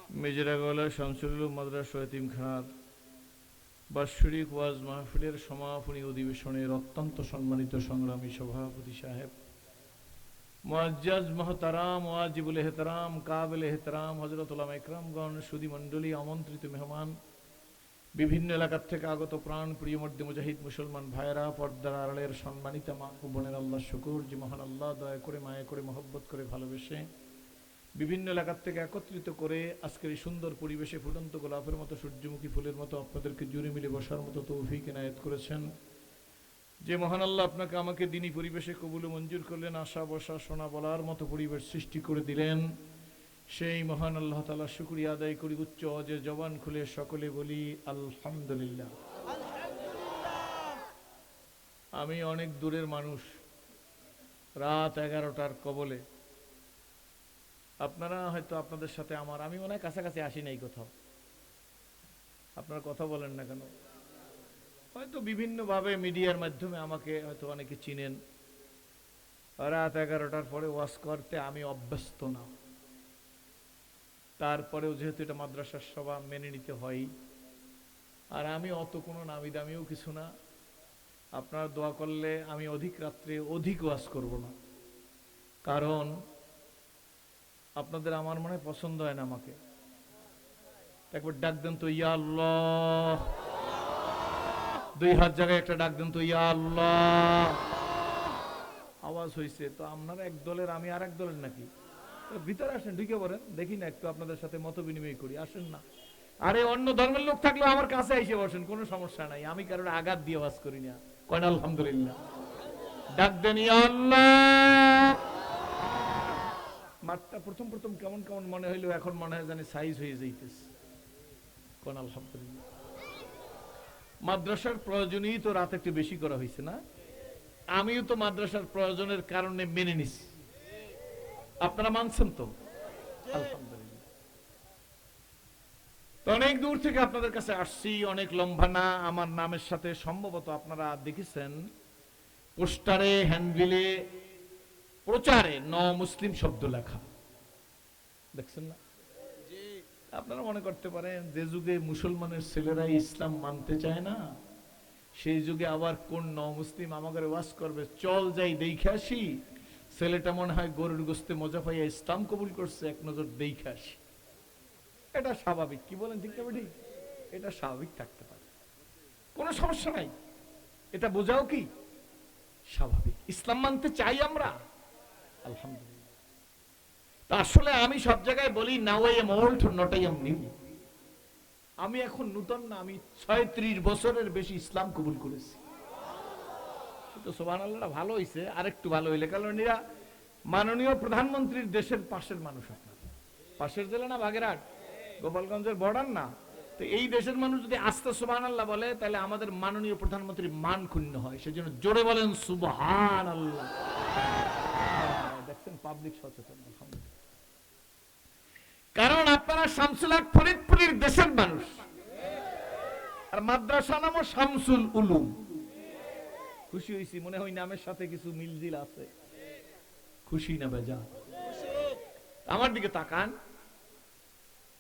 মেজরাগলা শামসুল মাদ্রাসা এতিমখানার বাৎসরিক ওয়াজ মাহফিলের সমাপনী অধিবেশনের অত্যন্ত সম্মানিত সংগ্রামী সভাপতি সাহেব, মুআজ্জাজ মুহতারাম ওয়াজিবুল এহতারাম কাবিল এহতারাম হযরত উলামা ইকরামগণ, সুধী মণ্ডলী, আমন্ত্রিত মেহমান, বিভিন্ন এলাকা থেকে আগত প্রাণ প্রিয় মর্দে মুজাহিদ মুসলমান ভাইয়েরা, পর্দার আড়ালের সম্মানিত মা ও বোনের, আল্লাহ শুকুর যে মহান আল্লাহ দয়া করে মায়া করে মহব্বত করে ভালোবেসে বিভিন্ন এলাকা থেকে একত্রিত করে আজকের এই সুন্দর পরিবেশে ফুটন্ত গোলাপের মতো সূর্যমুখী ফুলের মতো আপনাদেরকে জুড়ে মিলে বসার মতো তৌফিক এনায়েত করেছেন। যে মহান আল্লাহ আপনাকে আমাকে দিনী পরিবেশে কবুল মঞ্জুর করলেন, আশা বসা শোনা বলার মতো পরিবেশ সৃষ্টি করে দিলেন, সেই মহান আল্লাহ তাআলা শুকরিয়া আদায় করি। উচ্চ যে জবান খুলে সকলে বলি আলহামদুলিল্লাহ। আমি অনেক দূরের মানুষ, রাত 11টার কবলে। আপনারা হয়তো আপনাদের সাথে আমি মনে হয় কাছাকাছি আসি নাই কোথাও। আপনারা কথা বলেন না কেন? হয়তো বিভিন্নভাবে মিডিয়ার মাধ্যমে আমাকে হয়তো অনেকে চিনেন। রাত 11টার পরে ওয়াজ করতে আমি অভ্যস্ত না, তারপরেও যেহেতু এটা মাদ্রাসার সভা মেনে নিতে হয়। আর আমি অত কোনো নামি দামিও কিছু না। আপনারা দোয়া করলে আমি অধিক রাত্রে অধিক ওয়াজ করব না, কারণ আপনাদের আমার মনে পছন্দ হয় না আমাকে। একবার ডাক দেন তো ইয়া আল্লাহ, 2 হাত জায়গায় একটা ডাক দেন তো ইয়া আল্লাহ। আওয়াজ হয়েছে তো আপনারা এক দলের, আমি আর এক দলের নাকি? ভিতরে আসেন, ঢুকে পড়েন, দেখি না একটু আপনাদের সাথে মত বিনিময় করি, আসেন না। আরে অন্য ধর্মের লোক থাকলে আমার কাছে এসে বসেন, কোনো সমস্যা নাই, আমি কারোর আঘাত দিয়ে ওয়াজ করি না। কয় আলহামদুলিল্লাহ। ডাক দেন ইয়া আল্লাহ। মাঠটা প্রথম প্রথম কেমন কেমন মনে হইলো, এখন মনে হয় জানি সাইজ হয়ে যাইতেছে। কোন আলহামদুলিল্লাহ। মাদ্রাসার প্রয়োজনই তো রাত একটু বেশি করা হয়েছে না? আমিও তো মাদ্রাসার প্রয়োজনের কারণে মেনে নিছি, আপনারা মানছেন তো? আলহামদুলিল্লাহ। তো অনেক দূর থেকে আপনাদের কাছে আসছি, অনেক লম্বা না আমার নামের সাথে। সম্ভবত আপনারা দেখেছেন পোস্টারে, হ্যান্ডবিলে, প্রচারে ন মুসলিম শব্দ লেখা, দেখছেন না? আপনারা মনে করতে পারেন যে যুগে মুসলমানের ছেলেরা ইসলাম মানতে চায় না, সেই যুগে আবার কোন ন মুসলিম আমাদের ওয়াজ করবে, চল যাই দেখে আসি, ছেলেটা মনে হয় গরুর গোস্তে মজা পাইয়া ইসলাম কবুল করছে, এক নজর দেখে আসি। এটা স্বাভাবিক, কি বলেন? ঠিক না ঠিক? এটা স্বাভাবিক থাকতে পারে, কোনো সমস্যা নাই। এটা বোঝাও কি স্বাভাবিক। ইসলাম মানতে চাই আমরা, আলহামদুলিল্লাহ। তা আসলে আমি সব জায়গায় বলি now I am old not I am new. আমি এখন নূতন না, আমি 36 বছরের বেশি ইসলাম কবুল করেছি। তো সুবহানাল্লাহ, ভালো হইছে, আরেকটু ভালো হইলে, কারণ এরা মাননীয় প্রধানমন্ত্রীর দেশের পাশের মানুষ। আপনার পাশের জেলা না বাগেরহাট, গোপালগঞ্জের বর্ডার না? তো এই দেশের মানুষ যদি আস্তে সুবহানাল্লাহ বলে, তাহলে আমাদের মাননীয় প্রধানমন্ত্রীর মান ক্ষুণ্ণ হয়। সেজন্য জোরে বলেন সুবহানাল্লাহ। দেখছেন পাবলিক সচেতন, আলহামদুলিল্লাহ। কারণ আপনারা শামসুল হক ফরিদপুরের দেশের মানুষ, আর মাদ্রাসা নামও শামসুল উলুম। খুশি হইছি, মনে হয় নামের সাথে কিছু মিলজিল আছে। খুশি না বেজা? আমার দিকে তাকান,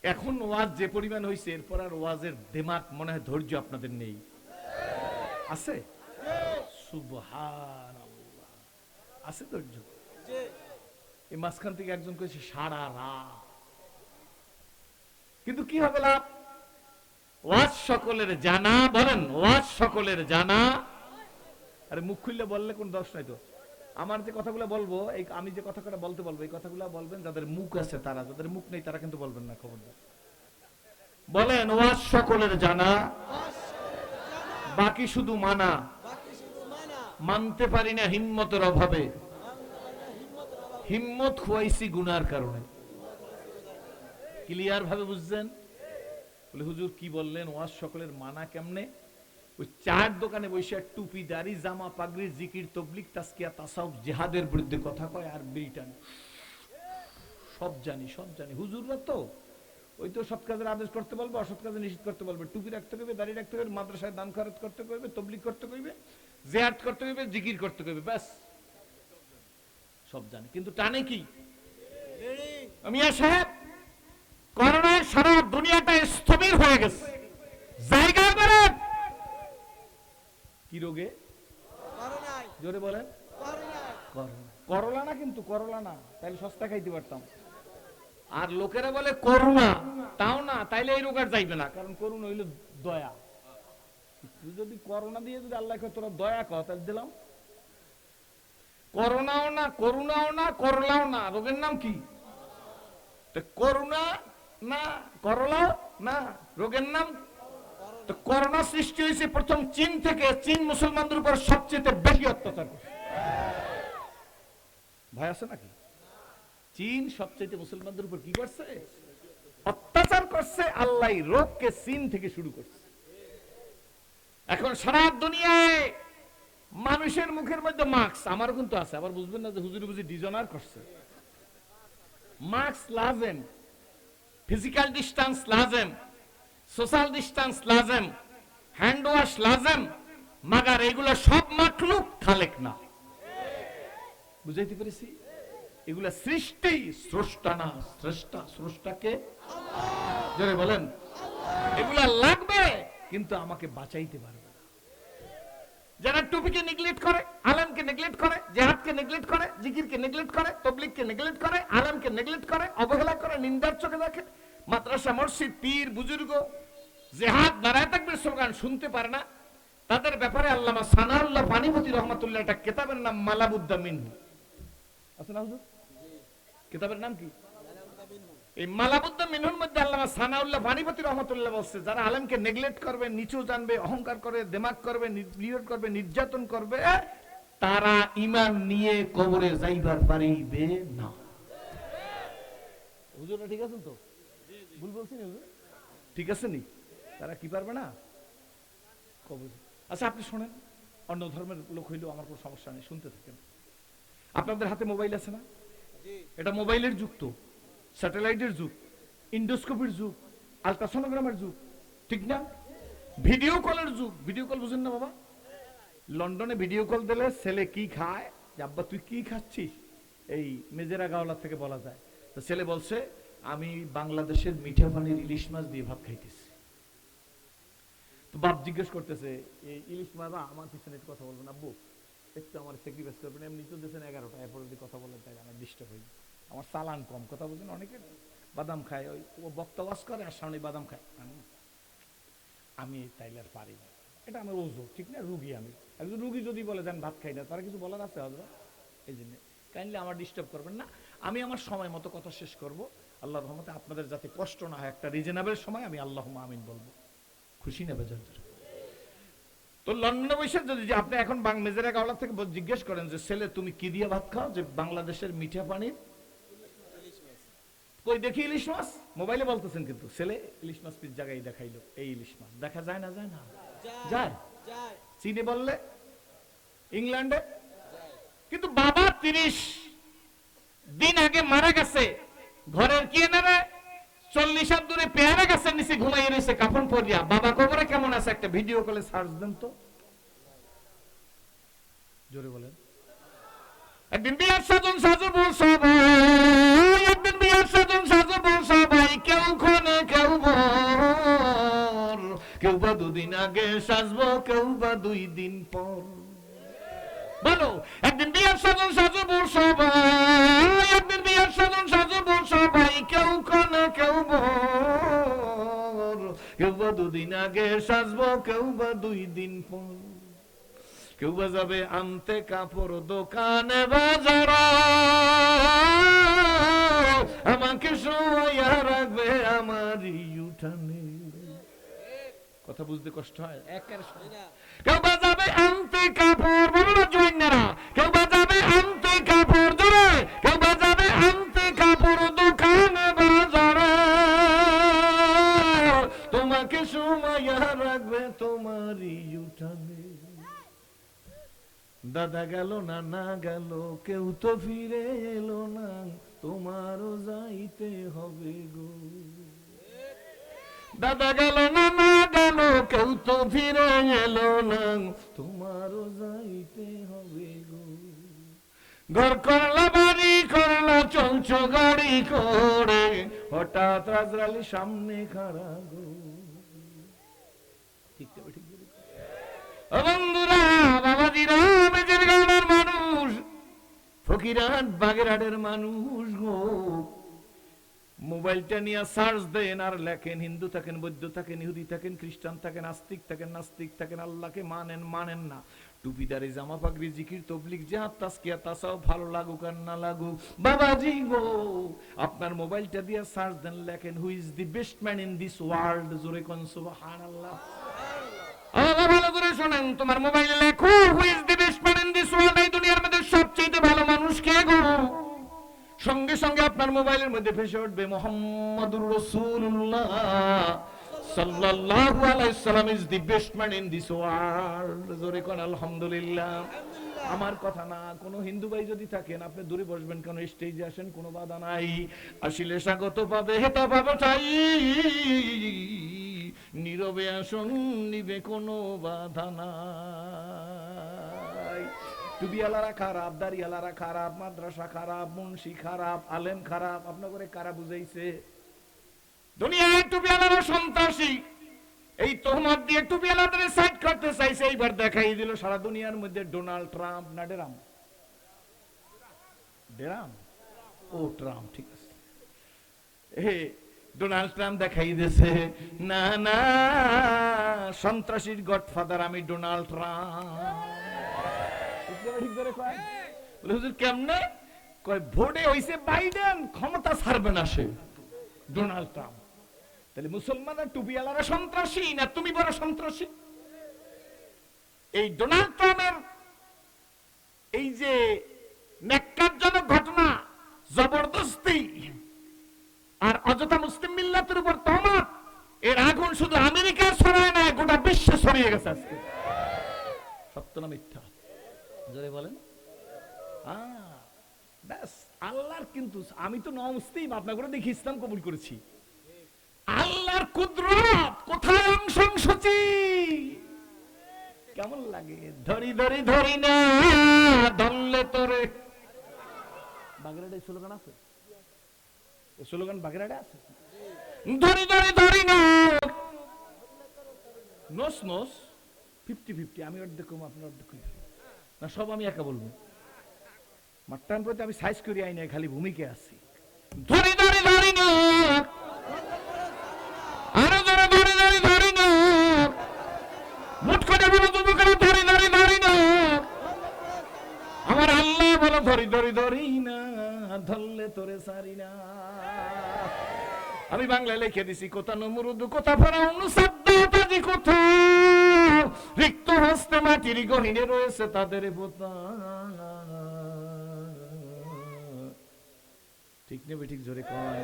এখন ওয়াজ যে পরিমাণ হয়েছে, এরপর আর ওয়াজের দিমাগ মনে হয় ধৈর্য আপনাদের নেই, আছে? সুবহানাল্লাহ, আছে ধৈর্য? এই মাঝখান থেকে একজন কইছে সারা রাত, কিন্তু কি হবে লাভ? ওয়াজ সকলের জানা, বলেন ওয়াজ সকলের জানা। আরে মুখ খুললে বললে কোন দোষ নাই তো। আমার যে কথাগুলো বলবো, এই আমি যে কথাগুলো বলতে বলবো, এই কথাগুলো বলবেন যাদের মুখ আছে তারা, যাদের মুখ নেই তারা কিন্তু বলবেন না, খবরদার। বলেন ওয়াজ সকলের জানা, বাকি শুধু মানা। মানতে পারি না হিম্মতের অভাবে, হিম্মত খুয়াইছি গুনার কারণে। ক্লিয়ার ভাবে বুঝছেন? বলে হুজুর কি বললেন, ওয়াজ সকলের মানা কেমনে? ওই চার দোকানে বসে টুপি দাড়ি জামা পাগড়ি জিকির তবলিগ তাসকিয়া তাসাউফ জিহাদের বিরুদ্ধে কথা কয় আর বিড়িটান। সব জানি সব জানি, হুজুররা তো ওই তো সৎ কাজের আদেশ করতে বলবে, অসৎ কাজে নিষেধ করতে বলবে, টুপি রাখতে কইবে, দাড়ি রাখতে কইবে, মাদ্রাসায় দান খরচ করতে কইবে, তবলিগ করতে কইবে, জিহাদ করতে কইবে, জিকির করতে কইবে, ব্যাস সব জানি। কিন্তু টানে কি? মিয়া সাহেব করোনায় সারা দুনিয়াটা স্থবির হয়ে গেছে। জায়গা করেন কি রোগে? জোরে বলেন। করলা না, কিন্তু করলা না, তাইলে সস্তা খাইতে পারতাম। আর লোকেরা বলে করোনা, তাও না, তাইলে এই রোগ আর যাইবে না, কারণ করোনা হইল দয়া। তুই যদি করোনা দিয়ে যদি আল্লাহ তোরা দয়া কর, তাহলে দিলাম। করোনাও না, করুণাও না, করলাও না, রোগের নাম কি? করোনা না, করলাও না, রোগের নাম। তো করোনা সৃষ্টি হয়েছে প্রথম চীন থেকে। চীন মুসলমানদের উপর সবচেয়ে বেশি অত্যাচার করছে। ভয় আছে নাকি? চীন সবচেয়ে মুসলমানদের উপর কি করছে? অত্যাচার করছে। আল্লাহ রোগকে চীন থেকে শুরু করছে। এখন সারা দুনিয়ায় মানুষের মুখের মধ্যে মাস্ক, আমারও কিন্তু আছে, আবার বুঝবেন না যে হুজুর বুঝি ডিজনার করছে। মাস্ক লাজেম, ফিজিক্যাল ডিস্টেন্স লাজেম, সোশ্যাল ডিস্টেন্স লাজেম, হ্যান্ড ওয়াশ লাজেম, মাগার এগুলা সব মাখলুক, খালেক না। বুঝাইতে পেরেছি? এগুলা সৃষ্টি, স্রষ্টা না, স্রষ্টা। স্রষ্টাকে জোরে বলেন। এগুলা লাগবে, কিন্তু আমাকে বাঁচাইতে পারবে না। যারা টুপিকে নেগলেক্ট করে, আলেমকে নেগলেক্ট করে, জিহাদকে নেগলেক্ট করে, জিকিরকে নেগলেক্ট করে, তাবলীগকে নেগলেক্ট করে, আলেমকে নেগলেক্ট করে, অবহেলা করে, নিন্দার চোখে দেখে, মাদ্রাসা, মসজিদ, পীর, বুজুর্গ, জিহাদ, নারায়ে তাকবীর স্লোগান শুনতে পারে না, তাদের ব্যাপারে আল্লামা সানাউল্লাহ পানিপতি রহমাতুল্লাহ একটা কিতাবের নাম মালাবুদ্দা মিনহু আছে না হুজুর? কিতাবের নাম কি? এই মালাবুদ্দা মিনহুর মধ্যে আল্লামা সানাউল্লাহ পানিপতি রহমাতুল্লাহ বলছে, যারা আলেমকে নেগলেক্ট করবে, নিচু জানবে, অহংকার করে, দিমাগ করবে, নির্যাতন করবে, নির্যাতন করবে, তারা ঈমান নিয়ে কবরে যাইবার পারিবে না। হুজুর ঠিক আছেন তো? ভুল বলছি না হুজুর? ঠিক আছে নি? তারা কি পারবে না কবরে। আচ্ছা আপনি শোনেন, অন্য ধর্মের লোক হইলেও আমার কোনো সমস্যা নেই, শুনতে থাকেন। আপনাদের হাতে মোবাইল আছে না? এটা মোবাইলের যুগ, তো স্যাটেলাইটের যুগ, ইন্ডোস্কোপির যুগ, আলট্রাসোনোগ্রামের যুগ, ঠিক না? ভিডিও কলের যুগ। ভিডিও কল বুঝেন না বাবা? লন্ডনে ভিডিও কল দিলে ছেলে কি খায়, যে আব্বা তুই কি খাচ্ছিস, এই মেজেরা গাওলা থেকে বলা যায়। তো ছেলে বলছে আমি বাংলাদেশের মিঠা পানির ইলিশ মাছ দিয়ে ভাত খাইতেছি। তো বাপ জিজ্ঞেস করতেছে এই ইলিশ মাছ, আমার পিছনে একটু কথা বলবেন আব্বু, একটু আমার স্যাক্রিফাইস করবেন, এমনি তো দিয়েছেন 11টা, এরপর যদি কথা বলেন তাই আমার ডিস্টার্ব হয়ে যায়। আমার চালান কম, কথা বলছেন, অনেকে বাদাম খায়, ওই ও বক্তা ওয়াজ করে আর সামনে বাদাম খায়। আমি তাইলার পারি না, এটা আমার ওজো, ঠিক না? রুগী আমি, একজন রুগী যদি বলে যান ভাত খাই না, তারা কিছু বলার আছে হযরত? এই জন্য কাইন্ডলি আমার ডিস্টার্ব করবেন না, আমি আমার সময় মতো কথা শেষ করব। আল্লাহর রহমতে আপনাদের যাতে কষ্ট না হয়, একটা রিজনেবল সময় আমি আল্লাহুম্মা আমিন বলবো। খুশি নেবে যাদের। তো লন্ডনে বসে যদি আপনি এখন মেজেরা গাওলা থেকে জিজ্ঞেস করেন যে ছেলে তুমি কি দিয়ে ভাত খাও, যে বাংলাদেশের মিঠা পানির কই দেখি ইলিশ মাছ, মোবাইলে বলতেছেন, কিন্তু ছেলে ইলিশ মাছ পিস জায়গায় দেখাইলো, এই ইলিশ মাছ দেখা যায় না? যায় না? যায়। চীনে বললে, ইংল্যান্ডে, কিন্তু বাবা 30 দিন আগে মারা গেছে, ঘরের কি এনারে 40 হাত দূরে পেয়ারা গাছের নিচে ঘুমাইয়ে রয়েছে কাফন পরিয়া। বাবা কবরে কেমন আছে একটা ভিডিও কলে সার্চ দেন তো, জোরে বলেন। একদিন বিয়ার সাজন সাজবো সবাই, একদিন বিয়ার সাজন সাজবো সবাই, কেউ ক্ষণে কেউ ভোর, কেউ বা 2 দিন আগে সাজবো, কেউ বা 2 দিন পর। বলো, একদিন বিয়ার সাজন সাজবো সবাই, একদিন বিয়ার সাজন সাজবো সবাই, কেউ ক্ষণে কেউ ভোর, কেউ বা 2 দিন আগে সাজবো, কেউ বা 2 দিন পর। কেউ বা যাবে আনতে কাপড় দোকানে বাজার, আমাকে শোয়া রাখবে আমারই উঠানে। কথা বুঝতে কষ্ট হয়? কেউ বা যাবে আনতে কাপড়, বলো না জৈন্যরা, কেউ বা যাবে আনতে কাপড় ধরে, কেউ বা যাবে আনতে কাপড় দোকানে বাজারে, তোমাকে শোয়া রাখবে তোমারই উঠানে। দাদা গেল না, না গেল, কেউ তো ফিরে এলো না, তোমারও যাইতে হবে গো। দাদা গেল না, না গেল, কেউ তো ফিরে এলো না, তোমারও যাইতে হবে গো। ঘর করলা, বাড়ি করলা, চল চলছো গাড়ি করে, হঠাৎ রাজরালি সামনে খাড়া গো। ঠিক তবে ঠিক বন্ধুরা, বাবাজিরা, মেজের গানের মানুষ, ফকিরহাট বাগেরহাটের মানুষ গো, মোবাইলটা নিয়ে সার্চ দেন আর লেখেন, হিন্দু থাকেন, বৌদ্ধ থাকেন, ইহুদি থাকেন, খ্রিস্টান থাকেন, আস্তিক থাকেন, নাস্তিক থাকেন, আল্লাহকে মানেন মানেন না, টুপিদারি, জামা পাগড়ি, জিকির, তবলিগ, জিহাদ, তাসকিয়া, তাসাউফ ভালো লাগুক আর না লাগুক, বাবাজি গো, আপনার মোবাইলটা দিয়ে সার্চ দেন, লেখেন who is the best man in this world, জোরে কোন সুবহানাল্লাহ। ভালো করে শোনেন, তোমার মোবাইলে লেখো who is the best man in this world, এই দুনিয়ার মধ্যে সবচেয়ে ভালো মানুষ কে গো? সঙ্গে সঙ্গে আপনার মোবাইলের মধ্যে ভেসে উঠবে মুহাম্মাদুর রাসূলুল্লাহ সাল্লাল্লাহু আলাইহি সাল্লাম is the best man in this world, জোরে কোন আলহামদুলিল্লাহ। আমার কথা না, কোন হিন্দু ভাই যদি থাকেন, আপনি দূরে বসবেন কেন, স্টেজে আসেন, কোনো বাধা নাই, আসলে স্বাগত পাবে, হেতা পাবে চাই, নীরবে আসন নিবে, কোনো বাধা নাই। টুবিয়ালারা খারাপ, দাড়িয়ালারা খারাপ, মাদ্রাসা খারাপ, মুন্সি খারাপ, আলেম খারাপ, আপনার করে কারা বুঝাইছে? দুনিয়ায় টুবিয়ালারা সন্ত্রাসী, এই তোহমত দিয়ে টুপিওয়ালাদের সাইড করতে চাইছে, এইবার দেখাই দিল সারা দুনিয়ার মধ্যে ডোনাল্ড ট্রাম্প না ডেরাম, ডেরাম ও ট্রাম্প, ঠিক আছে, ডোনাল্ড ট্রাম্প দেখাই দিয়েছে, না না, সন্ত্রাসীর গডফাদার আমি ডোনাল্ড ট্রাম্প। কেমনে কয়, ভোটে হইছে বাইডেন, ক্ষমতা ছাড়বে না সে ডোনাল্ড ট্রাম্প। তাহলে মুসলমানরা টুপিওয়ালারা সন্ত্রাসী না তুমি বড় সন্ত্রাসী? এই ডোনাল্ড ট্রাম্পের এই যে ন্যাক্কারজনক ঘটনা, জবরদস্তি আর অযথা মুসলিম মিল্লাতের উপর তহমত, এর আগুন শুধু আমেরিকায় ছড়ায় না, গোটা বিশ্বে ছড়িয়ে গেছে আজকে। সত্য না মিথ্যা? জোরে বলেন। ব্যাস, আল্লাহর কিন্তু, আমি তো নমুসলিম, আপনার করে দেখি ইসলাম কবুল করেছি, আল্লাহর কুদরত কোথায় অংশংসচি, কেমন লাগে, ধরি ধরি ধরি না ধরলে তোরে। বাগেরহাটে স্লোগান আছে, স্লোগান বাগেরহাটে আছে, ধরি ধরি ধরি না, নোস নোস 50-50, আমি অর্ধেক কম, আপনি অর্ধেক কম না, সব আমি একা বলবো, মাঠটান প্রতি আমি সাইজ করি আই নাই, খালি ভূমিকে আছি। ধরি ধরি ধরি না, আরো ধরে ধরি ধরি ধরি না, মুঠ করে বলো যুবকেরা, ধরি ধরি ধরি না, আমার আল্লাহ বলো ধরি ধরি ধরি না, ধরলে তোরে সারি না। আমি বাংলায় লিখে দিছি, কোথা নমরুদ, কোথা ফেরাউন, সাদ্দাতাজি কোথা, রিক্ত হস্তে মাটির গহীনে রয়েছে তাদের পোতা। ঠিক নেবে ঠিক, জোরে কয়,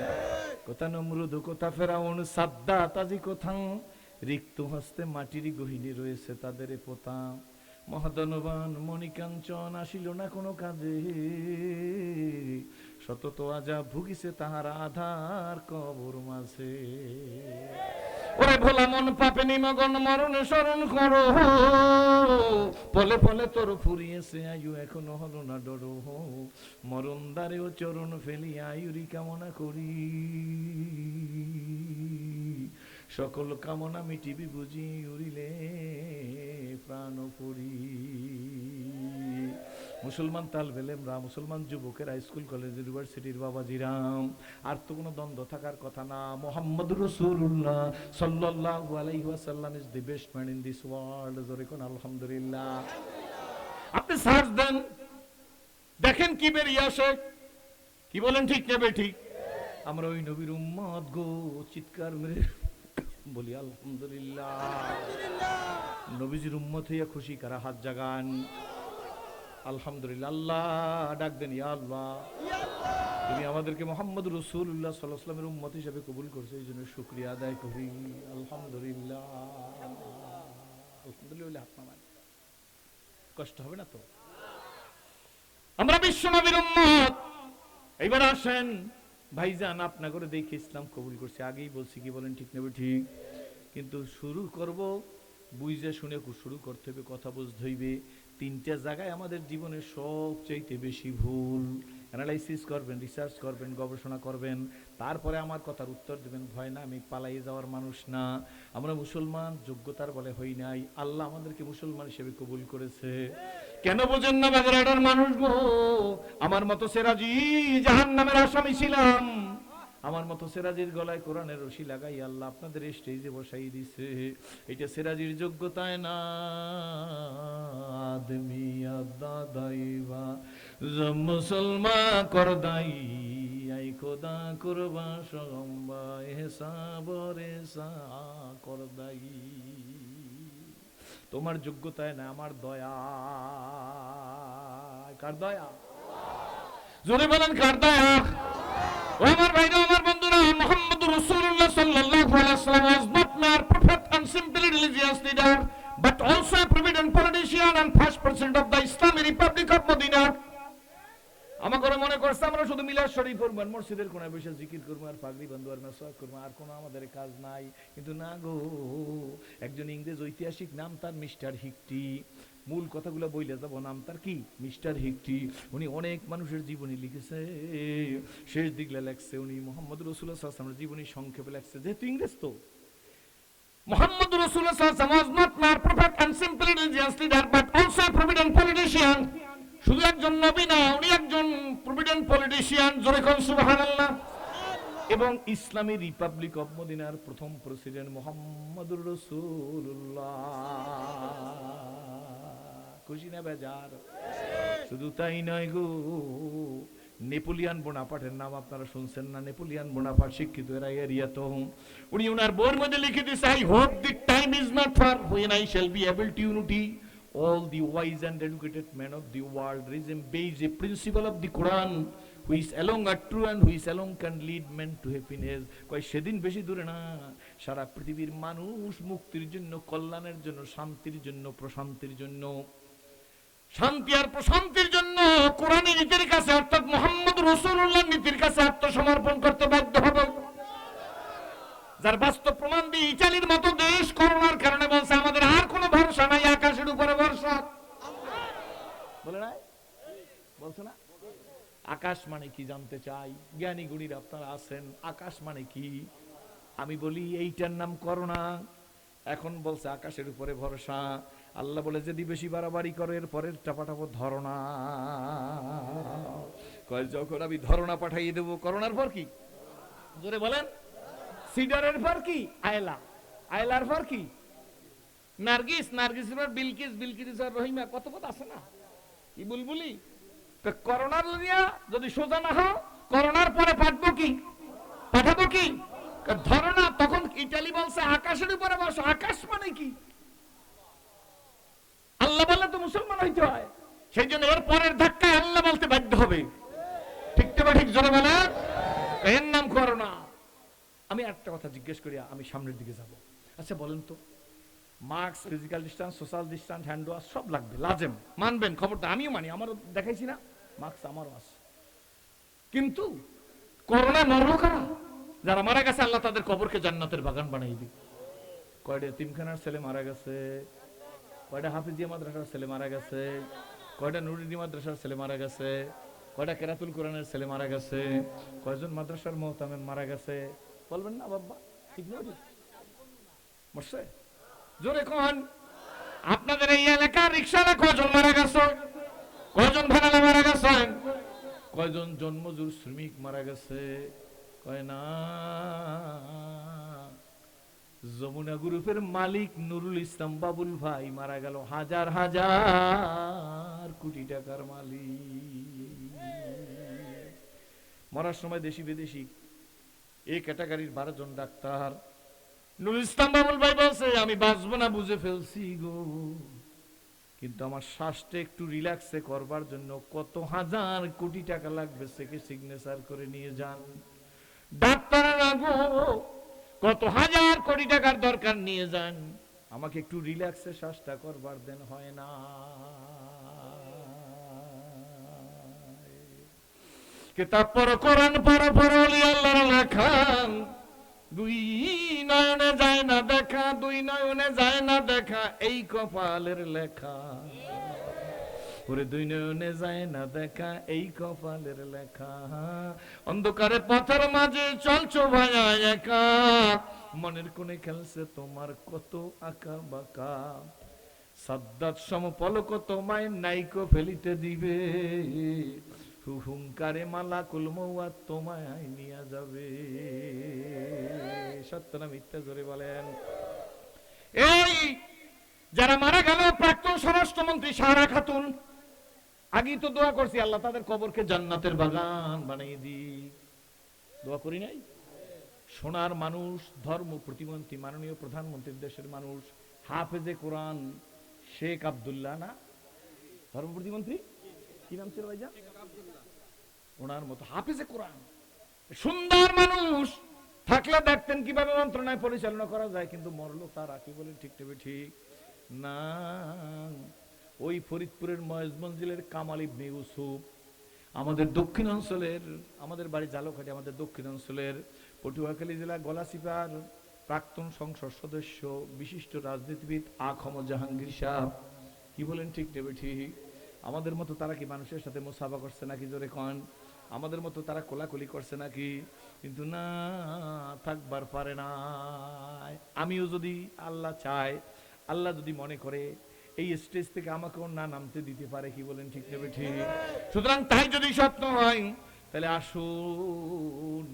কোথা নমরুদ, কোথা ফেরাউন, সাদ্দাতাজি কোথা, রিক্ত হস্তে মাটির গহীনে রয়েছে তাদের পোতা। মহাধনবান মণিকাঞ্চন আসিল না কোনো কাজে, সতত আজাব ভুগিছে তাহার আধার কবর মাঝে। ওরে ভোলা মন পাপে নিমগ্ন, মরণে স্মরণ করো, পলে পলে তোর ফুরিয়েছে আয়ু, এখনো হলো না ডরো, মরণ দ্বারে ও চরণ ফেলি আয়ুরি কামনা করি, সকল কামনা মিটিবি বুঝি, উড়িলে প্রাণ পড়ি। মুসলমান তালবেলেমরা, মুসলমান যুবকেরা, স্কুল কলেজ ইউনিভার্সিটির বাবাজিরাম, আর তো কোনো দ্বন্দ্ব থাকার কথা না, মুহাম্মদুর রাসূলুল্লাহ সাল্লাল্লাহু আলাইহি ওয়াসাল্লাম is the best man in this world, জোরে কোন আলহামদুলিল্লাহ। আপনি সার্চ দেন, দেখেন কি বেরিয়ে আসে, কি বলেন, ঠিক নেবে ঠিক? আমরা ওই নবীর উম্মত গো, চিৎকার মেরে বলি আলহামদুলিল্লাহ। নবীজির উম্মত হইয়া খুশি কারা, হাত জাগান, আলহামদুলিল্লাহ। আল্লাহ ডাক দেন, ইয়া আল্লাহ, তুমি আমাদেরকে মুহাম্মদ রাসূলুল্লাহ সাল্লাল্লাহু আলাইহি ওয়াসাল্লামের উম্মত হিসেবে কবুল করেছো, এই জন্য শুকরিয়া আদায় করি, আলহামদুলিল্লাহ। আলহামদুলিল্লাহ। আপনার কষ্ট হবে না তো? আমরা বিশ্ব নবীর উম্মত। এইবার আসেন ভাইজান, আপনা করে দেখে ইসলাম কবুল করছি, আগেই বলছি, কি বলেন, ঠিক নেবে ঠিক? কিন্তু শুরু করব বুঝে শুনে শুরু করতে হবে, কথা বুঝতে হইবে। তিনটা জায়গায় আমাদের জীবনের সবচাইতে বেশি ভুল, অ্যানালাইসিস করবেন, রিসার্চ করবেন, গবেষণা করবেন, তারপরে আমার কথার উত্তর দেবেন। ভয় না, আমি পালাই যাওয়ার মানুষ না। আমরা মুসলমান যোগ্যতার বলে হই নাই, আল্লাহ আমাদেরকে মুসলমান হিসেবে কবুল করেছে। কেন বোঝেন না বাজারের মানুষ গো? আমার মতো সেরাজি জাহান্নামের আসামি ছিলাম, আমার মতো সেরাজির গলায় কোরআনের রশি লাগাই আল্লাহ আপনাদের স্টেজে বসাই দিছে। এটা সেরাজির যোগ্যতায় না। আদমি আদা দাইবা মুসলমা করদাই আই খোদা কুরবা সম্বা এহসাবরে সা করদাই। তোমার যোগ্যতায় না, আমার দয়া। কার দয়া? জোরে বলেন কার দয়া? ও আমার ভাইরা, আমার বন্ধুরা, মুহাম্মদুর রাসূলুল্লাহ সাল্লাল্লাহু আলাইহি ওয়াসাল্লাম was not mere prophet and simply religious leader, but also a prominent politician and first president of the Islamic Republic of Medina. আমার করে মনে করছে আমরা শুধু মিলাদ শরীফ পড়ব, মসজিদের কোণায় বসে জিকির করব, আর পাগড়ি বাঁধব, আর মেসওয়াক করব, আর কোনো আমাদের কাজ নাই। কিন্তু না গো, একজন ইংরেজ ঐতিহাসিক, নাম তার মিস্টার হিকটি। মূল কথাগুলো বইলে যাব, নাম তার কি? মিস্টার হিকটি। উনি অনেক মানুষের জীবনী লিখেছে, শেষ দিকলে লেখছে উনি মুহাম্মদ রাসূলুল্লাহ সাল্লাল্লাহু আলাইহি ওয়াসাল্লামের জীবনী সংক্ষেপে লেখছে। যেহেতু ইংরেজ তো, মুহাম্মদ রাসূলুল্লাহ সাল্লাল্লাহু আলাইহি ওয়াসাল্লাম was not mere prophet and simply religious leader, but also a prominent politician. শুধু একজন নবী না, উনি একজন প্রভিডেন্ট পলিটিশিয়ান। জোরে কোন সুবহানাল্লাহ। এবং ইসলামী রিপাবলিক অফ মদিনার প্রথম প্রেসিডেন্ট মুহাম্মদুর রাসূলুল্লাহ। খুশি না বেজার? শুধু তাই নয় গো, নেপোলিয়ান বোনাপার্টের নাম আপনারা শুনছেন না? নেপোলিয়ান বোনাপার্ট শিক্ষিত এরিয়া তো, উনি ওনার বইয়ের মধ্যে লিখে দিয়েছে, I hope the time is not far when I shall be able to unity all the wise and educated men of the world reason based a principle of the Quran which alone are true and which alone can lead men to happiness. কই সেদিন বেশি দূরে না, সারা পৃথিবীর মানুষ মুক্তির জন্য, কল্যাণের জন্য, শান্তির জন্য, প্রশান্তির জন্য, শান্তি আর প্রশান্তির জন্য কোরআনের নীতির কাছে, অর্থাৎ মুহাম্মদ রাসূলুল্লাহর নীতির কাছে আত্মসমর্পণ করতে বাধ্য হবে। যার বাস্তব প্রমাণ দিয়ে ইতালির মতো দেশ করোনার কারণে বলছে আমাদের আর কোনো ভরসা নাই, আকাশের উপরে ভরসা। বলে না? বলছে না? আকাশ মানে কি জানতে চাই? জ্ঞানী গুণীরা আপনারা আছেন, আকাশ মানে কি? আমি বলি এইটার নাম করোনা। এখন বলছে আকাশের উপরে ভরসা। আল্লাহ বলে যদি বেশি বাড়াবাড়ি করে এর পরের পাঠাবো ধরনা। কয় যখন আমি ধরনা পাঠাইয়ে দেবো, করোনার পর কি? জোরে বলেন। সিডারের পর কি? আয়লা। আয়লার পর কি? নার্গিস। নার্গিসের পর বিলকিস। বিলকিস আর রহিমা। কত কত আছে না? কি বুলবুলি। তো করোনার দুনিয়া যদি সোজা না হয়, করোনার পরে পাঠাবো কি? পাঠাবো কি? ধরনা। তখন ইতালি বলছে আকাশের উপরে বসো। আকাশ মানে কি? আল্লাহ বললে তো মুসলমান হইতে হয়, সেই জন্য এর পরের ধাক্কায় আল্লাহ বলতে বাধ্য হবে। ঠিক তো? ঠিক জোরে বলে। এর নাম করোনা। আমি একটা কথা জিজ্ঞেস করি, আমি সামনের দিকে যাব। আচ্ছা বলেন তো, mask, physical distance, social distance, hand wash সব লাগবে, লাজেম, মানবেন, খবরটা আমিও মানি, আমারও দেখাইছি না মাস্ক, আমারও আছে। কিন্তু করোনা মরল কারা? যারা মারা গেছে আল্লাহ তাদের কবরকে জান্নাতের বাগান বানাই দিই। কয়টা এতিমখানার ছেলে মারা গেছে, কয়টা হাফিজিয়া মাদ্রাসার ছেলে মারা গেছে, কয়টা নুরুদ্দিন মাদ্রাসার ছেলে মারা গেছে, কয়টা কেরাতুল কোরআনের ছেলে মারা গেছে, কয়জন মাদ্রাসার মুহতামিম মারা গেছে। বলবেন না বাবা? ঠিক না? মরছে? জোরে কোন। আপনাদের এই এলাকার রিকশাওয়ালা কয়জন মারা গেছে? কয়জন ভাড়ালা মারা গেছে? কয়জন জন্মজুর শ্রমিক মারা গেছে? কয় না, যমুনা গ্রুপের মালিক নুরুল ইসলাম বাবুল ভাই মারা গেল, হাজার হাজার কোটি টাকার মালিক। মরার সময় দেশি বিদেশি এই ক্যাটাগরির 12 জন ডাক্তার। নুরুল ইসলাম বাবুল ভাই বলছে আমি বাঁচবো না বুঝে ফেলছি গো, কিন্তু আমার শ্বাসটা একটু রিল্যাক্সে করবার জন্য কত হাজার কোটি টাকা লাগবে, সেকে সিগনেচার করে নিয়ে যান। ডাক্তাররা গো কত হাজার কোটি টাকার দরকার, নিয়ে যান, আমাকে একটু রিল্যাক্সে শ্বাসটা করবার দেন। হয় না। কিতাব পড়ো, কোরআন পড়ো, পড়ো আল্লাহর লেখা। দুই নয়নে যায় না দেখা, দুই নয়নে যায় না দেখা, এই কপালের লেখা। ওরে দুই নয়নে যায় না দেখা এই কপালের লেখা, অন্ধকারে পথের মাঝে চলছো ভাইয়া একা, মনের কোণে খেলছে তোমার কত আঁকা বাঁকা, সাদ্দাত সম পলক তোমায় নাইকো ফেলিতে দিবে, হুহুঙ্কারে মালাকুল মওয়াত তোমায় নিয়ে যাবে। সত্য না মিথ্যা জোরে বলেন। এই যারা মারা গেল, প্রাক্তন স্বরাষ্ট্রমন্ত্রী সারা খাতুন, আগেই তো দোয়া করছি আল্লাহ তাদের কবরকে জান্নাতের বাগান বানিয়ে দিক, দোয়া করি নাই? সোনার মানুষ, ধর্ম প্রতিমন্ত্রী, মাননীয় প্রধানমন্ত্রীর দেশের মানুষ, হাফেজে কোরআন শেখ আব্দুল্লাহ, না ধর্ম প্রতিমন্ত্রী কি নাম ছিল ভাইজান? ওনার মতো হাফেজে কোরআন সুন্দর মানুষ থাকলে দেখতেন কিভাবে মন্ত্রণায় পরিচালনা করা যায়, কিন্তু মরলো তারা। কি বলেন ঠিক তবে ঠিক না? ওই ফরিদপুরের ময়েজ মঞ্জিলের কামাল ইবনে ইউসুফ, আমাদের দক্ষিণ অঞ্চলের, আমাদের বাড়ি জালকাঠি, আমাদের দক্ষিণ অঞ্চলের পটুয়াখালী জেলা গলাচিপার প্রাক্তন সংসদ সদস্য, বিশিষ্ট রাজনীতিবিদ আখম জাহাঙ্গীর সাহেব। কি বলেন ঠিক তবে ঠিক? আমাদের মতো তারা কি মানুষের সাথে মুসাফা করছে নাকি? জোরে কন। আমাদের মতো তারা কোলাকুলি করছে নাকি? কিন্তু না, থাকবার পারে না। আমিও যদি আল্লাহ চায়, আল্লাহ যদি মনে করে এই স্টেজ থেকে আমাকেও না নামতে দিতে পারে। কি বলেন ঠিক তবে ঠিক? সুতরাং তাই যদি স্বপ্ন হয় তাহলে আসুন।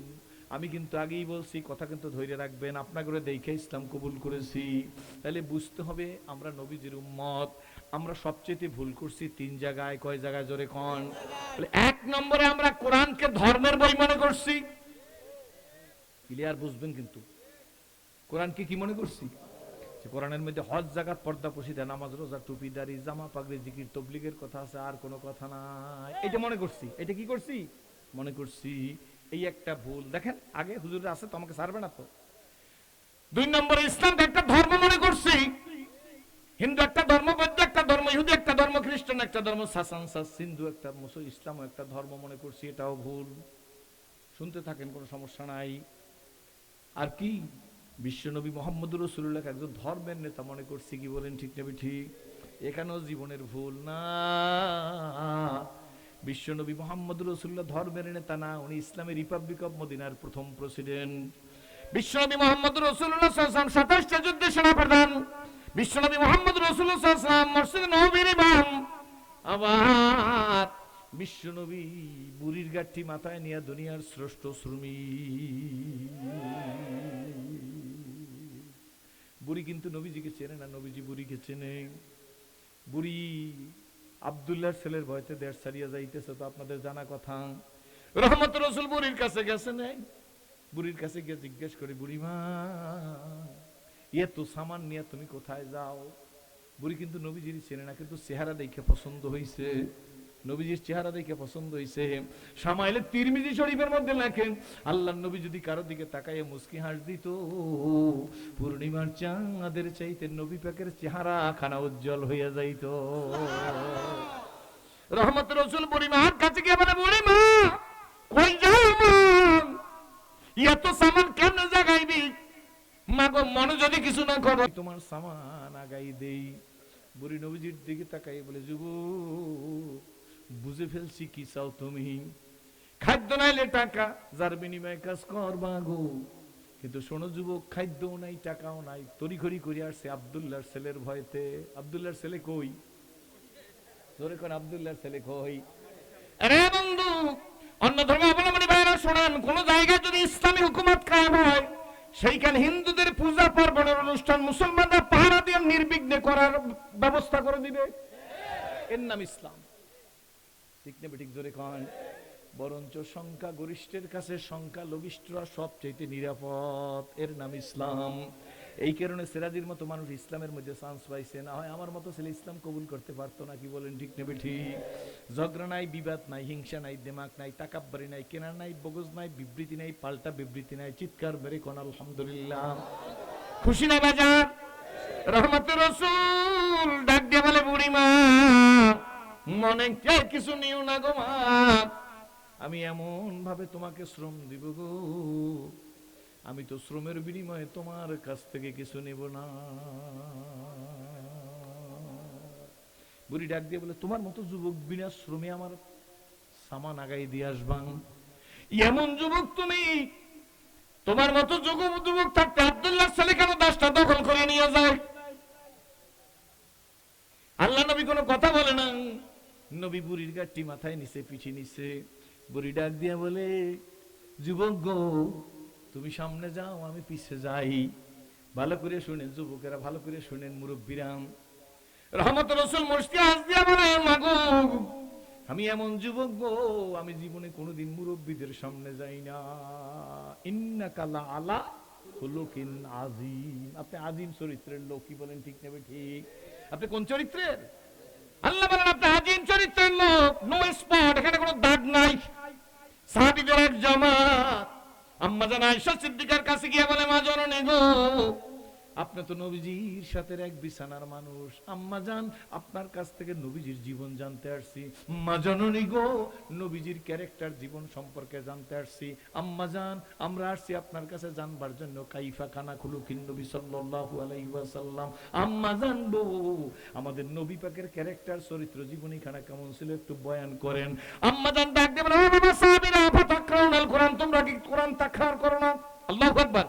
আমি কিন্তু আগেই বলছি, কথা কিন্তু ধরে রাখবেন, আপনাকে দেখে ইসলাম কবুল করেছি। তাহলে বুঝতে হবে আমরা নবীজির উম্মত। আমরা সবচেয়ে ভুল করছি তিন জায়গায়। কয় জায়গায় জোরে কন? এক নম্বরে আমরা কোরআনকে ধর্মের বই মনে করছি। ক্লিয়ার বুঝবেন কিন্তু, কোরআনকে কি মনে করছি? কোরআনের মধ্যে হজ, যাকাত, পর্দা, পশিদা, নামাজ, রোজা, টুপি, দাড়ি, জামা, পাগড়ি, জিকির, তবলিগের কথা আছে, আর কোনো কথা নাই। এটা মনে করছি। এটা কি করছি? মনে করছি। এই একটা ভুল। দেখেন আগে হুজুর আছে তো, আমাকে ছাড়বে না তো। দুই নম্বরে ইসলামকে একটা ধর্ম মনে করছি। হিন্দু একটা ধর্ম, বৌদ্ধ একটা ধর্ম, ইহুদি একটা ধর্ম, খ্রিস্টান একটা ধর্ম, সাসান সাস সিন্ধু একটা, ইসলামও একটা ধর্ম মনে করছি। এটাও ভুল। শুনতে থাকেন, কোনো সমস্যা নাই। আর কি? বিশ্বনবী মুহাম্মদুর রাসূলুল্লাহ একজন ধর্মের নেতা মনে করছি। কি বলেন ঠিক না ঠিক? এখানেও জীবনের ভুল না। বিশ্বনবী মুহাম্মদুর রাসূলুল্লাহ ধর্মের নেতা না, উনি ইসলামী রিপাবলিক অফ মদিনার প্রথম প্রেসিডেন্ট। বিশ্বনবী মুহাম্মদুর রাসূলুল্লাহ সাল্লাল্লাহু আলাইহি ওয়াসাল্লাম 27টা যুদ্ধে সেনাপ্রধান। বিশ্বনবী মুহাম্মদুর রাসূলুল্লাহ সাল্লাল্লাহু আলাইহি ওয়াসাল্লাম মসজিদে নববীর ইমাম। আবার বিশ্বনবী বুড়ির গাঠি মাথায় নিয়ে দুনিয়ার শ্রেষ্ঠ শ্রমিক। বুড়ি কিন্তু নবীজিকে চেনে না, নবীজি বুড়িকে চেনে। বুড়ি আব্দুল্লাহর ছেলের ভয়তে দেশ ছাড়িয়া যাইতেছে, তো আপনাদের জানা কথা। রহমত রসুল বুড়ির কাছে গেছে নেই, বুড়ির কাছে গিয়ে জিজ্ঞেস করে, বুড়িমা তো সামান নিয়ে তুমি কোথায় যাও? বুড়ি কিন্তু নবীজির চেনে না, কিন্তু চেহারা দেখে পছন্দ হয়েছে, নবীজির চেহারা দেখে পছন্দ হয়েছে। সামাইলে তিরমিজি শরীফের মধ্যে লেখেন, আল্লাহর নবী যদি কারো দিকে তাকাইয়ে মুস্কি হাস দিত, পূর্ণিমার চাঁদের চাইতে নবী পাকের চেহারা খানা উজ্জ্বল হইয়া যাইত। রহমত রসুল বুড়িমার কাছে গিয়ে বলে, বুড়িমা কই যাও মা? এত সামান কেমনে জাগাইবি? মা গো, মনে যদি কিছু না করো তোমার সামান আগাই দেই। বুড়ি নবীজির দিকে তাকাই বলে, যুবক বুঝে ফেলছি কি চাও তুমি। খাদ্য নাইলে টাকা, যার বিনিময়ে কাজ করবা গো। কিন্তু শোনো যুবক, খাদ্যও নাই, টাকাও নাই, তড়িঘড়ি করে আসছে আব্দুল্লাহর ছেলের ভয়তে। আব্দুল্লাহর ছেলে কই? জোরে কোন, আব্দুল্লাহর ছেলে কই? আরে বন্ধু, অন্য ধর্ম অবলম্বনী ভাইরা শোনেন, কোন জায়গায় যদি ইসলামী হুকুমত কায়েম হয়, সেইখানে হিন্দুদের পূজা পার্বণের অনুষ্ঠান মুসলমানরা পাহারা দিয়ে নির্বিঘ্নে করার ব্যবস্থা করে দিবে। এর নাম ইসলাম। ঠিক না ঠিক? জোরে কন। বরঞ্চ সংখ্যা গরিষ্ঠের কাছে সংখ্যা লঘিষ্ঠরা সবচেয়ে নিরাপদ। এর নাম ইসলাম। এই কারণে সিরাজির মতো মানুষ ইসলামের মধ্যে চান্স পাইছে, না হয় আমার মতো ছেলে ইসলাম কবুল করতে পারতো না। কি বলেন ঠিক না ঠিক? ঝগড়া নাই, বিবাদ নাই, হিংসা নাই, দিমাগ নাই, তাকাব্বুরি নাই, কেনা নাই, বগজ নাই, বিবৃতি নাই, পাল্টা বিবৃতি নাই। চিৎকার মেরে কোন আলহামদুলিল্লাহ। খুশি না বাজার? রহমতের রাসূল ডাক দিয়ে বলে, বুড়িমা মনে কিছু নিও না গো মা, আমি এমন ভাবে তোমাকে শ্রম দিব গো, আমি তো শ্রমের বিনিময়ে তোমার কাছ থেকে কিছু নেব না। বুড়ি ডাক দিয়ে বলে, তোমার মতো যুবক বিনা শ্রমে আমার সামান আগাই দিয়ে আসবাং? এমন যুবক তুমি, তোমার মতো যুবক থাকতে আব্দুল্লাহ ছেলে কেন দাসটা দখল করে নিয়ে যায়? আল্লাহ নবী কোনো কথা বলে না। নবী বুড়ির গাঠটি মাথায় নিচে পিছিয়ে নিছে। বুড়ি ডাক দিয়া বলে, যুবক গো, তুমি সামনে যাও, আমি পিছে যাই। ভালো করে শুনেন যুবকেরা, ভালো করে শুনেন মুরব্বীরাম। রহমত রসুল মুস্কি হাস দিয়া বলে, মাগো, আমি এমন যুবক গো, আমি জীবনে কোনোদিন মুরব্বীদের সামনে যাই না। ইন্নাকা লা আলা খুলুকিন আযীম। আপনি আযীম চরিত্রের লোক, কি বলেন ঠিক নেবে? ঠিক। আপনি কোন চরিত্রের? আল্লাহ বলেন আপনি আযীম চরিত্রের লোক, নো স্পট, এখানে কোনো দাগ নাই। সাহাবীদের এক জামাত আম্মা জান আয়েশা সিদ্দিকার কাছে গিয়ে বলে, মা জননী গো, আপনি তো নবীজির সাথে এক বিছানার মানুষ। আম্মা জান, আপনার কাছ থেকে নবীজির জীবন জানতে আসছি। মা জননী গো, নবীজির ক্যারেক্টার জীবন সম্পর্কে জানতে আসছি। আম্মা জান, আমরা আসছি আপনার কাছে জানবার জন্য কাইফা কানা খুলুকিন নবী সাল্লাল্লাহু আলাইহি ওয়াসাল্লাম। আম্মা জান গো, আমাদের নবী পাকের ক্যারেক্টার চরিত্র জীবনী খানা কেমন ছিল একটু বয়ান করেন। আম্মা জান ডাক দিয়ে বলে, ও বাবা সাহাবীরা, ফাতাকরাউনাল কোরআন, তোমরা কি কোরআন তাকরার করো না? আল্লাহু আকবার।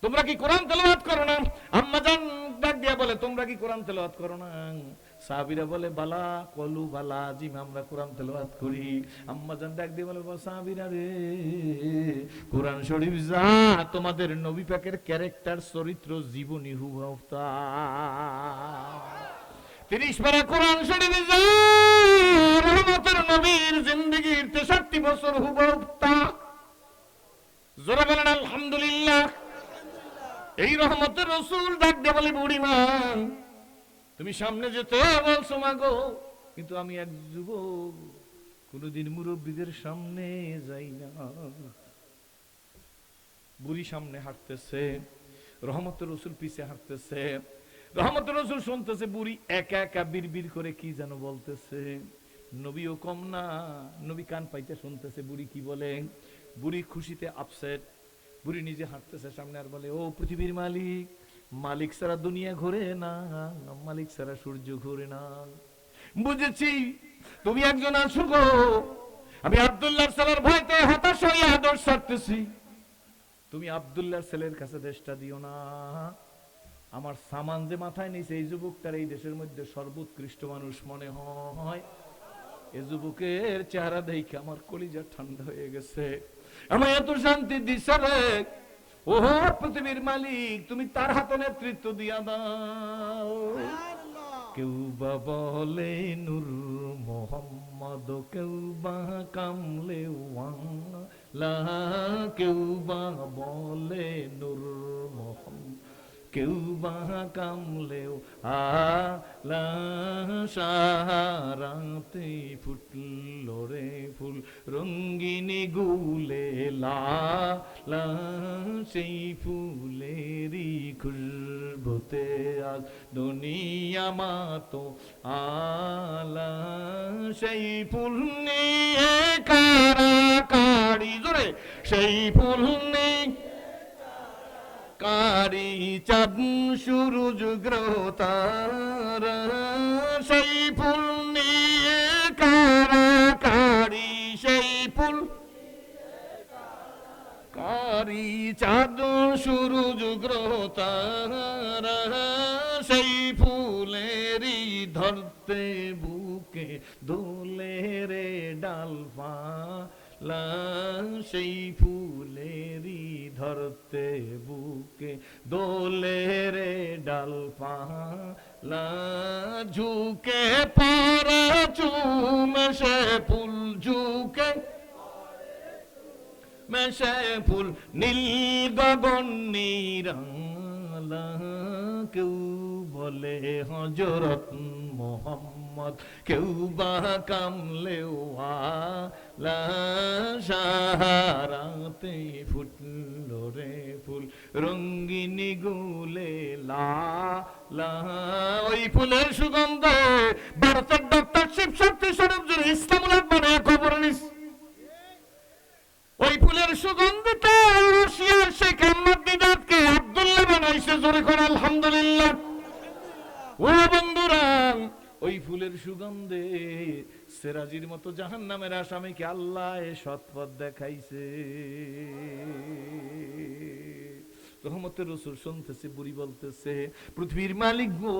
তোমরা কি কোরআন তেলাওয়াত করো না? আম্মা জান ডাক দিয়া বলে, তোমরা কি কোরআন তেলাওয়াত করো না? সাহাবীরা বলে, বালা কলু বালা, জি আমরা কোরআন তেলাওয়াত করি। আম্মা জান ডাক দিয়ে বলে, সাহাবীরা রে, কোরআন শরীফ যা তোমাদের নবী পাকের ক্যারেক্টার চরিত্র জীবনী হুবহু তা। 30 পারা কোরআন শরীফ যা রহমতের নবীর জিন্দেগীর 63 বছর হুবহু তা। জোরে বলেন আলহামদুলিল্লাহ। এই রহমতের রসুল ডাক দিয়ে বলে, বুড়িমা, তুমি সামনে যেতে বলছো মাগো, কিন্তু আমি এক যুবক, কোনদিন মুরব্বীদের সামনে যাই না। বুড়ি সামনে হাঁটতেছে, রহমতের রসুল পিছে হাঁটতেছে। রহমতের রসুল শুনতেছে বুড়ি একা একা বিড়বিড় করে কি যেন বলতেছে। নবীও কম না, নবী কান পাইতে শুনতেছে বুড়ি কি বলে। বুড়ি খুশিতে আপসেট। বুড়ি নিজে হাঁটতেছে সামনে আর বলে, ও পৃথিবীর মালিক, মালিক ছাড়া দুনিয়া ঘোরে না, মালিক ছাড়া সূর্য ঘোরে না। বুঝেছি তুমি একজন আছো গো, আমি আব্দুল্লাহর ছেলের ভয়তে হতাশ হয়ে আদর্শ ছাড়তেছি। তুমি আব্দুল্লাহর ছেলের কাছে দেশটা দিও না। আমার সামান যে মাথায় নিয়েছে, এই যুবকটার এই দেশের মধ্যে সর্বোৎকৃষ্ট মানুষ মনে হয়। এই যুবকের চেহারা দেখে আমার কলিজা ঠান্ডা হয়ে গেছে। আমার এত শান্তি দিছে রে। ও পৃথিবীর মালিক, তুমি তার হাতে নেতৃত্ব দিয়া দাও। কেউ বা বলে নূর মোহাম্মদ, কেউ বা কামলে ওয়ালা, কেউ বা বলে নূর মোহাম্মদ, কেউ বা কামলেও আলা। সারাতে ফুটল রে ফুল রঙ্গিনী গুলে লালা, সেই ফুলেরই খুশবুতে আজ দুনিয়া মাতো আলা। সেই ফুল নিয়ে কাড়াকাড়ি, জোরে, সেই ফুল নিয়ে কারি চাঁদ সূরজ গ্রহ তারা, সেই ফুল নিয়ে কাড়াকাড়ি, সেই ফুল কারি চাঁদ সূরজ গ্রহ তারা, সেই ফুলেরই ধরতে বুকে দোলে রে ডাল পালা, সেই ফুলেরই ধরতে বুকে দোলে রে ডাল পালা। ঝুঁকে পারে চুমে ফুল, ঝুঁকে মেশে ফুল নীল গগন নিরালা। কেউ বলে হযরত মোহাম্মদ, কেউ বা কামলেওয়ালা। সাহারাতে ফুটল রে ফুল রঙ্গিনী গুলে লালা, ওই ফুলের সুগন্ধে ভারতের ডক্টর শিব শক্তি স্বরূপ ইসলামুল মানে খবর নিস। ওই ফুলের সুগন্ধিতে রাশিয়ার শেখ আহমদ দিদাতকে আব্দুল্লাহ বানাইছে। জোরে করে আলহামদুলিল্লাহ। ও বন্ধুরা, ওই ফুলের সুগন্ধে সেরাজির মতো জাহান্নামের আসামিকে আল্লাহ সৎপথ দেখাইছে। রহমতের রাসূল শুনতেছে, বুড়ি বলতেছে, পৃথিবীর মালিক গো,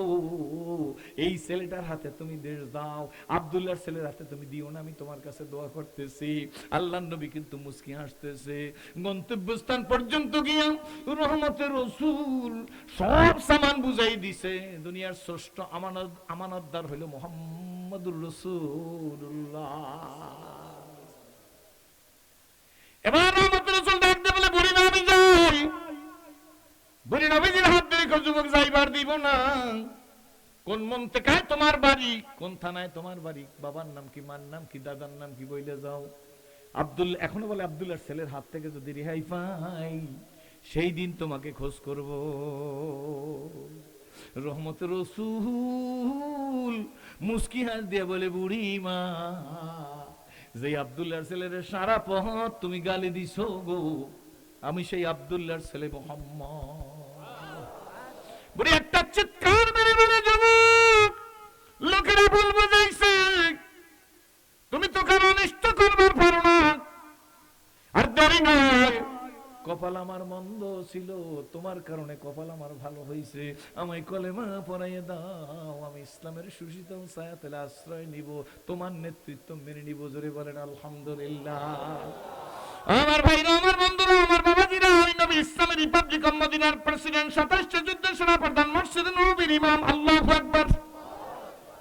এই ছেলেটার হাতে তুমি দেশ দাও, আব্দুল্লাহর ছেলের হাতে তুমি দিও না, আমি তোমার কাছে দোয়া করতেছি। আল্লাহর নবী কিন্তু মুস্কি হাসতেছে। গন্তব্যস্থান পর্যন্ত গিয়া রহমতের রাসূল সব সামান বুঝাই দিছে। দুনিয়ার শ্রেষ্ঠ আমানতদার হইল মুহাম্মদুর রাসূলুল্লাহ। এবার রহমতের রাসূল ডাকতে বলে, বুড়ি না আমি যাই। বুড়ি নবীজির হাত ধরে যুবক যাইবার দিব না। কোন মন্তেকায় তোমার বাড়ি, কোন থানায় তোমার বাড়ি, বাবার নাম কি, মার নাম কি, দাদার নাম কি বইলে যাও। আব্দুল্লাহ এখনো বলে, আব্দুল্লাহর ছেলের হাত থেকে যদি রেহাই পাই সেই দিন তোমাকে খোঁজ করব। রহমতের রাসূল মুস্কি হাস দিয়ে বলে, বুড়ি মা, যে আব্দুল্লাহর ছেলের সারা পথ তুমি গালি দিছো গো, আমি সেই আব্দুল্লাহর ছেলে মুহাম্মদ। বুড়ি একটা চিৎকার মেরে বলে, যুবক, লোকেরা ভুল বুঝাইছে, তুমি তো কারো অনিষ্ট করবার পারো না। আর দেরি নয়, কপাল আমার মন্দ ছিল, তোমার কারণে কপাল আমার ভালো হয়েছে। আমায় কলেমা পড়াইয়ে দাও, আমি ইসলামের সুশীতল ছায়াতলে আশ্রয় নিব, তোমার নেতৃত্ব মেনে নিব। জোরে বলেন আলহামদুলিল্লাহ। আমার ভাইরা, আমার বন্ধুরা, আমার বাবাজিরা, আমি নবী ইসলামের রিপাবলিক অফ মদিনার প্রেসিডেন্ট, 27টা যুদ্ধের সেনাপ্রধান, মসজিদে নববীর ইমাম। আল্লাহু আকবার।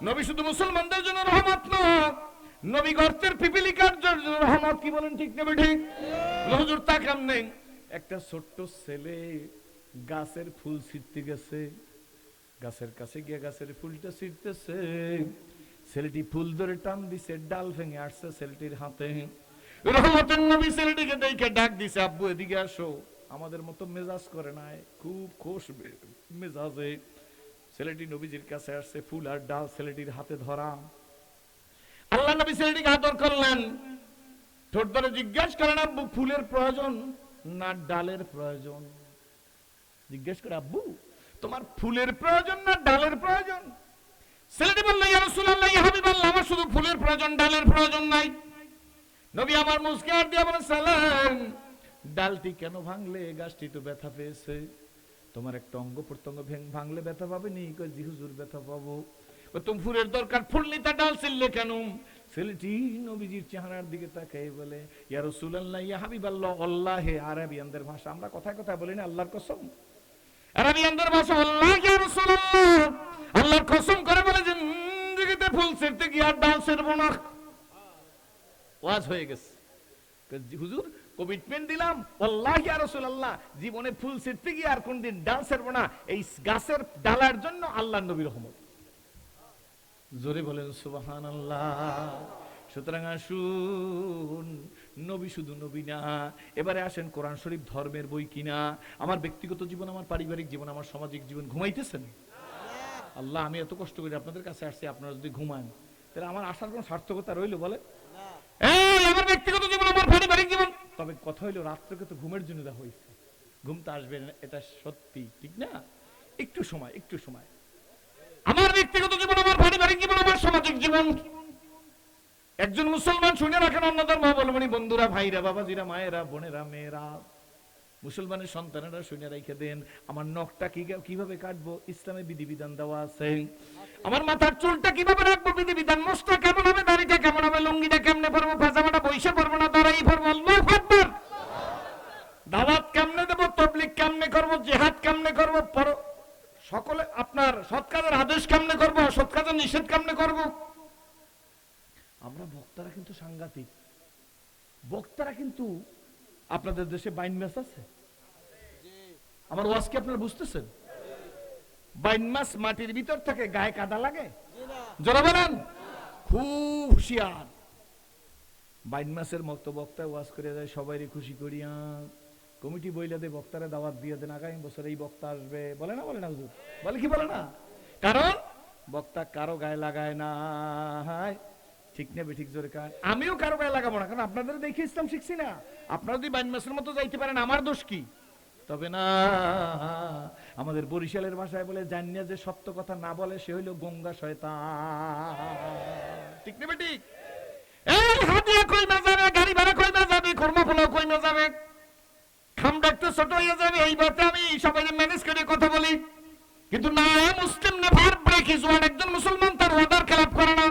নবী শুধু মুসলমানদের জন্য রহমত না, নবী গর্তের পিপিলিকার জন্য রহমত। কি বলেন, ঠিক না ঠিক? হুজুর তা কেমনে? একটা ছোট্ট ছেলে গাছের ফুল ছিঁড়তে গেছে, গাছের কাছে গিয়ে গাছের ফুলটা ছিঁড়তেছে, ছেলেটি ফুল ধরে টান দিছে, ডাল ভেঙে আসছে ছেলেটির হাতে। রহমতের নবী ছেলেটিকে দেখে ডাক দিছে, আব্বু এদিকে আসো। আমাদের মতো মেজাজ করে নাই, খুব খোশ মেজাজে ছেলেটি নবীজির কাছে আসছে, ফুল আর ডাল ছেলেটির হাতে ধরা। আল্লাহ নবী ছেলেটিকে আদর করলেন, ঠোঁট ধরে জিজ্ঞেস করেন, আব্বু ফুলের প্রয়োজন না ডালের প্রয়োজন? জিজ্ঞেস করে, আব্বু তোমার ফুলের প্রয়োজন না ডালের প্রয়োজন? ছেলেটি বলল, ইয়া রাসূলুল্লাহ, ইয়া হাবিবাল্লাহ, আমার শুধু ফুলের প্রয়োজন, ডালের প্রয়োজন নাই। নবী আমার মুস্কি আর দিয়ে বলেন, সালাম, ডালটি কেন ভাঙলে? গাছটি তো ব্যথা পেয়েছে। তোমার একটা অঙ্গ প্রত্যঙ্গ ভাঙলে ব্যথা পাবে নি? কই, জি হুজুর ব্যথা পাবো। তুমি ফুলের দরকার, ফুল নিতে ডাল ছিললে কেন? ছেলেটি নবীজির চেহারার দিকে তাকাই বলে, ইয়া রাসূলুল্লাহ, ইয়া হাবিবাল্লাহ, আল্লাহে, আরবিয়ানদের ভাষা, আমরা কথায় কথায় বলি না আল্লাহর কসম, আরবিয়ানদের ভাষা আল্লাহ, ইয়া রাসূলুল্লাহ, আল্লাহর কসম করে বলে, জিন্দেগিতে ফুল ছিঁড়তে গিয়ে আর ডাল ছিঁড়বো না। ওয়াজ হয়ে গেছে। হুজুর কমিটমেন্ট দিলাম, আল্লাহ ইয়া রাসূলুল্লাহ, জীবনে ফুল ছিঁড়তে গিয়ে আর কোনদিন ডাল ছিঁড়বো না, এই গাছের ডালার জন্য আল্লাহর নবীর রহমত। জোরে বলেন সুবহানাল্লাহ। সুতরাং আসুন, নবী শুধু নবী না, এবারে আসেন কোরআন শরীফ ধর্মের বই কিনা। আমার ব্যক্তিগত জীবন, আমার পারিবারিক জীবন, আমার সামাজিক জীবন ঘুমাইতেছেন? আল্লাহ, আমি এত কষ্ট করে আপনাদের কাছে আসছি, আপনারা যদি ঘুমান তাহলে আমার আসার কোন সার্থকতা রইল বলে? আমার ব্যক্তিগত জীবন, আমার পারিবারিক জীবন। তবে কথা হইলো, রাত্রকে তো ঘুমের জন্য দেওয়া হয়েছে, ঘুম তো আসবে না, এটা সত্যি, ঠিক না? একটু সময়, একটু সময়। আমার ব্যক্তিগত জীবন, আমার পারিবারিক জীবন, আমার সামাজিক জীবন। একজন মুসলমান শুনে রাখেন, অন্যদের মহাবলমণি বন্ধুরা, ভাইরা, বাবাজিরা, মায়েরা, বোনেরা, মেয়েরা, মুসলমানের সন্তানেরা শুনে রেখে দেন, আমার নখটা কিভাবে কাটবো, ইসলামে বিধিবিধান দেওয়া আছে। আমার মাথার চুলটা কিভাবে রাখবো, বিধিবিধান। মোছটা কেমন হবে, দাড়িটা কেমন হবে, লুঙ্গিটা কেমনে পরবো, পাজামাটা বইসা পরবো না দাঁড়াই পরবো। আল্লাহু আকবার। দাওয়াত কেমনে দেবো, তাবলীগ কেমনে করবো, জিহাদ কেমনে করবো, সকলে আপনার সৎ কাজের আদেশ কেমনে করবো, অসৎ কাজের নিষেধ কেমনে করবো। আমরা বক্তারা কিন্তু সাংঘাতিক। বক্তারা কিন্তু, আপনাদের দেশে বাইন মাছ আছে? আমার ওয়াজ কি আপনারা বুঝতেছেন? বাইন মাছ মাটির ভিতর থেকে গায়ে কাদা লাগে? জোরে বলেন। খুব হুঁশিয়ার। বাইন মাছের মতো বক্তায় ওয়াজ করে যায়, সবাইরে খুশি করিয়া। কমিটি বইলা দে, বক্তারা দাওয়াত দিয়ে দেন, আগামী বছর এই বক্তা আসবে, বলে না? বলে না হুজুর? বলে কি বলে না? কারণ বক্তা কারো গায়ে লাগায় না, ঠিক না বেঠিক? জোরে কার। আমিও কারো গায়ে লাগাবো না, কারণ আপনাদের দেখে ইসলাম শিখছি না। আপনারা যদি বাইন মাছের মতো যাইতে পারেন, আমার দোষ কি? তবে না, আমাদের বরিশালের ভাষায় বলে, জানিয়া যে সত্য কথা না বলে সে হইল গঙ্গা শয়তান। ঠিক নেবে ঠিক? এই হাতিয়া কই না যাবে, গাড়ি ভাড়া কই না যাবে, কর্ম ফল কই না যাবে, খামটা একটু ছোট হয়ে যাবে, এই বাতে আমি সবাই ম্যানেজ করে কথা বলি। কিন্তু না, মুসলিম নেভার ব্রেক হিজ ওয়ার্ড। একজন মুসলমান তার ওয়াদার খেলাপ করে না।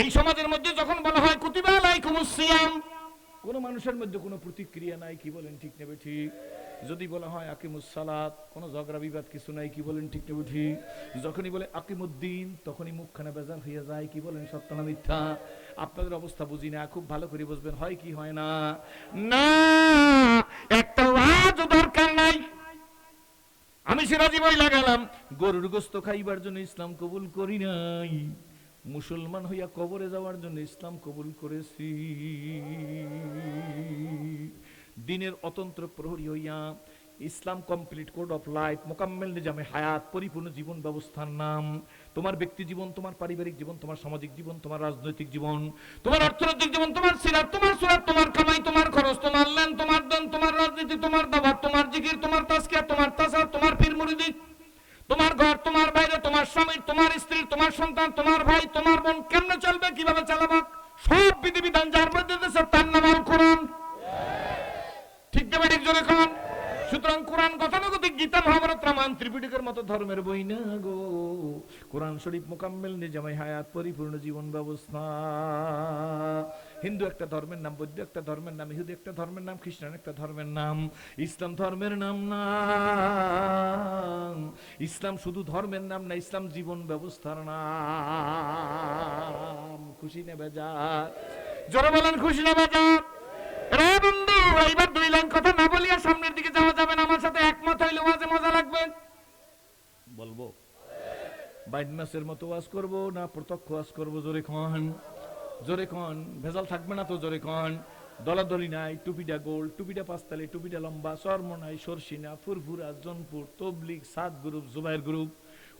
এই সমাজের মধ্যে যখন বলা হয় কুতিবা আলাইকুমুস সিয়াম, কোন মানুষের মধ্যে কোনো প্রতিক্রিয়া নাই, কি বলেন ঠিক নেবে ঠিক? যদি বলা হয় আকিমুস সালাত, কোনো ঝগড়া বিবাদ কিছু নাই, কি বলেন ঠিক নেবে ঠিক? যখনই বলে আকিমুদ্দিন, তখনই মুখখানা বেজার হইয়া যায়, কি বলেন সত্য না মিথ্যা? আপনাদের অবস্থা বুঝি না, খুব ভালো করে বুঝবেন, হয় কি হয় না? না, একটা ওয়াজও দরকার নাই। আমি সিরাজি বই লাগালাম, গরুর গোস্ত খাইবার জন্য ইসলাম কবুল করি নাই, মুসলমান হইয়া কবরে যাওয়ার জন্য ইসলাম কবুল করেছি। দিনের অতন্ত্র প্রহরী হইয়া ইসলাম কমপ্লিট কোড অফ লাইফ, মোকাম্মেল নিজামে হায়াত, পরিপূর্ণ জীবন ব্যবস্থার নাম। তোমার ব্যক্তি জীবন, তোমার পারিবারিক জীবন, তোমার সামাজিক জীবন, তোমার রাজনৈতিক জীবন, তোমার অর্থনৈতিক জীবন, তোমার সিরাত, তোমার সুরাত, তোমার কামাই, তোমার খরচ, তোমার লেন, তোমার দেন, তোমার রাজনীতি, তোমার দাবাত, তোমার জিকির, তোমার তাজকিয়া, তোমার তাসার, তোমার পীর মুরিদি, তোমার ঘর, তোমার বাইরে, তোমার স্বামী, তোমার স্ত্রী, তোমার সন্তান, তোমার ভাই, তোমার বোন কেমনে চলবে, কিভাবে চালাবা, সব বিধিবিধান যার মধ্যে দিয়েছে তার নাম আল কোরআন। ঠিক না ঠিক? জোরে কোন? সুতরাং কোরআন গতানুগতিক গীতা, মহাভারত, রামায়ণ, ত্রিপিটকের মতো ধর্মের বই না গো। কোরআন শরীফ মোকাম্মেল নিজামে হায়াত, পরিপূর্ণ জীবন ব্যবস্থা। হিন্দু একটা ধর্মের নাম, বৌদ্ধ একটা ধর্মের নাম, ইহুদি একটা ধর্মের নাম, খ্রিস্টান একটা ধর্মের নাম, ইসলাম ধর্মের নাম না। ইসলাম শুধু ধর্মের নাম না, ইসলাম জীবন ব্যবস্থার নাম। খুশি নেবে যা, জোরে বলেন খুশি নেবে যা। রে বন্ধু, এইবার দুই লাইন কথা না বলিয়া সামনের দিকে যাওয়া যাবে না। আমার সাথে একমত হইলে ওয়াজে মজা লাগবে। বলবো বাইট মাসের মতো ওয়াজ করব না প্রত্যক্ষ ওয়াজ করব? জোরে খন, জোরে খন। ভেজাল থাকবে না তো? জোরে খন। দলাদলি নাই, টুপিটা গোল, টুপিটা পাঁচতালি, টুপিটা লম্বা, চর্ম নাই, সরসিনা, ফুরফুরা, জনপুর, তবলিগ, সাত গ্রুপ, জুবাইর গ্রুপ।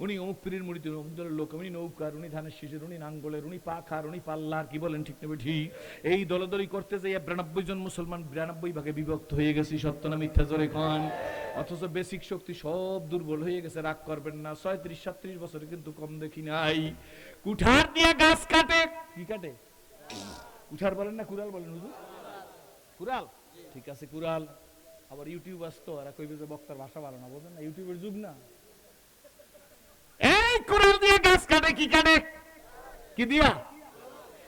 উনি অমুক পীরের মুড়িতে অমুক দলের লোক, উনি নৌকার, উনি ধানের শীষের, উনি নাঙ্গলের, উনি পাখার, উনি পাল্লার, কি বলেন ঠিক নেবে ঠিক? এই দলাদলি করতে যাই 92 জন মুসলমান 92 ভাগে বিভক্ত হয়ে গেছি, সত্য না মিথ্যা? জোরে খান। অথচ বেসিক শক্তি সব দুর্বল হয়ে গেছে। রাগ করবেন না, 36-37 বছরে কিন্তু কম দেখি নাই। কুঠার দিয়ে গাছ কাটে, কি কাটে? কুঠার বলেন না কুড়াল বলেন? হুজুর কুড়াল, ঠিক আছে কুড়াল। আবার ইউটিউব আসতো, আর কইবে যে বক্তার ভাষা ভালো না, বোঝেন না? ইউটিউবের যুগ না। এই কুড়াল দিয়ে গাছ কাটে, কি কাটে? কি দিয়া?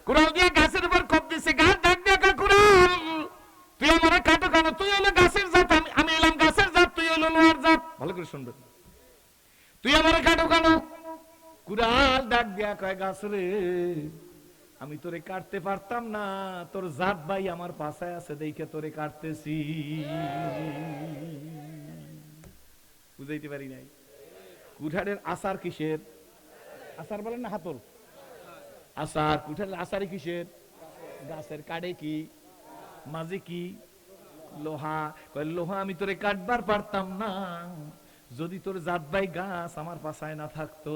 কুড়াল দিয়ে গাছের উপর কপ দিছে, গাছ ডাক দিয়া কয়, কুড়াল তুই আমারে কাটো কেন? তুই হলো গাছের জাত, আমি এলাম গাছের জাত, তুই হলো লোহার জাত। ভালো করে শুনবেন। তুই আমারে কাটো কেন? কুড়াল ডাক দিয়া কয়, গাছ রে, আমি তোরে কাটতে পারতাম না, তোর জাত ভাই আমার পাশায় আছে দেখে তোরে কাটতেছি। বুঝাইতে পারি নাই? কুঠারের আসার কিসের? আসার বলেন না হাতল? আসার। কুঠারের আসারি কিসের? গাছের। কাটে কি? মাঝে কি? লোহা। কয় লোহা আমি তোরে কাটবার পারতাম না যদি তোর জাত ভাই গাছ আমার পাশায় না থাকতো।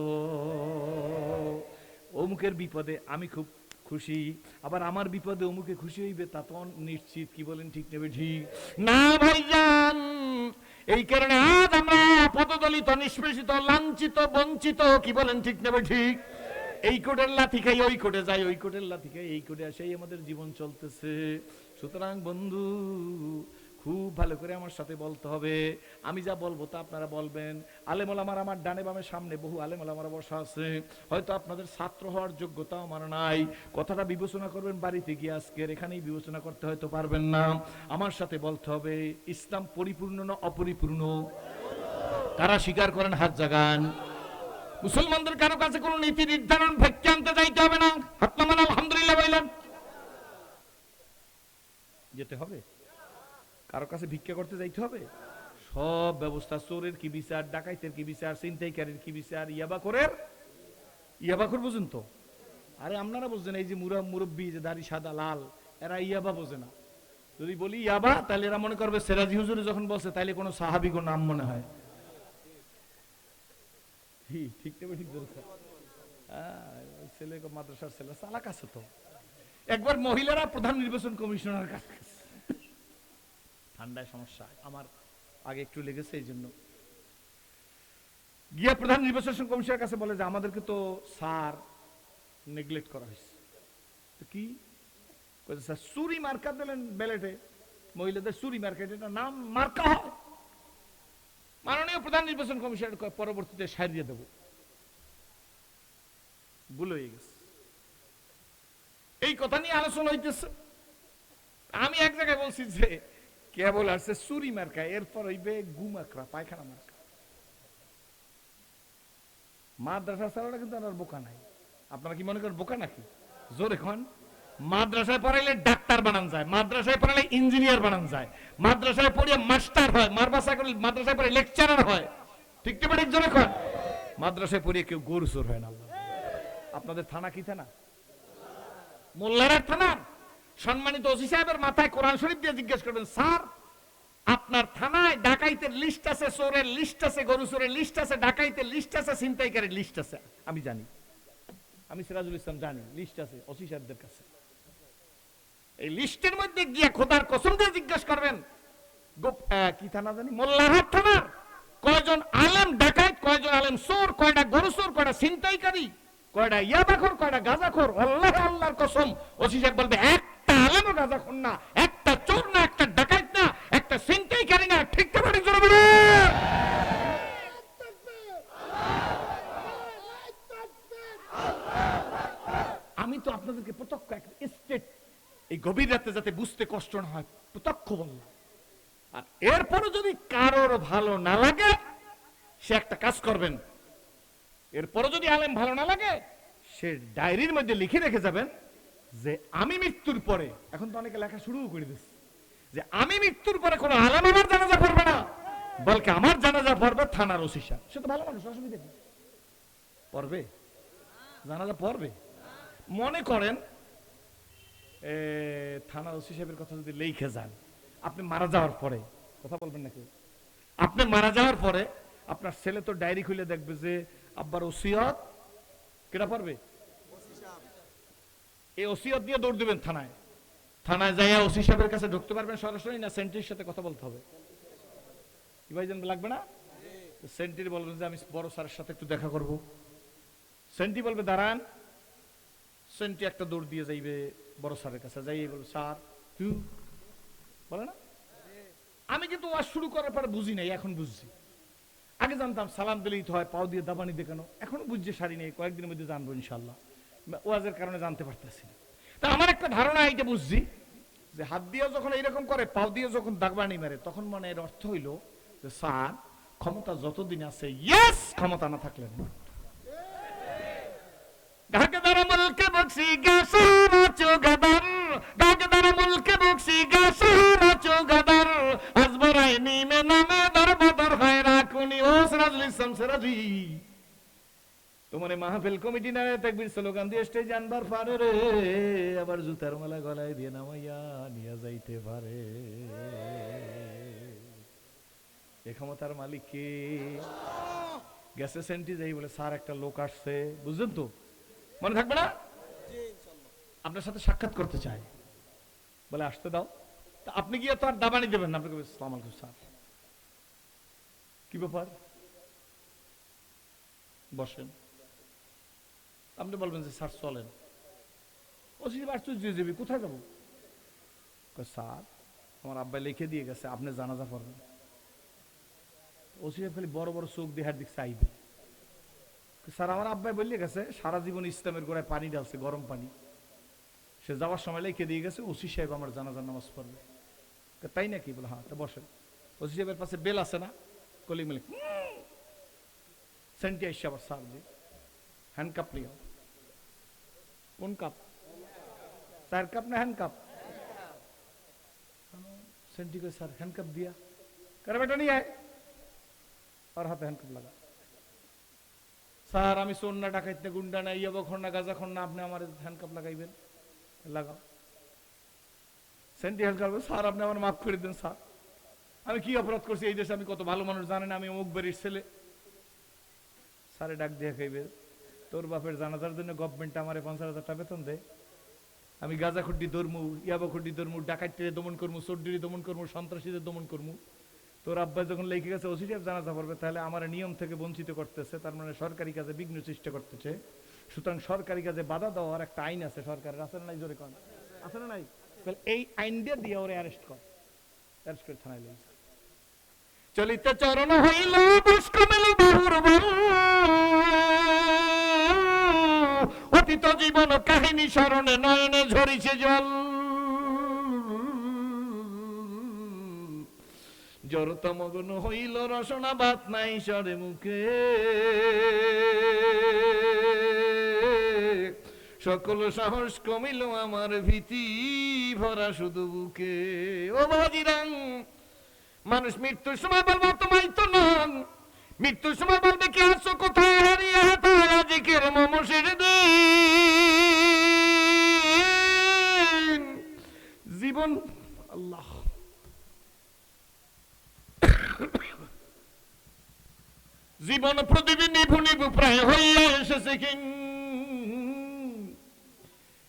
অমুকের বিপদে আমি খুব খুশি, আবার আমার বিপদে অমুকে খুশি হইবে তা তো নিশ্চিত। কি বলেন ঠিক নেবে ঠিক? না ভাইজান, এই কারণে আজ আমরা পদদলিত, নিষ্পেষিত, লাঞ্ছিত, বঞ্চিত। কি বলেন ঠিক নেবে ঠিক? এই কোটের লাথি খাই ওই কোটে যাই, ওই কোটের লাথি খাই এই কোটে আসে, আমাদের জীবন চলতেছে। সুতরাং বন্ধু, খুব ভালো করে আমার সাথে বলতে হবে। আমি যা বলবো তা আপনারা বলবেন। আলেম ওলামার আমার ডানে বামে সামনে বহু আলেম ওলামারা বসা আছে। হয়তো আপনাদের ছাত্র হওয়ার যোগ্যতা আমার নাই। কথাটা বিবেচনা করবেন বাড়িতে গিয়ে, আজকের এখানেই বিবেচনা করতে হয়তো পারবেন না। আমার সাথে বলতে হবে, ইসলাম পরিপূর্ণ না অপরিপূর্ণ? কারা স্বীকার করেন হাত জাগান। মুসলমানদের কারো কাছে কোনো নীতি নির্ধারণ ভেক্কে আনতে যাইতে হবে না। হাত নামান, আলহামদুলিল্লাহ বললেন। যেতে হবে? কারো কাছে ভিক্ষা করতে যাইতে হবে? সব ব্যবস্থা, চোরের কি বিচার, ডাকাইতের কি বিচার, ছিনতাইকারীর কি বিচার, ইয়াবাখোর বুঝুন তো? আরে আপনারা বুঝছেন, এই যে মুরব্বী যে দাড়ি সাদা লাল, এরা ইয়াবা বোঝে না। যদি বলি ইয়াবা, তাহলে এরা মনে করবে সেরাজি হুজুরে যখন বলছে তাইলে কোনো সাহাবীর নাম মনে হয়। ঠিক নেবে ঠিক? ছেলে মাদ্রাসার ছেলে চালাক আছে তো। একবার মহিলারা প্রধান নির্বাচন কমিশনার কাছে, ঠান্ডায় সমস্যা, আমার আগে একটু লেগেছে, এই জন্য গিয়া প্রধান নির্বাচন কমিশনের কাছে বলে যে আমাদেরকে তো স্যার নেগলেক্ট করা হয়েছে। তো কি স্যার, চুরি মার্কা দিলেন ব্যালেটে, মহিলাদের চুরি মার্কা, এটা নাম মার্কা হয়? মাননীয় প্রধান নির্বাচন কমিশনের পরবর্তীতে সারিয়ে দেব, ভুল হয়ে গেছে। এই কথা নিয়ে আলোচনা হইতেছে। আমি এক জায়গায় বলছি যে কেবল আসছে চুরি মার্কা, এরপর হইবে গুমাকড়া, পায়খানা মার্কা। মাদ্রাসা ছাড়া কিন্তু আর বোকা নাই। আপনারা কি মনে করেন বোকা নাকি? জোরে এখন মাদ্রাসায় পড়াইলে ডাক্তার বানান যায়, মাদ্রাসায় পড়াইলে ইঞ্জিনিয়ার বানান যায়, মাদ্রাসায় পড়িয়ে মাস্টার হয়, মাদ্রাসায় পড়ে লেকচারার হয়, ঠিক তো? ঠিক জোরে এখন মাদ্রাসায় পড়িয়ে কেউ গরু চোর হয় না। আপনাদের থানা কি থানা? মোল্লার থানা। সম্মানিত ওসি সাহেবের মাথায় কোরআন শরীফ দিয়ে জিজ্ঞেস করবেন, স্যার আপনার থানায় ডাকাইতের লিস্ট আছে, চোরের লিস্ট আছে, গরু চোরের লিস্ট আছে, ডাকাইতের লিস্ট আছে, ছিনতাইকারীর লিস্ট আছে? আমি জানি, আমি সিরাজুল ইসলাম জানি, লিস্ট আছে ওসি সাহেবদের কাছে। এই লিস্টের মধ্যে গিয়া খোদার কসম দিয়ে জিজ্ঞেস করবেন, কি থানা জানি, মোল্লারহাট থানার কয়জন আলেম ডাকাইত, কয়জন আলেম চোর, কয়টা গরু চোর, কয়টা ছিনতাইকারী, কয়টা ইয়াবাখোর, কয়টা গাঁজাখোর? আল্লাহ আল্লাহর কসম, ওসি সাহেব বলবে একটা আলেমও গাঁজাখোর না, একটা চোর না, একটা ডাকাইত না, একটা ছিনতাইকারী না। ঠিক তো? ঠিক জোরে বলুন। আমি তো আপনাদেরকে প্রত্যক্ষ স্টেট, এই গভীর রাতে যাতে বুঝতে কষ্ট না হয়, প্রত্যক্ষ বললাম। আর এরপরে যদি কারোর ভালো না লাগে, সে একটা কাজ করবেন, এরপরে যদি আলেম ভালো না লাগে, সে ডায়েরির মধ্যে লিখে রেখে যাবেন যে আমি মৃত্যুর পরে, এখন তো অনেকে লেখা শুরু করে দিচ্ছে, যে আমি মৃত্যুর পরে কোনো আলেম আমার জানাজা পড়বে না, বলকে আমার জানাজা পড়বে থানার ওসি সাহেব। সে তো ভালো মানুষ, অসুবিধা কি? পড়বে, জানাজা পড়বে। মনে করেন থানার ওসি সাহেবের কথা যদি লিখে যান, আপনি মারা যাওয়ার পরে, কথা বলবেন নাকি? আপনি মারা যাওয়ার পরে আপনার ছেলে তো ডায়েরি খুলে দেখবে যে আব্বার ওসিয়ত, কেটা পারবে? এই ওসিয়ত দিয়ে দৌড় দিবেন থানায়। থানায় যাইয়া ওসি সাহেবের কাছে ঢুকতে পারবেন সরাসরি, না সেন্ট্রির সাথে কথা বলতে হবে? কি ভাই জানবে, লাগবে না? সেন্ট্রি বলবেন যে আমি বড় স্যারের সাথে একটু দেখা করব। সেন্ট্রি বলবে দাঁড়ান। সেন্ট্রি একটা দৌড় দিয়ে যাইবে বড় স্যারের কাছে, যাই বলবে স্যার তুই, বলে না? আমি কিন্তু ওয়াজ শুরু করার পরে বুঝি নাই, এখন বুঝছি। আগে জানতাম সালাম দিলেই তো হয়, পাও দিয়ে দাবানি দেখানো, এখনো বুঝছে সারি নেই, কয়েকদিনের মধ্যে জানবো ইনশাল্লাহ, ওয়াজের কারণে জানতে পারতেছি। তা আমার একটা ধারণা এইটা বুঝছি যে হাত দিয়ে যখন এইরকম করে, পাও দিয়ে যখন দাগবানি মারে, তখন মানে এর অর্থ হইল যে স্যার ক্ষমতা যতদিন আছে, ইয়েস, ক্ষমতা না থাকলে না। গাগদার মুলকে বক্সি গাসারা চোগাদার, গাগদার মুলকে বক্সি গাসারা চোগাদার, আজবরাই নিমে নামে দরবাদর হয় রাখুনি। ও সিরাজুল ইসলাম সিরাজি, তোমার মাহফিল কমিটি না তাকবীর স্লোগান দিয়ে স্টেজ আনবার পারে রে, আবার জুতার মালা গলায় দিয়ে নামাইয়া নিয়ে যাইতে পারে। এ ক্ষমতার মালিক কে? গেছে সেন্টি যাই বলে স্যার একটা লোক আসছে, বুঝলেন তো? মনে থাকবে না? আপনার সাথে সাক্ষাৎ করতে চাই, বলে আসতে দাও। তা আপনি গিয়ে তো আর দাবানি দেবেন না, আপনাকে আসসালামু আলাইকুম স্যার, কি ব্যাপার, বসেন। আপনি বলবেন যে স্যার চলেন। ওসি আশ্চর্য হয়ে যাবি, কোথায় যাবো? স্যার আমার আব্বাই লিখে দিয়ে গেছে আপনি জানাজা পড়বেন। ওসি খালি বড় বড় চোখ দিয়ে হাত দিক চাইবে। স্যার আমার আব্বাই বললে গেছে সারা জীবন ইসলামের গোড়ায় পানি ঢালছে, গরম পানি, সে যাওয়ার সময় লিখে দিয়ে গেছে ওসি সাহেব আমার জানাজার নামাজ পড়বে। তাই নাকি? বলে হ্যাঁ। তা বসেন। ওসি সাহেবের পাশে বেল আছে না, কলিং মেলে সেন্টি আইসা আবার স্যার জি হ্যান্ড কাপ লিয়া। কোন কাপ? চার কাপ না হ্যান্ড কাপ? সেন্টি কই স্যার হ্যান্ড কাপ দিয়া, কারে বেটা নিয়ে আয়, আর হাতে হ্যান্ড কাপ লাগা। স্যার আমি চোর না, ডাকাইত না, গুন্ডা না, ইয়া বখর না, গাঁজা খর না, আপনি আমার হ্যান্ড কাপ লাগাইবেন, লাগাও। Centi hand cup. স্যার আপনি আমার মাফ করে দেন স্যার, আমি কি অপরাধ করছি এই দেশে, আমি কত ভালো মানুষ জানেন, আমি অমুক বাড়ির ছেলে। স্যারে ডাক দিয়ে খাইবে, তোর বাপের জানাজার জন্য গভর্নমেন্ট আমারে 50,000 টাকা বেতন দেয়, আমি গাঁজা খুড্ডি ধরমু, ইয়াবা খুড্ডি ধরমু, ডাকাতদের দমন করমু, চোরদের দমন করমু, সন্ত্রাসীদের দমন করমু। তোর আব্বা যখন লেখে গেছে ওসি সাহেব জানাজা পড়বে, তাহলে আমার নিয়ম থেকে বঞ্চিত করতেছে, তার মানে সরকারি কাজে বিঘ্ন সৃষ্টি করতেছে। সুতরাং সরকারি কাজে বাধা দেওয়ার একটা আইন আছে সরকারের, আছে না নাই? জোরে কন, আছে না নাই? এই আইন দিয়ে ওরে অ্যারেস্ট করে থানায় লইছে। চলিতে চরণ হইল দুষ্কমেল বাহুর বল, অতীত জীবন কাহিনী স্মরণে নয়নে ঝরিছে জল। জড়তা মগ্ন হইল রসনা, বাত নাই সরে মুখে, সকল সাহস কমিল আমার, ভীতি ভরা শুধু বুকে। ও বাজিরাং, মানুষ মৃত্যুর সময় বলবো তোমায় তো নন, মৃত্যুর সময় বলবে কি আছো কোথায় হারিয়ে হাতায়, আজকের মমসের দিন জীবন। আল্লাহ, জীবন প্রদীপে নিভু নিভু প্রায় হইয়া এসেছে কিং,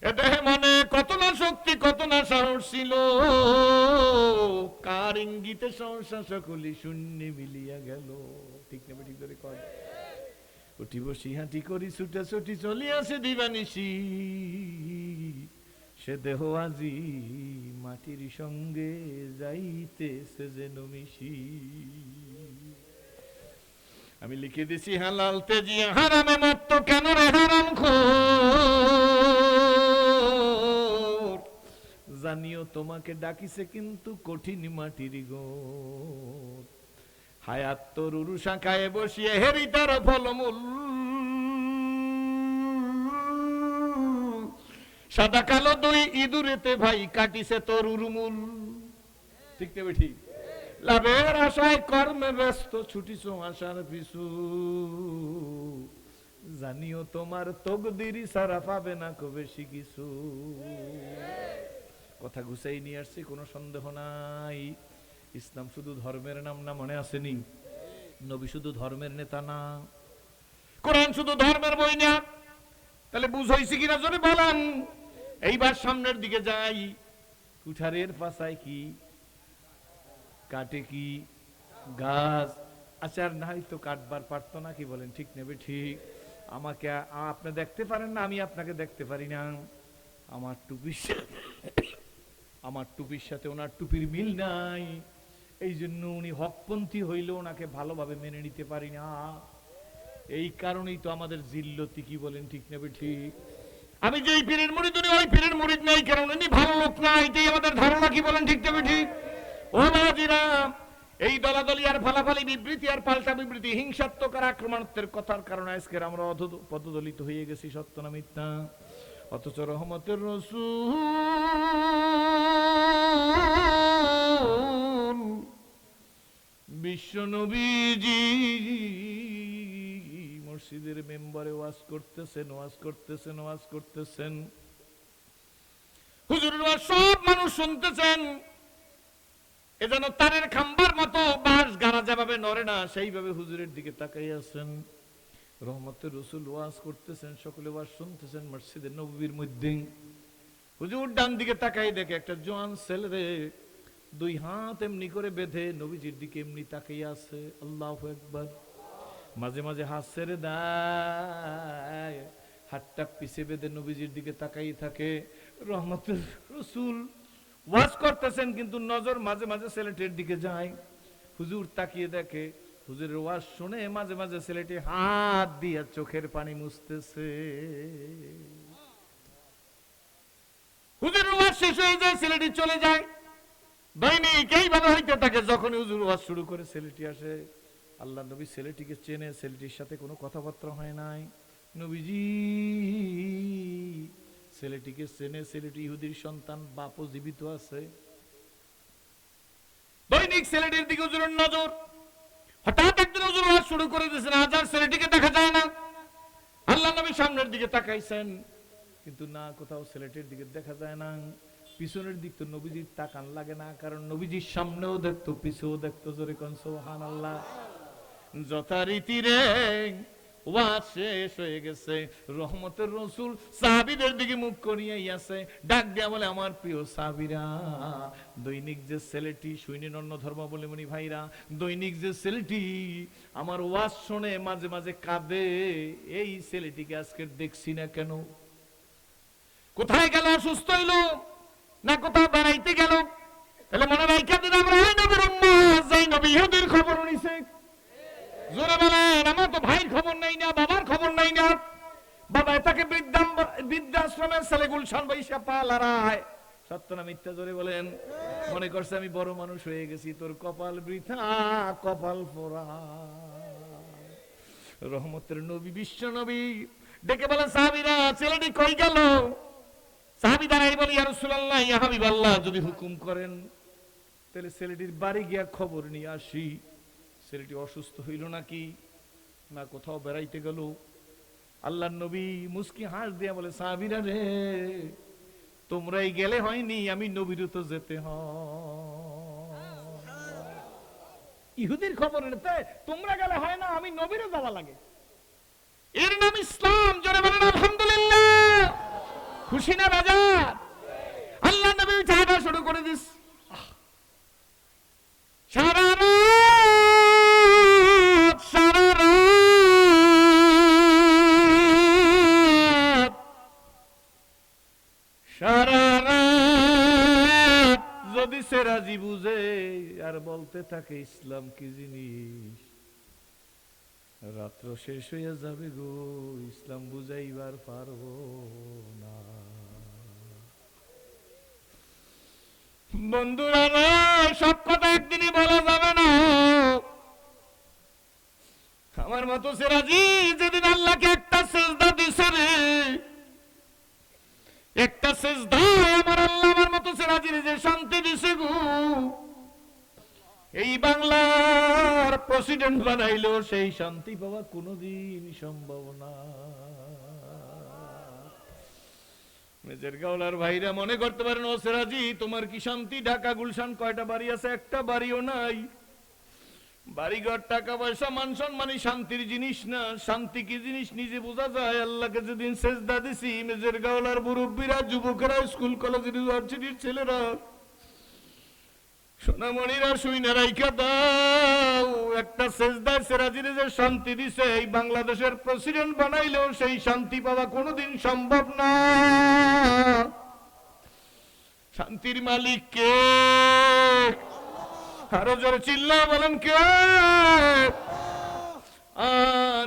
এদেহ মনে কত না শক্তি কত না সাহস ছিল, কার ইঙ্গিতে সংসার সকলি শূন্যে মিলিয়া গেল। ঠিক না ঠিক ধরে কয়, উঠি বসি হাঁটি করি ছুটে ছুটি চলিয়াছে দিবানিশি, সে দেহ আজি মাটির সঙ্গে যাইতেছে যেন মিশি। আমি লিখে দিছি হালাল তেজি হারামে মত্ত, কেন রে হারাম খোর, জানিও তোমাকে ডাকিছে কিন্তু কঠিন মাটির গোর। হায়াত তরুর শাখায় বসিয়ে হেরি তার ফলমূল, সাদা কালো দুই ইঁদুরেতে ভাই কাটিছে তরুর মূল। ঠিক না ঠিক? লাভের আশায় কর্মে ব্যস্ত ছুটিছ আশার পিছু, জানিও তোমার তকদিরি সারা পাবে না কো বেশি কিছু। কথা গুছাই নিয়ে আসছি, কোনো সন্দেহ নাই। ইসলাম শুধু ধর্মের নাম না, মনে আসেনি? নবী শুধু ধর্মের নেতা না, কোরআন শুধু ধর্মের বই না। তাহলে বুঝ হয়েছে কিনা যদি বলেন। এইবার সামনের দিকে যাই, কুঠারের পাশায় কি কাটে কি গাছ, আচার নাই তো কাটবার পারতো না, কি বলেন? ঠিক নেবে ঠিক? আমাকে আপনি দেখতে পারেন না, আমি আপনাকে দেখতে পারি না। আমার টুপির সাথে ওনার টুপির মিল নাই, এই জন্য উনি হকপন্থী হইলে ওনাকে ভালোভাবে মেনে নিতে পারি না। এই কারণেই তো আমাদের জিল্লতি, কি বলেন? ঠিক নেবে ঠিক? আমি যে পীরের মুরিদ, উনি ওই পীরের মুরিদ নাই, কারণ উনি ভালো লোক না, এটাই আমাদের ধারণা, কি বলেন? ঠিক নেবে ঠিক? ও বাজিরা, এই দলাদলি আর ফালাফালি বিবৃতি আর পাল্টা বিবৃতি, হিংসাত্মক আর আক্রমণাত্মকের কথার কারণে আজকের আমরা পদদলিত হয়ে গেছি, সত্য না মিথ্যা? অথচ রহমতের রাসূল বিশ্ব নবীজি মসজিদের মেম্বারে ওয়াজ করতেছেন, হুজুরের ওয়াজ সব মানুষ শুনতেছেন। এ যেন তারের খাম্বার মতো বাঁশ গাড়া যেভাবে নড়ে না, সেইভাবে হুজুরের দিকে তাকাই আছেন। রহমতের রাসূল ওয়াজ করতেছেন, সকলে ওয়াজ শুনতেছেন মসজিদের নববীর মধ্যে। হুজুর ডান দিকে তাকাই দেখে একটা জোয়ান ছেলে রে, দুই হাত এমনি করে বেঁধে নবীজির দিকে এমনি তাকাই আছে। আল্লাহু আকবার। মাঝে মাঝে হাত ছেড়ে দেয়, হাতটা পিছে বেঁধে নবীজির দিকে তাকাই থাকে। রহমতের রাসূল ওয়াজ করতেছেন, কিন্তু নজর মাঝে মাঝে ছেলেটির দিকে যায়। হুজুর তাকিয়ে দেখে, হুজুরের ওয়াজ শুনে মাঝে মাঝে ছেলেটি হাত দিয়ে চোখের পানি মুছতেছে। হুজুরের ওয়াজ শেষ হয়ে যায়, ছেলেটি চলে যায়। দৈনিক এইভাবে হইতে থাকে। যখন হুজুর ওয়াজ শুরু করে ছেলেটি আসে, আল্লাহ নবী ছেলেটিকে চেনে, ছেলেটির সাথে কোনো কথাবার্তা হয় নাই। নবীজি ছেলেটিকে চেনে, ছেলেটি ইহুদির সন্তান, বাপও জীবিত আছে। দৈনিক ছেলেটির দিকে হুজুরের নজর। হঠাৎ একদিন হুজুর ওয়াজ শুরু করে দিয়েছেন, আজ আর ছেলেটিকে দেখা যায় না। আল্লাহ নবী সামনের দিকে তাকাইছেন, কিন্তু না, কোথাও ছেলেটির দিকে দেখা যায় না। পিছনের দিক তো নবীজির তাকান লাগে না, কারণ নবীজির সামনেও দেখতো, পিছেও দেখতো। জোরে কোন সুবহানাল্লাহ। যথারীতি রে ওয়াজ শেষ হয়ে গেছে, রহমতের রাসূল সাহাবীদের দিকে মুখ করিয়াই আছে, ডাক দিয়া বলে, আমার প্রিয় সাহাবীরা, দৈনিক যে ছেলেটি, শুইনি অন্য ধর্মাবলম্বী ভাইরা, দৈনিক যে ছেলেটি আমার ওয়াজ শুনে মাঝে মাঝে কাঁদে, এই ছেলেটিকে আজকে দেখছি না কেন? কোথায় গেল? অসুস্থ হইল না কোথাও বেড়াইতে গেল? তাহলে মনে রাখা দিন, আমরা ওই নবীর উম্মত যেই নবী ইহুদির খবর নিছে। জোরে বলেন, আমার তো ভাইয়ের খবর নাই না, বাবার খবর নাই না। বাবা তাকে বৃদ্ধাশ্রমের ছেলে গুলশান বৈশা পা লড়ায়, সত্য না মিথ্যা? জোরে বলেন। মনে করছে আমি বড় মানুষ হয়ে গেছি, তোর কপাল বৃথা, কপাল পোড়া। রহমতের নবী, বিশ্ব নবী ডেকে বলেন, সাহাবীরা, ছেলেটি কই গেল? সাহাবী দাঁড়াই বলি, ইয়া রাসূলুল্লাহ, ইয়া হাবিবাল্লাহ, যদি হুকুম করেন তাহলে ছেলেটির বাড়ি গিয়া খবর নিয়ে আসি। ছেলেটি অসুস্থ হইল নাকি, না কোথাও বেড়াইতে গেল? আল্লাহর নবী মুস্কি হাস দিয়া বলে, সাহাবীরা রে, তোমরাই গেলে হয়নি, আমি নবীরও তো যেতে হয়। ইহুদির খবর নিতে তোমরা গেলে হয় না, আমি নবীরও যাওয়া লাগে। এর নাম ইসলাম। জোরে বলেন আলহামদুলিল্লাহ। খুশি না বাজার? আল্লাহ নবী চাঁদা শুরু করে দিস। সারা রাত, সারা রাত, সারা রাত যদি সে রাজি বুঝে আর বলতে থাকে ইসলাম কি জিনিস, রাত্র শেষ হইয়া যাবে গো, ইসলাম বুঝাইবার পারবো না। বন্ধুরা, সব কথা একদিনই বলা যাবে না। আমার মতো সিরাজি যেদিন আল্লাহকে একটা সেজদা দিছে রে, একটা সেজদা আমার আল্লাহ আমার মতো সিরাজির যে শান্তি দিছে গো, এই বাংলার প্রেসিডেন্ট বানাইলো সেই শান্তি পাওয়া কোনোদিন সম্ভব না। মেজর গাওলার ভাইরা মনে করতে পারেন, ও সিরাজি তোমার কি শান্তি? ঢাকা গুলশান কয়টা বাড়ি আছে? একটা বাড়িও নাই। বাড়িঘর, টাকা পয়সা, মান সম্মানই শান্তির জিনিস না। শান্তি কি জিনিস নিজে বোঝা যায়। আল্লাহকে যেদিন সেজদা দিছি, মেজর গাওলার মুরব্বীরা, যুবকেরা, স্কুল কলেজ ইউনিভার্সিটির ছেলেরা, সোনামণিরা, শুইনা রাইখা দাও, একটা সেজদার সিরাজির যে শান্তি দিছে, এই বাংলাদেশের প্রেসিডেন্ট বানাইলেও সেই শান্তি পাওয়া কোনোদিন সম্ভব না। শান্তির মালিক কে? আরো জোরে চিল্লা বলেন কে?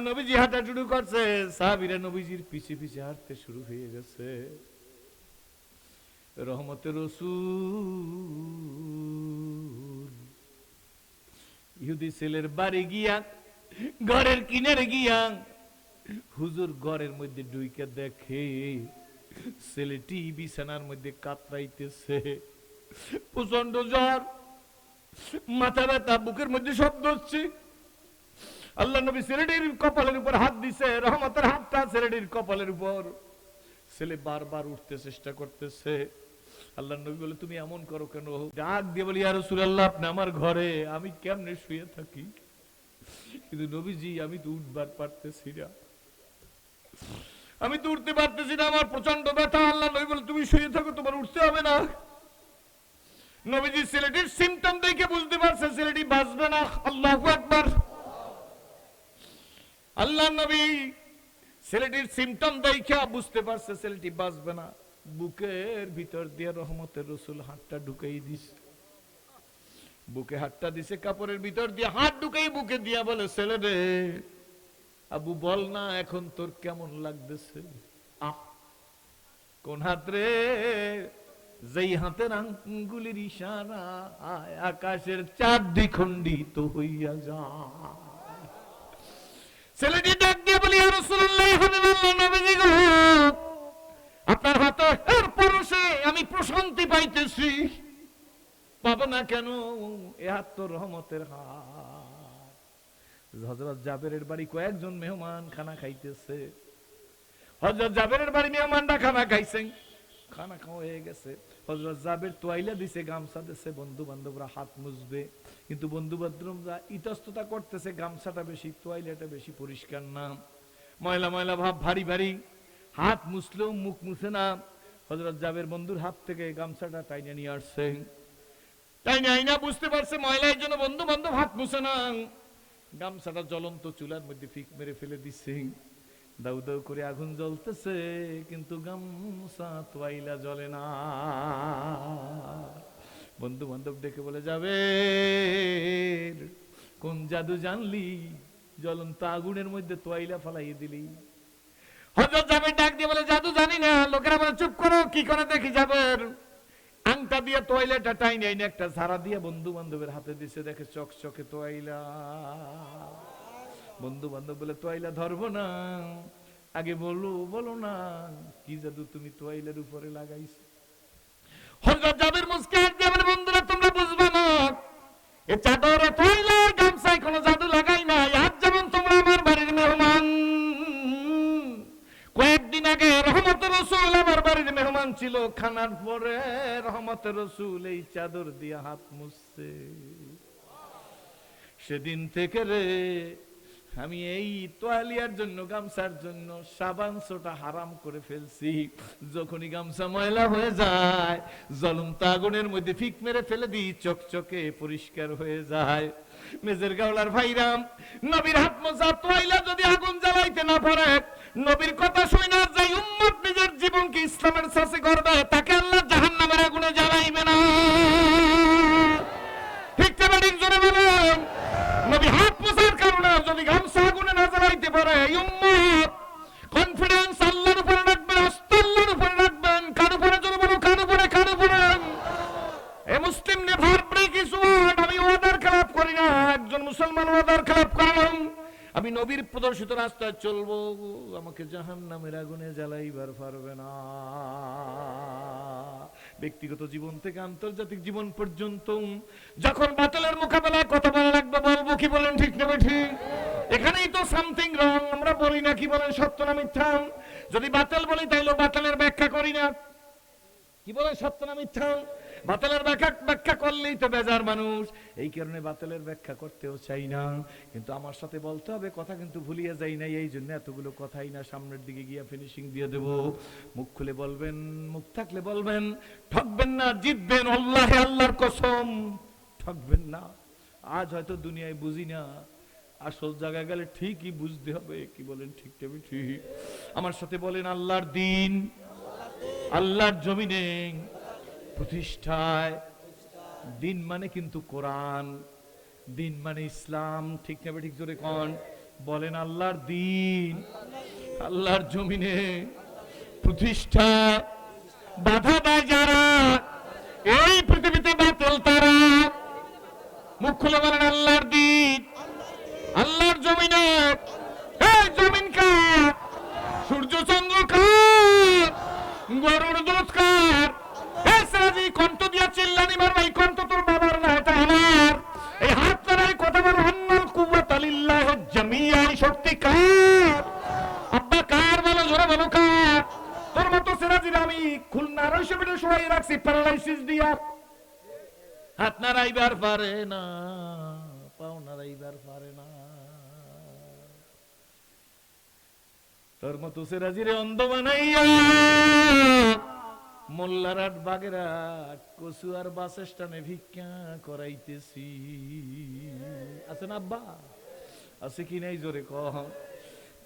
নবীজি হাঁটা শুরু করছে, সাহাবীরা নবীজির পিছে পিছে হাঁটতে শুরু হয়ে গেছে। রহমতের রাসূল ইহুদি ছেলের বাড়ি গিয়া, ঘরের কিনারে গিয়া, হুজুর ঘরের মধ্যে ঢুইকা দেখে ছেলেটি বিছানার মধ্যে কাতরাইতেছে, প্রচন্ড জ্বর, মাথা ব্যথা, বুকের মধ্যে শব্দ হচ্ছে। আল্লাহ নবী ছেলেটির কপালের উপর হাত দিছে, রহমতের হাতটা ছেলেটির কপালের উপর। ছেলে বারবার উঠতে চেষ্টা করতেছে। আল্লাহ নবী বলে, তুমি এমন করো কেন? ডাক দিয়ে বলি, ইয়া রাসূলুল্লাহ, আপনি আমার ঘরে, আমি কেমনে শুয়ে থাকি? কিন্তু নবীজি, আমি তো উঠবার পারতেছি না, আমি তো উঠতে পারতেছি না, আমার প্রচন্ড ব্যথা। আল্লাহ নবী বলে, তুমি শুয়ে থাকো, তোমার উঠতে হবে না। নবীজি ছেলেটির সিমটম দেখে বুঝতে পারছে ছেলেটি বাঁচবে না। আল্লাহু আকবার। আল্লাহ নবী ছেলেটির সিমটম দেখে বুঝতে পারছে ছেলেটি বাঁচবে না। বুকের ভিতর দিয়ে রহমতের রাসূল হাতটা ঢুকাই দিছে, বুকে হাতটা দিছে, কাপড়ের ভিতর দিয়ে হাত ঢুকাই বুকে দিয়া বলে, ছেলে রে, আবু বল না এখন তোর কেমন লাগতেছে? কোন হাত রে? যেই হাতের আঙ্গুলের ইশারা আকাশের চাঁদ দ্বিখণ্ডিত হইয়া যায়। ছেলেটি ডাক দিয়ে বলি, ইয়া রাসূলুল্লাহ, হাবিবাল্লাহ, নবীজি গো, আপনার হাতের পরশে আমি প্রশান্তি পাইতেছি। পাবো না কেন? এ হাত তো রহমতের হাত। হযরত জাবেরের বাড়ি কয়েকজন মেহমান খানা খাইতেছে। হযরত জাবেরের বাড়ি মেহমানরা খানা খাইছেন, খানা খাওয়া হয়ে গেছে। হযরত জাবের তোয়াইলা দিছে, গামছা দিছে, বন্ধু বান্ধবরা হাত মুছবে, কিন্তু বন্ধু বান্ধবরা ইতস্ততা করতেছে, গামছাটা বেশি, তোয়াইলাটা বেশি পরিষ্কার না। ময়লা ময়লা ভাব, ভারী ভারী, হাত মুছলেও মুখ মুছে না। হযরত জাবের বন্ধুর হাত থেকে গামছাটা টাইনে নিয়ে আসছে, টাইনে আইনা বুঝতে পারছে ময়লার জন্য বন্ধু বান্ধব হাত মুছে না। গামছাটা জ্বলন্ত চুলার মধ্যে ফিক মেরে ফেলে দিচ্ছে, দাউ দাউ করে আগুন জ্বলতেছে, কিন্তু গামছা তোয়াইলা জ্বলে না। বন্ধু বান্ধব ডেকে বলে, যাবে কোন জাদু জানলি, জ্বলন্ত আগুনের মধ্যে তোয়াইলা ফালাই দিলি? হযরত জাবের ডাক দিয়ে বলে, জাদু জানি না। লোকেরা বলে, চুপ করো, কি করে দেখি। জাবের আংটা দিয়ে তোয়াইলাটা টাইনে আইনে একটা ঝাড়া দিয়ে বন্ধু বান্ধবের হাতে দিছে, দেখে চকচকে তোয়াইলা। বন্ধু বান্ধব বলে, তোয়াইলা ধরবো না, আগে বলো বলো না কি জাদু তুমি তোয়াইলার উপরে লাগাইছো? হযরত জাবের মুস্কান দিয়ে বলে, বন্ধুরা তোমরা বুঝবে না, এ চাদরে তোয়াইলা গামছায় কোনো জাদু লাগাই না। আজ যেমন তোমরা আমার বাড়ির মেহমান, কয়েকদিন আগে রহমতের রাসূল আমার বাড়ির মেহমান ছিল, খানার পরে রহমতের রাসূল এই চাদর দিয়ে হাত মুছছে। সেদিন থেকে রে আমি এই তোয়ালিয়ার জন্য, গামছার জন্য সাবান সোটা হারাম করে ফেলছি। যখনই গামছা ময়লা হয়ে যায়, জ্বলন্ত আগুনের মধ্যে ফিক মেরে ফেলে দিই, চকচকে পরিষ্কার হয়ে যায়। মেজের গাওলার ভাইরাম, নবীর হাত মোজা তোয়াইলা যদি আগুন জ্বালাইতে না পারে, নবীর কথা শুনে না যাই উম্মত নিজের জীবনকে ইসলামের সাথে করবে, তাকে আল্লাহ জাহান্নামের আগুনে জ্বালাইবে না। ঠিক ঠিক জোরে বলেন। নবী হাত মোছার কারণে যদি গামছা আগুনে না জ্বালাইতে পারে, এই উম্মত কনফিডেন্স আল্লাহর উপরে রাখবেন, আস্থা আল্লাহর উপরে রাখবেন। কার উপরে জোরে বলো, কার উপরে, কার উপরে? এ মুসলিম নেভার ব্রেক হিজ ওয়ার্ড। আমি ওয়াদার খেলাপ করি না, একজন মুসলমান ওয়াদার খেলাপ করলাম, আমি নবীর প্রদর্শিত রাস্তায় চলবো, আমাকে জাহান্নামের আগুনে জ্বালাইবার পারবে না। ব্যক্তিগত জীবন থেকে আন্তর্জাতিক জীবন পর্যন্ত যখন বাতিলের মোকাবেলায় কথা বলা লাগবে, বলবো কি বলেন, ঠিক না ঠিক? এখানেই তো সামথিং রং। আমরা বলি না কি বলেন, সত্য না মিথ্যা? যদি বাতিল বলি তাইলে বাতিলের ব্যাখ্যা করি না, কি বলেন, সত্য না মিথ্যা? বাতিলের ব্যাখ্যা করলেই তো বেজার মানুষ, এই কারণে বাতিলের ব্যাখ্যা করতেও চাই না। কিন্তু আমার সাথে বলতে হবে কথা, কিন্তু ভুলিয়ে যাই না, এই জন্য এতগুলো কথাই না, সামনের দিকে গিয়া ফিনিশিং দিয়ে দেব। মুখ খুলে বলবেন, মুখ থাকলে বলবেন, ঠকবেন না, জিতবেন, আল্লাহে আল্লাহর কসম ঠকবেন না। আজ হয়তো দুনিয়ায় বুঝি না, আসল জায়গায় গেলে ঠিকই বুঝতে হবে, কি বলেন, ঠিক তবে ঠিক? আমার সাথে বলেন, আল্লাহর দিন আল্লাহর জমিনে প্রতিষ্ঠায়। দিন মানে কিন্তু কোরআন, দিন মানে ইসলাম, ঠিক না ঠিক? জোরে কোন বলেন, আল্লাহর দিন আল্লাহর জমিনে প্রতিষ্ঠা। বাধা দেয় যারা, এই পৃথিবীতে বাতিল তারা। মুখ খুলে বলেন, আল্লাহর দিন আল্লাহর জমিনে। এই জমিন কার? সূর্য চন্দ্র কার? গরুর দুধ কার? কণ্ঠ দিয়া চিল্লানি মারবা, এই কণ্ঠ তোর বাবার না, এটা আমার। এই হাত ধরে কথা বলো, আন্নাল কুওয়াতা লিল্লাহি জামিআ, শক্তি কার? আব্বা কার? বলো জোরে, বলো কার? তোর মতো সিরাজির আমি খুলনার হিসেবে সবাই রাখছি প্যারালাইসিস দিয়া, হাত নাড়াইবার পারে না, পাও নাড়াইবার পারে না। তোর মতো সিরাজিরে অন্ধ বানাইয়া মোল্লারহাট, বাগেরহাট, কচুয়ার বাস স্ট্যান্ডে ভিক্ষা করাইতেছি। আছে না আব্বা? আছে কি নাই? জোরে কহ।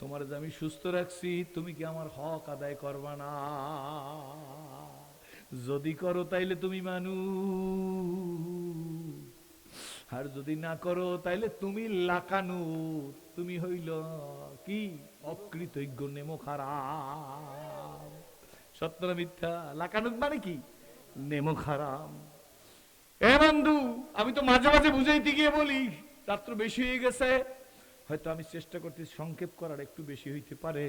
তোমার যে আমি সুস্থ রাখছি, তুমি কি আমার হক আদায় করবা না? যদি করো তাইলে তুমি মানুষ, আর যদি না করো তাইলে তুমি লাকানু, তুমি হইল কি অকৃতজ্ঞ, নেমো খারাপ। সত্য না মিথ্যা? লাকানুক মানে কি? নেমো খারাপ। এ বন্ধু, আমি তো মাঝে মাঝে বুঝাইতে গিয়ে বলি রাত্র বেশি হয়ে গেছে, হয়তো আমি চেষ্টা করতে সংক্ষেপ করার, একটু বেশি হইতে পারে।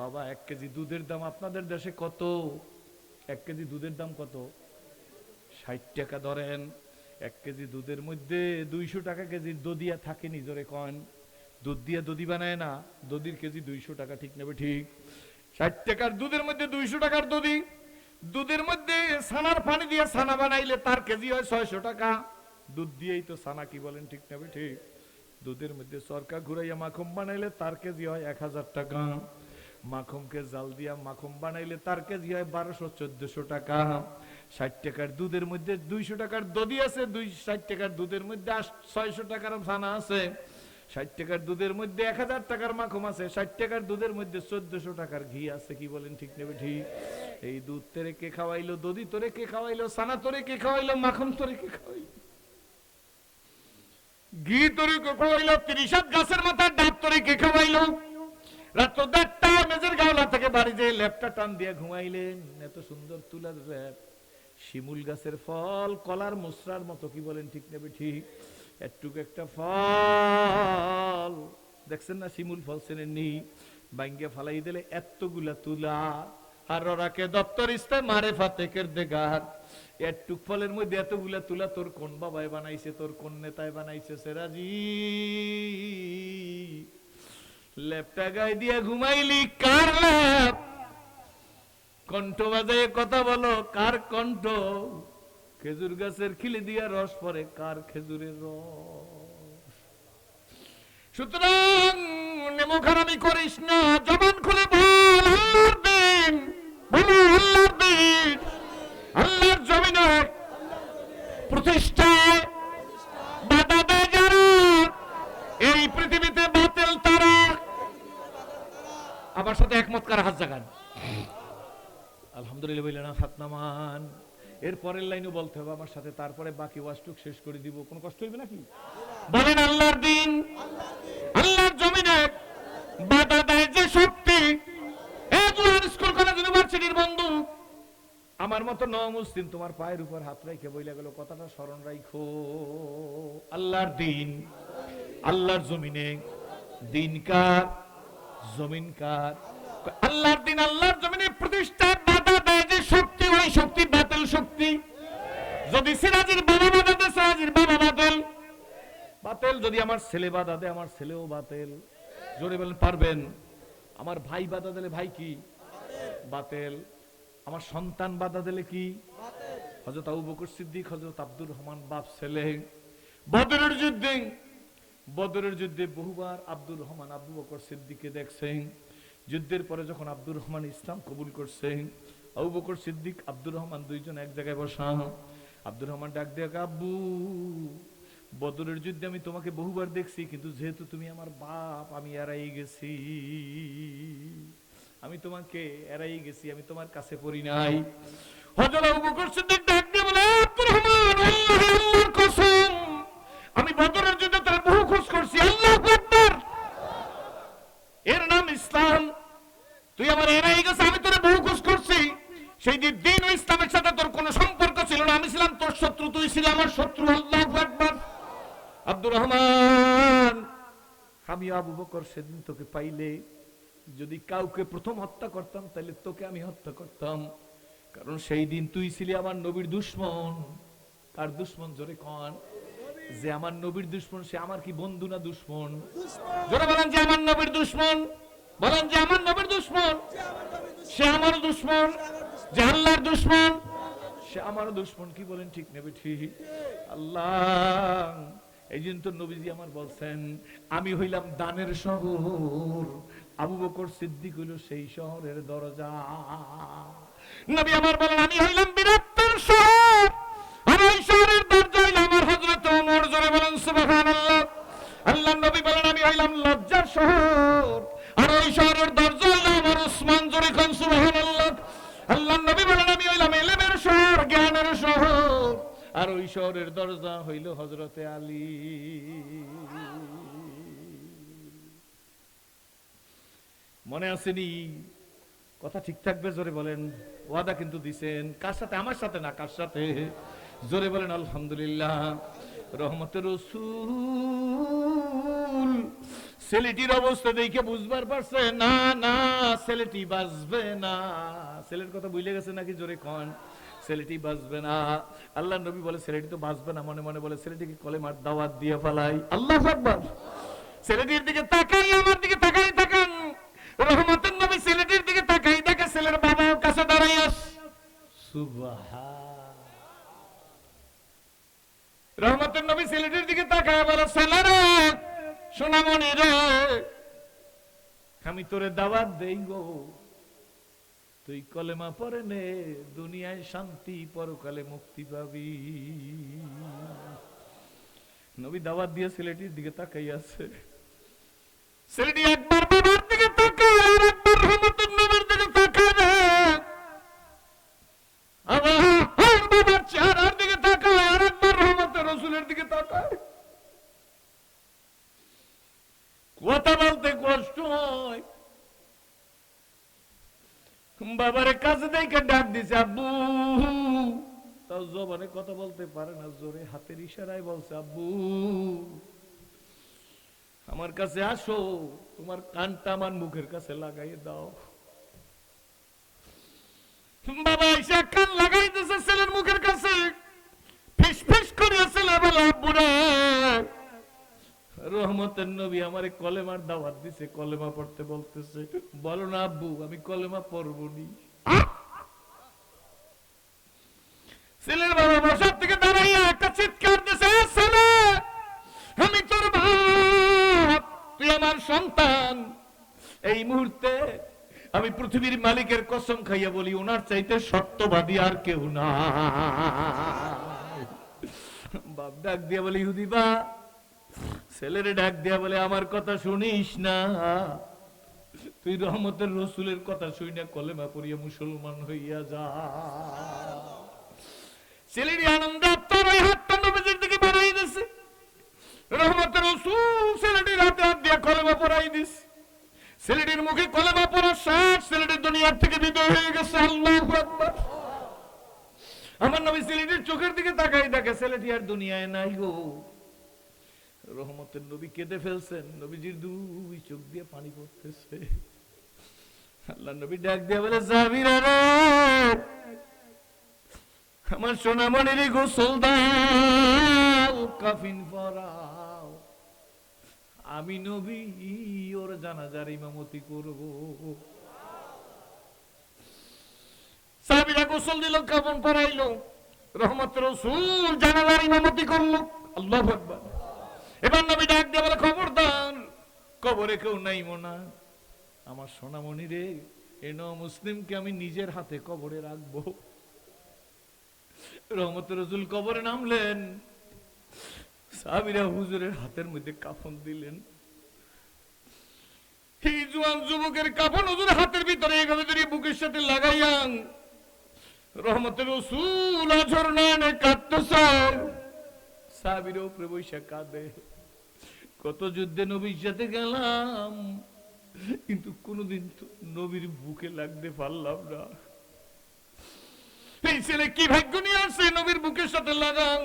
বাবা, 1 কেজি দুধের দাম আপনাদের দেশে কত? 1 কেজি দুধের দাম কত? 60 টাকা ধরেন। 1 কেজি দুধের মধ্যে 200 টাকা কেজির দদিয়া থাকে, নিজরে কন। দুধ দিয়ে দধি বানায় না, দধির কেজি 200 টাকা, ঠিক নেবে ঠিক? 60 টাকার দুধের মধ্যে 200 টাকার দধি। দুধের মধ্যে ছানার পানি দিয়ে ছানা বানাইলে তার কেজি হয় 600 টাকা। দুধ দিয়েই তো ছানা, কি বলেন, ঠিক নেবে ঠিক? দুধের মধ্যে সরকা ঘুরাইয়া মাখন বানাইলে তার কেজি হয় 1000 টাকা। মাখনকে জাল দিয়া মাখন বানাইলে তার কেজি হয় 1200-1400 টাকা। 60 টাকার দুধের মধ্যে 200 টাকার দধি আছে, 60 টাকার দুধের মধ্যে 600 টাকার ছানা আছে। 60 টাকার দুধের মধ্যে 1000 টাকার মাখন আছে। 60 টাকার দুধের মধ্যে 1400 টাকার ঘি আছে। কি বলেন ঠিক নেবে ঠিক? এই দুধ তোরে কে খাওয়াইলো, দধি তোরে কে খাওয়াইলো, ছানা তোরে কে খাওয়াইলো, মাখন তোরে কে খাওয়াইলো, ঘি তোরে কে খাওয়াইলো, 30 গাছের মাথার ডাব তোরে কে খাওয়াইলো? রাত্র 1:30 মেজের গাওলা থেকে বাড়ি যেয়ে ল্যাপটা টান দিয়ে ঘুমাইলেন। এত সুন্দর তুলার ল্যাপ, শিমুল গাছের ফল কলার মুসরার মতো। কি বলেন ঠিক নেবে ঠিক? একটুক একটা ফল দেখছেন না, শিমুল ফল চেনেননি? বাইঙ্গে ফালাই দিলে এতগুলা তুলা। আর ওরাকে দপ্তর ইস্তে মারে ফাতেকের দেগার। একটুক ফলের মধ্যে এতগুলা তুলা তোর কোন বাবাই বানাইছে, তোর কোন নেতায় বানাইছে? সেরাজি ল্যাপটা গায়ে দিয়ে ঘুমাইলি, কার ল্যাপ? কণ্ঠ বাজায় কথা বলো, কার কণ্ঠ? খেজুর গাছের খিলে দিয়া রস পরে, কার খেজুরের রস? সুতরাং নেমোখারামি করিস না, জবান খুলে বল আল্লাহর দিন, বলো আল্লাহর দিন, আল্লাহর জমিনে প্রতিষ্ঠায় বাধা দেয় যারা, এই পৃথিবীতে বাতিল তারা। আমার সাথে একমত কার হাত জাগান? আলহামদুলিল্লাহ বললেন না, হাত নামান। এর পরের লাইনও বলতে হবে আমার সাথে, তারপরে বাকি ওয়াজটুক শেষ করে দিব। কোনো কষ্ট হইবে নাকি? বলেন আল্লাহর দিন, আল্লাহর জমিনে বাধা দেয় যে শক্তি। স্কুল কলেজ ইউনিভার্সিটির বন্ধু আমার মতো মুসলিম তোমার পায়ের উপর হাত রাইখে বইলা গেল, কথাটা স্মরণ রাখো। আল্লাহর দিন, আল্লাহর জমিনে দিন কার, জমিন কার? আল্লাহর দিন আল্লাহর জমিনে প্রতিষ্ঠার বাধা দেয় যে শক্তি, ওই শক্তি বাতিল শক্তি। যদি সিরাজির বাবা বাধা দেয়, সিরাজির বাবা বাতিল। বাতিল যদি আমার ছেলে বাধা দেয়, আমার ছেলেও বাতিল। জোরে বলেন পারবেন? আমার ভাই বাধা দিলে ভাই কি? বাতিল। আমার সন্তান বাধা দিলে কি? হযরত আবু বকর সিদ্দিক, হযরত আব্দুর রহমান বাপ ছেলে বদরের যুদ্ধে, বদরের যুদ্ধে বহুবার আব্দুর রহমান আবু বকর সিদ্দিককে দেখছেন। যুদ্ধের পরে যখন আব্দুর রহমান ইসলাম কবুল করছেন, আবু বকর সিদ্দিক আব্দুর রহমান দুইজন এক জায়গায় বসা। আব্দুর রহমান ডাক দিয়ে, আব্বু বদরের যুদ্ধে আমি তোমাকে বহুবার দেখছি, কিন্তু যেহেতু তুমি আমার বাপ, আমি এড়াই গেছি, আমি তোমাকে এড়াই গেছি, আমি তোমার কাছে পড়ি নাই। হযরত আবু বকর সিদ্দিক ডাক দিয়ে বলে, আব্দুর রহমান আল্লাহর কসম, আমি বদরের যুদ্ধে তার বহু খোঁজ করছি। আল্লাহু আকবার, এর নাম ইসলাম। তুই আমার এড়াই গেছিস, আমি তোরে বহু খোঁজ করছি। সেই দিন ও ইসলামের সাথে তোর কোনো সম্পর্ক ছিল না, আমি ছিলাম তোর শত্রু, তুই ছিলি আমার শত্রু। আল্লাহু আকবার। আব্দুর রহমান, আমি আবু বকর সেদিন তোকে পাইলে যদি কাউকে প্রথম হত্যা করতাম তাহলে তোকে আমি হত্যা করতাম, কারণ সেই দিন তুই ছিলি আমার নবীর দুশমন। কার দুশমন? জোরে কন। যে আমার নবীর দুশমন সে আমার কি বন্ধু না দুশমন? জোরে বলেন যে আমার নবীর দুশমন। বলেন যে আমার নবীর দুশমন, সে আমার দুশমন। যে আল্লাহর দুশমন, সে আমার দুশমন। কি বলেন ঠিক নেবে ঠিক? আল্লাহ, এই জন্য তো নবীজি আমার বলছেন, আমি হইলাম দানের শহর, আবু বকর সিদ্দিক হইল সেই শহরের দরজা। নবী আমার বলেন, আমি হইলাম বীরত্বের শহর, আর ওই শহরের দরজা হইল আমার হযরত ওমর। জোরে বলেন সুবহানাল্লাহ। আল্লাহ নবী বলেন, আমি হইলাম লজ্জার শহর, আর ওই শহরের দরজা হইল আমার ওসমান। জোরে কোন সুবহানাল্লাহ। আল্লাহ নবী বলেন, আমি হইলাম ইলমের শহর, জ্ঞানের শহর, আর ওই শহরের দরজা হইল হযরতে আলী। মনে আসেনি? কথা ঠিক থাকবে? জোরে বলেন। ওয়াদা কিন্তু দিছেন। কার সাথে? আমার সাথে না, কার সাথে? জোরে বলেন আলহামদুলিল্লাহ। রহমতের রাসূল ছেলেটির অবস্থা দেখে বুঝবার পারছে না, না ছেলেটি বাঁচবে না। ছেলের কথা ভুলে গেছে নাকি? জোরে কন। ছেলেটি বাঁচবে না। আল্লাহ নবী বলে, ছেলেটি তো বাঁচবে না। মনে মনে বলে, ছেলেটিকে কলেমার দাওয়াত দিয়ে ফেলাই। আল্লাহু আকবার। ছেলেটির দিকে তাকাই, আমার দিকে তাকাই, তাকান। রহমতের নবী ছেলেটির দিকে তাকাই, দেখে ছেলের বাবা কাছে দাঁড়াই আছে। সুবহান। রহমতের নবী ছেলেটির দিকে তাকায় বলে, ছেলেরা সোনামণি রে, আমি তোরে দাওয়াত দেই গো, তুই কলেমা পড়ে নে, দুনিয়ায় শান্তি, পরকালে মুক্তি পাবি। নবী দাওয়াত দিয়ে ছেলেটির দিকে তাকাই আছে। ছেলেটি একবার বাবার দিকে তাকায়, আর একবার রহমতের নবীর দিকে তাকায়, আবার বাবার চেহারার দিকে তাকায়, আর একবার রহমতের রাসূলের দিকে তাকায়। কথা বলতে কষ্ট হয়। বাবারে কাছে দেখে ডাক দিছে আব্বু, তাও জবানে কথা বলতে পারে না, জোরে হাতের ইশারায় বলছে আব্বু আমার কাছে আসো, তোমার কানটা আমার মুখের কাছে লাগাই দাও। বাবা এসে কান লাগাইতেছে ছেলের মুখের কাছে, ফিস ফিস করে ছেলে বলে আব্বু রে, রহমতের নবী আমারে কলেমার দাওয়াত দিছে, কলেমা পড়তে বলতেছে। বলো না আব্বু, আমি কলেমা পড়বনি। ছেলের বাবা বসার থেকে দাঁড়াইয়া একটা চিৎকার দিছে, ছেলে আমি তোর বাপ, তুই আমার সন্তান। এই মুহূর্তে আমি পৃথিবীর মালিকের কসম খাইয়া বলি, ওনার চাইতে সত্যবাদী আর কেউ না। বাপ ডাক দিয়া বলে, ইহুদি বা ছেলেরে ডাক দিয়া বলে, আমার কথা শুনিস না, তুই রহমতের রসুলের কথা শুই না কলেমা পড়িয়া মুসলমান হইয়া যা। ছেলেটি আনন্দ আত্মার ওই হাতটা নবীজির দিকে বাড়াই দিছে। রহমতের রসুল ছেলেটির হাতে হাত দিয়া কলেমা পড়াই দিস। ছেলেটির মুখে কলেমা পড়ার শেষ, ছেলেটি দুনিয়ার থেকে বিদায় হয়ে গেছে। আল্লাহু আকবার। আমার নবী ছেলেটির চোখের দিকে তাকাই দেখে ছেলেটি আর দুনিয়ায় নাই গো। রহমতের নবী কেঁদে ফেলছেন, নবীজির দুই চোখ দিয়ে পানি পড়তেছে। আল্লাহ নবী ডাক দিয়ে বলে, জাবিরা রে, আমার সোনামণির গোসল দাও, কাফিন পরাও, আমি নবী ওর জানাজার ইমামতি করব। সাহাবীরা গোসল দিল, কাফন পরাইলো, রহমতের রাসূল জানাজার ইমামতি করলো। আল্লাহু আকবার। এবার নবী ডাক দিয়ে বলে, খবরদার কবরে কেউ নাইমো না, আমার সোনামণি রে, এ মুসলিমকে আমি নিজের হাতে কবরে রাখবো। রহমতের রাসূল কবরে নামলেন, সাহাবীরা হুজুরের হাতের মধ্যে কাফন দিলেন। এই জওয়ান যুবকের কাফন হুজুর হাতের ভিতরে এভাবে ধরে বুকের সাথে লাগাইয়া রহমতের রাসূল আঝর নয়নে কাঁদতেছে। সাহাবীরা উপরে বৈশা কাঁদে। কত যুদ্ধে নবীর সাথে গেলাম, কিন্তু কোনদিন তো নবীর বুকে লাগতে পারলাম না। এই ছেলে কি ভাগ্য নিয়ে আসছে নবীর বুকের সাথে লাগান।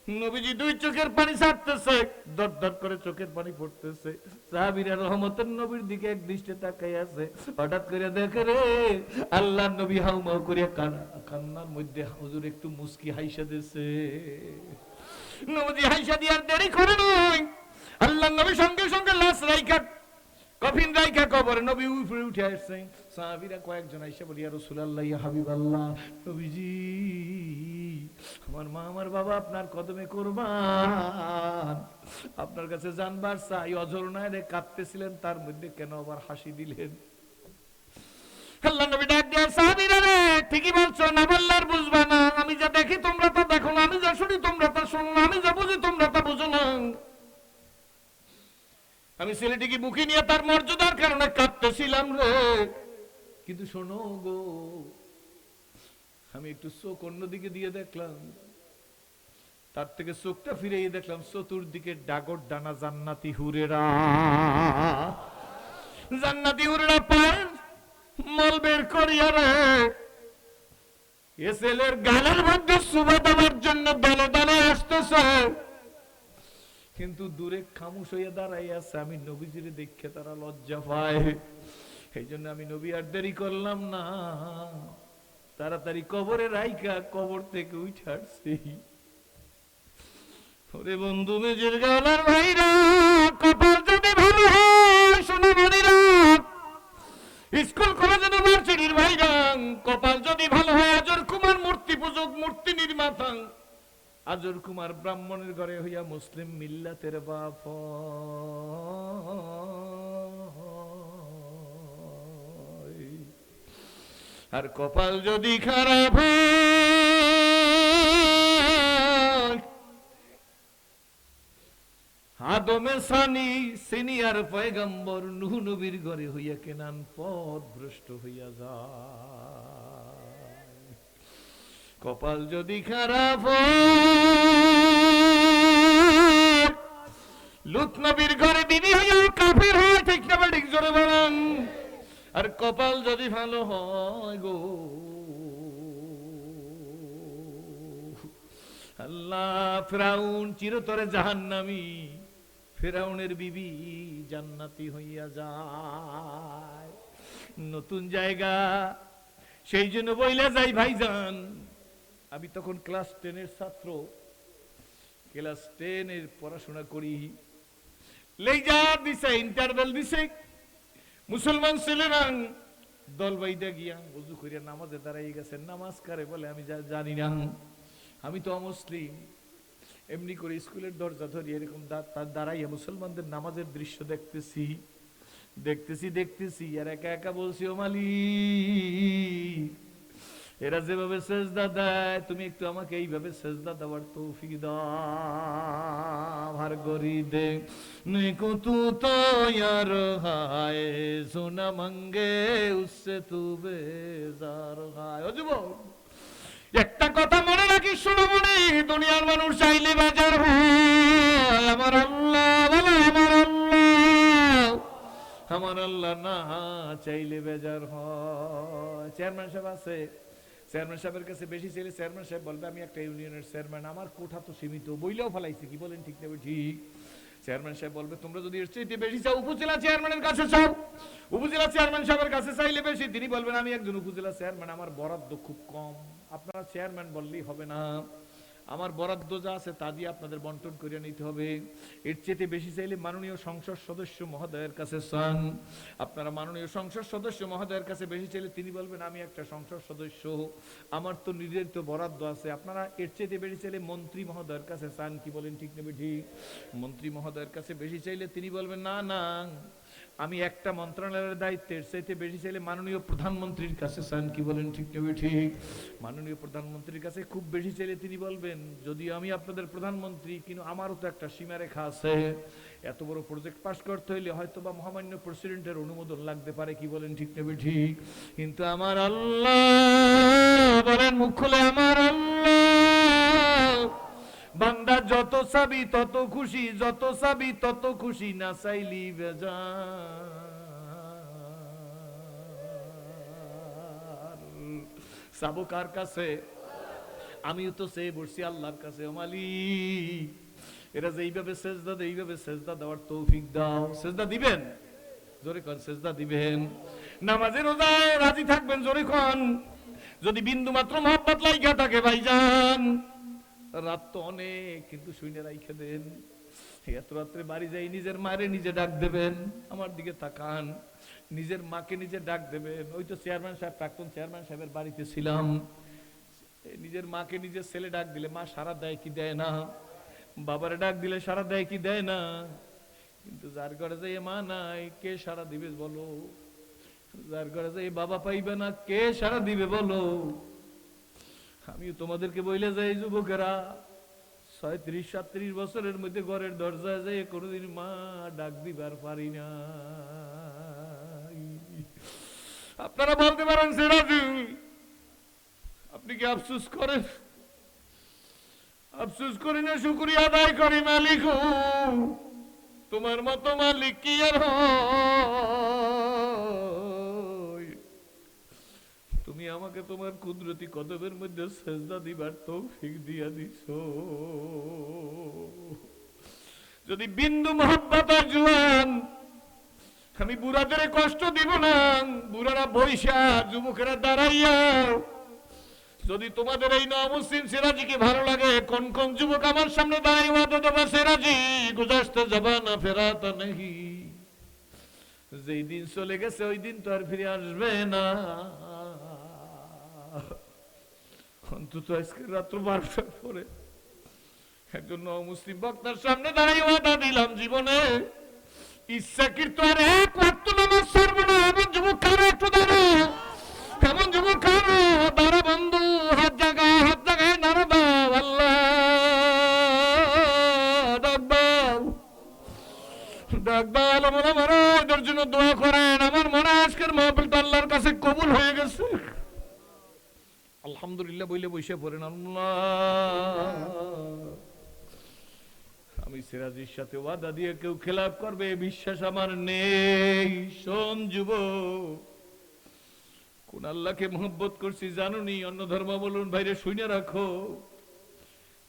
নবীজি দুই চোখের পানি ছাড়তেছে, দর দর করে চোখের পানি পড়তেছে। সাহাবীরা রহমতের নবীর দিকে এক দৃষ্টে তাকাই আছে। হঠাৎ করে দেখে রে, আল্লাহর নবী হাউমাউ করে কান্নার মধ্যে হুজুর একটু মুস্কি হাইসা দিছে। নবীজি হাইসা দিয়ার দেরি করে নাই, আল্লাহর নবী সঙ্গে সঙ্গে লাশ রাইখা, কফিন রাইখা কবরে নবী উপরে উঠে আসছে। সাহাবীরা কয়েকজন আইসা বলি, ইয়া রাসূলুল্লাহ, ইয়া হাবিবাল্লাহ, নবীজি আমার মা আমার বাবা আপনার কদমে কুরবান, আপনার কাছে জানবার চাই, অঝর নয়নে কাঁদতেছিলেন, তার মধ্যে কেন আবার হাসি দিলেন? আল্লাহর নবী ডাক দিয়ে, সাহাবীরা রে, ঠিকই বলছো, না বললে আর বুঝবা না। আমি যা দেখি তোমরা তা দেখো না, আমি যা শুনি তোমরা তা শোনো না, আমি যা বুঝি তোমরা তা বুঝো না। আমি ছেলেটিকে বুকে নিয়ে তার মর্যাদার কারণে কাঁদতেছিলাম রে, কিন্তু শোনো গো, আমি একটু চোখ অন্যদিকে দিয়ে দেখলাম, তার থেকে চোখটা ফিরিয়ে দেখলাম চতুর্দিকে ডাগর ডানা জান্নাতি হুরেরা। জান্নাতি হুরেরা পায় মল বের করিয়া রে, এ ছেলের গালের মধ্যে সুবা দেওয়ার জন্য দলে দলে আসতেছে, কিন্তু দূরে খামুশ হইয়া দাঁড়াই আছে। আমি নবীজির দেখে তারা লজ্জা পায়। এই জন্য আমি নবী আর দেরি করলাম না, তাড়াতাড়ি কবরে রাইখা কবর থেকে উঠে আসছি। ওরে বন্ধু, নিজের গালার ভাইরা, কপাল যদি ভালো হয়, সোনামণিরা, স্কুল কলেজ ইউনিভার্সিটির ভাইরা, কপাল যদি ভালো হয়, আজর কুমার মূর্তি পূজক, মূর্তি নির্মাতা, আজর কুমার ব্রাহ্মণের ঘরে হইয়া মুসলিম মিল্লাতের বাপ, আর কপাল যদি খারাপ আদমে সানি সিনিয়র পয়গম্বর নূহ নবীর ঘরে হইয়া কেনান পথ ভ্রষ্ট হইয়া যায়। কপাল যদি খারাপ লূত নবীর ঘরে বিবি হইয়া কাফির হয়, ঠিক না ঠিক জোরে বলেন। আর কপাল যদি ভালো হয় গো আল্লাহ, ফিরাউন চিরতরে জাহান্নামী, ফিরাউনের বিবি জান্নাতি হইয়া যায়। নতুন জায়গা, সেই জন্য বইলা যাই ভাইজান, আমি তখন ক্লাস 10-এর ছাত্র, ক্লাস 10-এর পড়াশোনা করি। লেজার দিছে, ইন্টারভেল দিছে, মুসলমান ছেলেরা দল বাইদা গিয়া ওযু করিয়া নামাজে দাঁড়াই গেছে। নামাজ কারে বলে আমি জানি না, আমি তো অমুসলিম। এমনি করে স্কুলের দরজা ধরে এরকম দাঁড়াইয়া মুসলমানদের নামাজের দৃশ্য দেখতেছি দেখতেছি দেখতেছি, আর একা একা বলছি, ও মালিক, এরা যেভাবে সেজদা দেয় তুমি একটু আমাকে এইভাবে সেজদা দেওয়ার তৌফিক দাও। আর গরি দে নিকো তু তো ইয়ার হায় সোনা মঙ্গে উসসে তু বেজার হায়। ও যুবক, একটা কথা মনে রাখি, শুনো মনে, দুনিয়ার মানুষ চাইলে বেজার হয়, আমার আল্লাহ বলে আমার আল্লাহ, আমার আল্লাহ না চাইলে বেজার হয়। চেয়ারম্যান সাহেব আছে, চেয়ারম্যান সাহেবের কাছে বেশি ছেলে, চেয়ারম্যান সাহেব বলবে আমি একটা ইউনিয়নের চেয়ারম্যান, আমার কোঠা তো সীমিত, বইলেও ফেলাইছে, কি বলেন ঠিক নেবে ঠিক। চেয়ারম্যান সাহেব বলবে তোমরা যদি এর চাইতে বেশি চাও উপজেলা চেয়ারম্যানের কাছে চাও, উপজেলা চেয়ারম্যান সাহেবের কাছে চাইলে বেশি, তিনি বলবেন আমি একজন উপজেলা চেয়ারম্যান, আমার বরাদ্দ খুব কম, আপনারা চেয়ারম্যান বললেই হবে না, আমার বরাদ্দ যা আছে তা দিয়ে আপনাদের বন্টন করে নিতে হবে। এর চেয়ে বেশি চাইলে মাননীয় সংসদ সদস্য মহোদয়ের কাছে চান, আপনারা মাননীয় সংসদ সদস্য মহোদয়ের কাছে বেশি চাইলে তিনি বলবেন আমি একটা সংসদ সদস্য, আমার তো নির্ধারিত বরাদ্দ আছে, আপনারা এর চেয়ে বেশি চাইলে মন্ত্রী মহোদয়ের কাছে চান, কি বলেন ঠিক নেবে ঠিক। মন্ত্রী মহোদয়ের কাছে বেশি চাইলে তিনি বলবেন না না, আমি একটা মন্ত্রণালয়ের দায়িত্বের চাইতে বেশি চাইলে মাননীয় প্রধানমন্ত্রীর কাছে চান, কি বলেন ঠিক নেবে ঠিক। মাননীয় প্রধানমন্ত্রীর কাছে খুব বেশি চাইলে তিনি বলবেন যদিও আমি আপনাদের প্রধানমন্ত্রী, কিন্তু আমারও তো একটা সীমারেখা আছে, এত বড় প্রজেক্ট পাস করতে হইলে হয়তো বা মহামান্য প্রেসিডেন্টের অনুমোদন লাগতে পারে, কি বলেন ঠিক নেবে ঠিক। কিন্তু আমার আল্লাহ বলেন মুখ খুলে, আমার আল্লাহ বান্দা যত চাবি তত খুশি, যত চাবি তত খুশি, না চাইলি বেজার। চাবো কার কাছে? আমিও তো চেয়ে বসছি আল্লাহর কাছে। ও মালিক, এরা যে এইভাবে সেজদা দেয়, এইভাবে সেজদা দেওয়ার তৌফিক দাও। সেজদা দিবেন? জোরে কোন সেজদা দিবেন। নামাজে রোজায় রাজি থাকবেন, জোরে কোন। যদি বিন্দু মাত্র মহব্বত লাইগা থাকে ভাইজান, রাত তো অনেক, কিন্তু শুনে রাইখে দেন। এত রাত্রে বাড়ি যাই নিজের মারে নিজে ডাক দেবেন, আমার দিকে তাকান, নিজের মাকে নিজে ডাক দেবেন। ওই তো চেয়ারম্যান সাহেব, প্রাক্তন চেয়ারম্যান সাহেবের বাড়িতে ছিলাম, নিজের মাকে নিজের ছেলে ডাক দিলে মা সারা দেয় কি দেয় না, বাবারে ডাক দিলে সারা দেয় কি দেয় না। কিন্তু যার ঘরে যে মা নাই, কে সারা দিবে বলো? যার ঘরে যে বাবা পাইবে না, কে সারা দিবে বলো? আমিও তোমাদেরকে বইলে যাই যুবকেরা, 36-37 বছরের মধ্যে ঘরের দরজায় যাই কোনোদিন মা ডাক দিবার পারি না। আপনারা বলতে পারেন সিরাজী, আপনি কি আফসোস করেন? আফসোস করি না, শুকরিয়া আদায় করি। মালিক তোমার মতো মালিক কি আর হয়? তুমি আমাকে তোমার কুদরতি কদমের মধ্যে সেজদা দিবার তৌফিক দিয়া দিছো। যদি বিন্দু মহব্বত আর জুয়ান, আমি বুড়াদের কষ্ট দিব না, বুড়ারা বৈশা, যুবকেরা দাঁড়াইয়া। যদি তোমাদের এই নমুসলিম সিরাজিকে ভালো লাগে, কোন কোন যুবক আমার সামনে দাঁড়াই ওয়াদা দেবা, সিরাজি গুজারতে যাবা না, ফেরাতা নেই। যেই দিন চলে গেছে ওই দিন তো আর ফিরে আসবে না। অন্তত আজকে রাত্র 12টার পরে একজন মুসলিম বক্তার সামনে দাঁড়িয়ে ওয়াদা দিলাম জীবনে ইচ্ছাকৃত আর এক ওয়াক্ত নামাজ ছাড়বো না। এমন যুবক কারো একটু দাঁড়ো, এমন যুবক কারো দাঁড়া বন্ধু, হাত জায়গায় নাড়া দাও, আল্লাহ ডাক দাও, ডাক দাও। আলমরা মারা এদের জন্য দোয়া করেন। আমার মনে হয় আজকের মাহফিলটা আল্লাহর কাছে কবুল হয়ে গেছে। আলহামদুলিল্লাহ বইলে বসে পড়েন। আল্লাহ, আমি সিরাজের সাথে ওয়াদা দিয়ে কেউ খেলাপ করবে বিশ্বাস আমার নেই। শোন যুবক, কোন আল্লাহকে মহব্বত করছি জানুনি? অন্য ধর্ম বলুন ভাইরে, শুনে রাখো।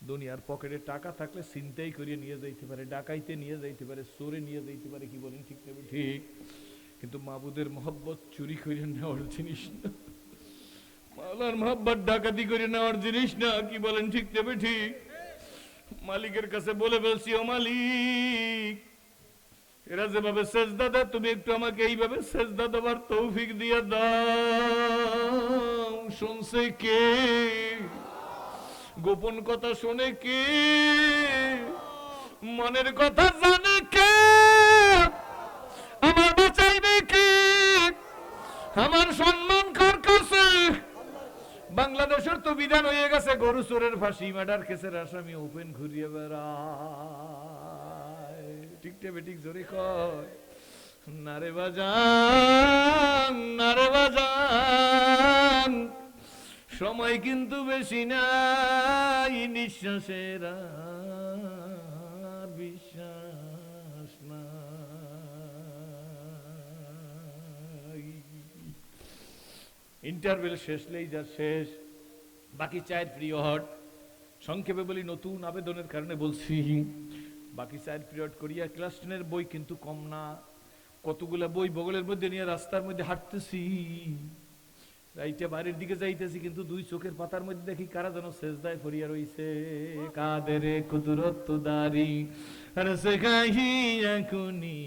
দুনিয়ার পকেটে টাকা থাকলে ছিনতাই করিয়ে নিয়ে যাইতে পারে, ডাকাইতে নিয়ে যাইতে পারে, চোরে নিয়ে যাইতে পারে, কি বলেন ঠিক নেবে ঠিক? কিন্তু মাবুদের মহব্বত চুরি করে নেওয়ার জিনিস না, মাওলার মহব্বত ডাকাতি করে নেওয়ার জিনিস না, কি বলেন ঠিক নেবে ঠিক? মালিকের কাছে বলে বলছি, ও মালিক, এরা যেভাবে সেজদা দেয় তুমি একটু আমাকে এইভাবে সেজদা দেবার তৌফিক দিয়ে দাও। শুনছে কে? গোপন কথা শোনে কে? মনের কথা জানে কে? আমার বাঁচাইবে কে? আমার সম্মান কার কাছে? বাংলাদেশের তো বিধান হয়ে গেছে গরু চোরের ফাঁসি, মার্ডার কেসের আসামি ওপেন ঘুরিয়ে বেড়ায়। ঠিক টেবে ঠিক জোরে কয় নারে বাজান, নারে বাজান, সময় কিন্তু বেশি নাই, নিঃশ্বাসের আর বিশ্বাস নাই। ইন্টারভেল শেষ, লেইজার শেষ, বাকি 4 পিরিয়ড। সংক্ষেপে বলি, নতুন আবেদনের কারণে বলছি, বাকি 4 পিরিয়ড করিয়া ক্লাস 10-এর বই কিন্তু কম না। কতগুলা বই বগলের মধ্যে নিয়ে রাস্তার মধ্যে হাঁটতেছি, রাইতে বাড়ির দিকে যাইতেছি, কিন্তু 2 চোখের পাতার মধ্যে দেখি কারা যেন সেজদায় পড়িয়া রইছে। কাদেরে কুদরত দারি আর সেখাহি এখনি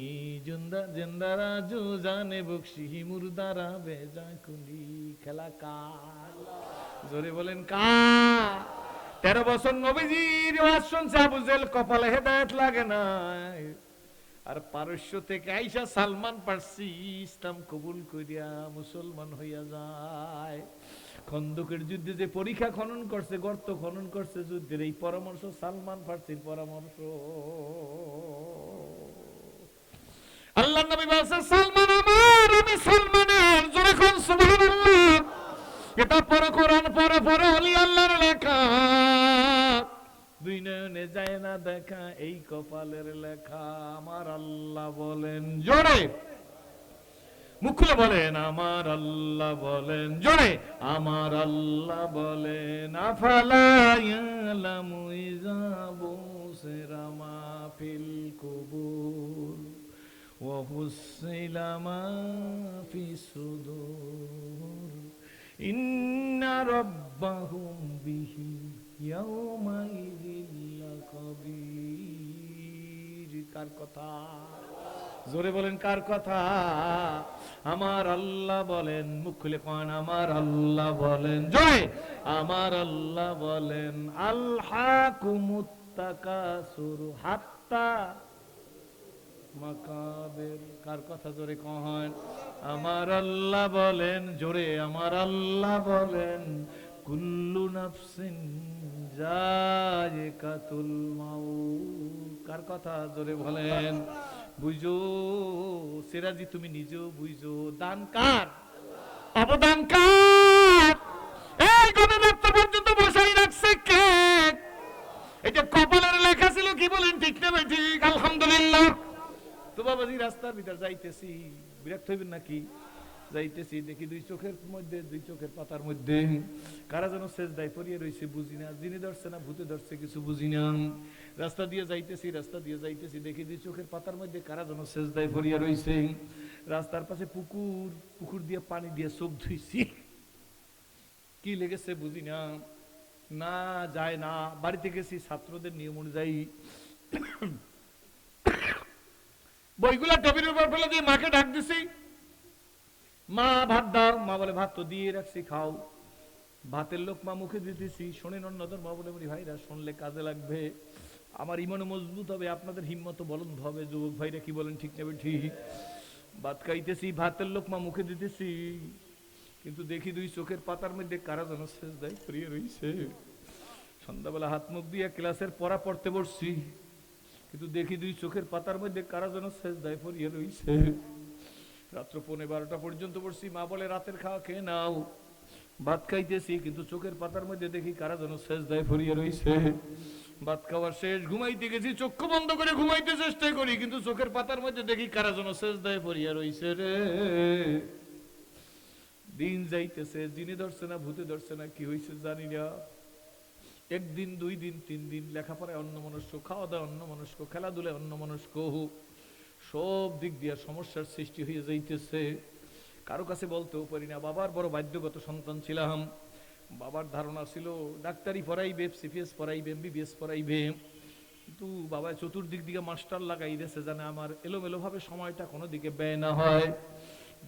জিন্দা জিন্দারা জু জানে বকশি মুরদারা বেজা কুনি। খেলা কার? জোরে বলেন কার? 13 বছর নবীজির ওয়াজ শুনছে আবু জেহেল, কপালে হেদায়েত লাগে না। আর পারস্য থেকে আইসা সালমান পারসি ইসলাম কবুল করিয়া মুসলমান হইয়া যায়। খন্দকের যুদ্ধে যে পরীক্ষা খনন করছে, গর্ত খনন করছে যুদ্ধের, এই পরামর্শ সালমান পারসির পরামর্শ। আল্লাহ নবী বলছে, সালমান আমার, আমি সালমানের। জোরে কোন সুবহানাল্লাহ। এটা পড়ো, কোরআন পড়ো, পড়ো, ওলি আল্লাহর লেখা। 2 নয়নে যায় না দেখা, এই কপালের লেখা। আমার আল্লাহ বলেন জোরে, মুখ খুলে বলেন আমার আল্লাহ বলেন জোরে, আমার আল্লাহ বলেন আফালা ইয়ালামু ইযা বুসিরা মা ফিল কুবুর ওয়া হুসিলা মা ফিস সুদুর ইন্না রাব্বাহুম বিহি ইয়াউমাইযিল লাকাবীর। কার কথা? জোরে বলেন কার কথা? আমার আল্লাহ বলেন, মুখ খুলে কোন আমার আল্লাহ বলেন জয়, আমার আল্লাহ বলেন আলহাকুমুত তাকাসুর হাত্তা মাকাবির। কার কথা? জোরে কোন আমার আল্লাহ বলেন জোরে, আমার আল্লাহ বলেন কুল্লু নাফসিন যায়িকাতুল মাউত। কার কথা? জোরে বলেন। বুঝো সিরাজি, তুমি নিজেও বুঝো, দান কার? অবদান কার? এই গণতন্ত্র পর্যন্ত বসাই রাখছে কে? এটা কপালের লেখা ছিল, কি বলেন ঠিক না ভাই ঠিক? আলহামদুলিল্লাহ। তো বাবাজি রাস্তার ভিতর যাইতেছি, বিরক্ত হইবেন নাকি? যাইতেছি দেখি 2 চোখের মধ্যে, 2 চোখের পাতার মধ্যে কারা যেন সেজদায় পড়িয়ে রইছে, বুঝি না, জিনে ধরছে না ভূতে ধরছে কিছু বুঝি না। রাস্তা দিয়ে যাইতেছি, রাস্তা দিয়ে যাইতেছি, দেখি 2 চোখের পাতার মধ্যে কারা যেন সেজদায় পড়িয়ে রইছে। রাস্তার পাশে পুকুর, পুকুর দিয়ে পানি দিয়ে চোখ ধুইছি, কি লেগেছে বুঝি না, না যায় না। বাড়িতে গেছি, ছাত্রদের নিয়ম অনুযায়ী বইগুলা টেবিলের উপর ফেলে দিয়ে মাকে ডাক দিছি, মা ভাত দাও। মা বলে ভাত তো দিয়ে রাখছি, খাও। ভাতের লোক মা মুখে দিতেছি, শোনেন অন্যদের মা বলে ভাইরা শুনলে কাজে লাগবে। আমার ইমানও মজবুত হবে, আপনাদের হিম্মত বলন্দ হবে। যুবক ভাইরা কি বলেন, ঠিক নেবে ঠিক? ভাত খাইতেছি, ভাতের লোকমা মুখে দিতেছি, কিন্তু দেখি দুই চোখের পাতার মধ্যে কারা যেন সেজদায় পড়িয়ে রইছে। সন্ধ্যাবেলা হাত মুখ দিয়ে ক্লাসের পড়া পড়তে বসছি, কিন্তু দেখি দুই চোখের পাতার মধ্যে কারা যেন সেজদায় পড়িয়ে রইছে। রাত্র 11:30 পর্যন্ত পড়ছি, মা বলে রাতের খাওয়া খেয়ে নাও। ভাত খাইতেছি, কিন্তু চোখের পাতার মধ্যে দেখি কারা যেন সেজদায় পড়িয়ে রইছে। ভাত খাওয়া শেষ, ঘুমাইতে গেছি, চক্ষু বন্ধ করে ঘুমাইতে চেষ্টা করি, কিন্তু চোখের পাতার মধ্যে দেখি কারা যেন সেজদায় পড়িয়া রইছে রে। দিন যাইতেছে, জিনে ধরছে না ভূতে ধরছে না, কি হয়েছে জানি না। একদিন, 2 দিন, 3 দিন, লেখাপড়ায় অন্যমনস্ক, খাওয়া দাওয়া অন্যমনস্ক, খেলাধুলায় অন্যমনস্ক, সব দিক দিয়ে সমস্যার সৃষ্টি হয়ে যাইতেছে। কারো কাছে বলতেও পারি না। বাবার বড় বাধ্যগত সন্তান ছিলাম। বাবার ধারণা ছিল ডাক্তারি পড়াইবে, সিপিএস পড়াইবে, এমবিবিএস পড়াইবে, কিন্তু বাবা চতুর্দিক দিকে মাস্টার লাগাই দিয়েছে, জানে আমার এলোমেলো ভাবে সময়টা কোনো দিকে ব্যয় না হয়।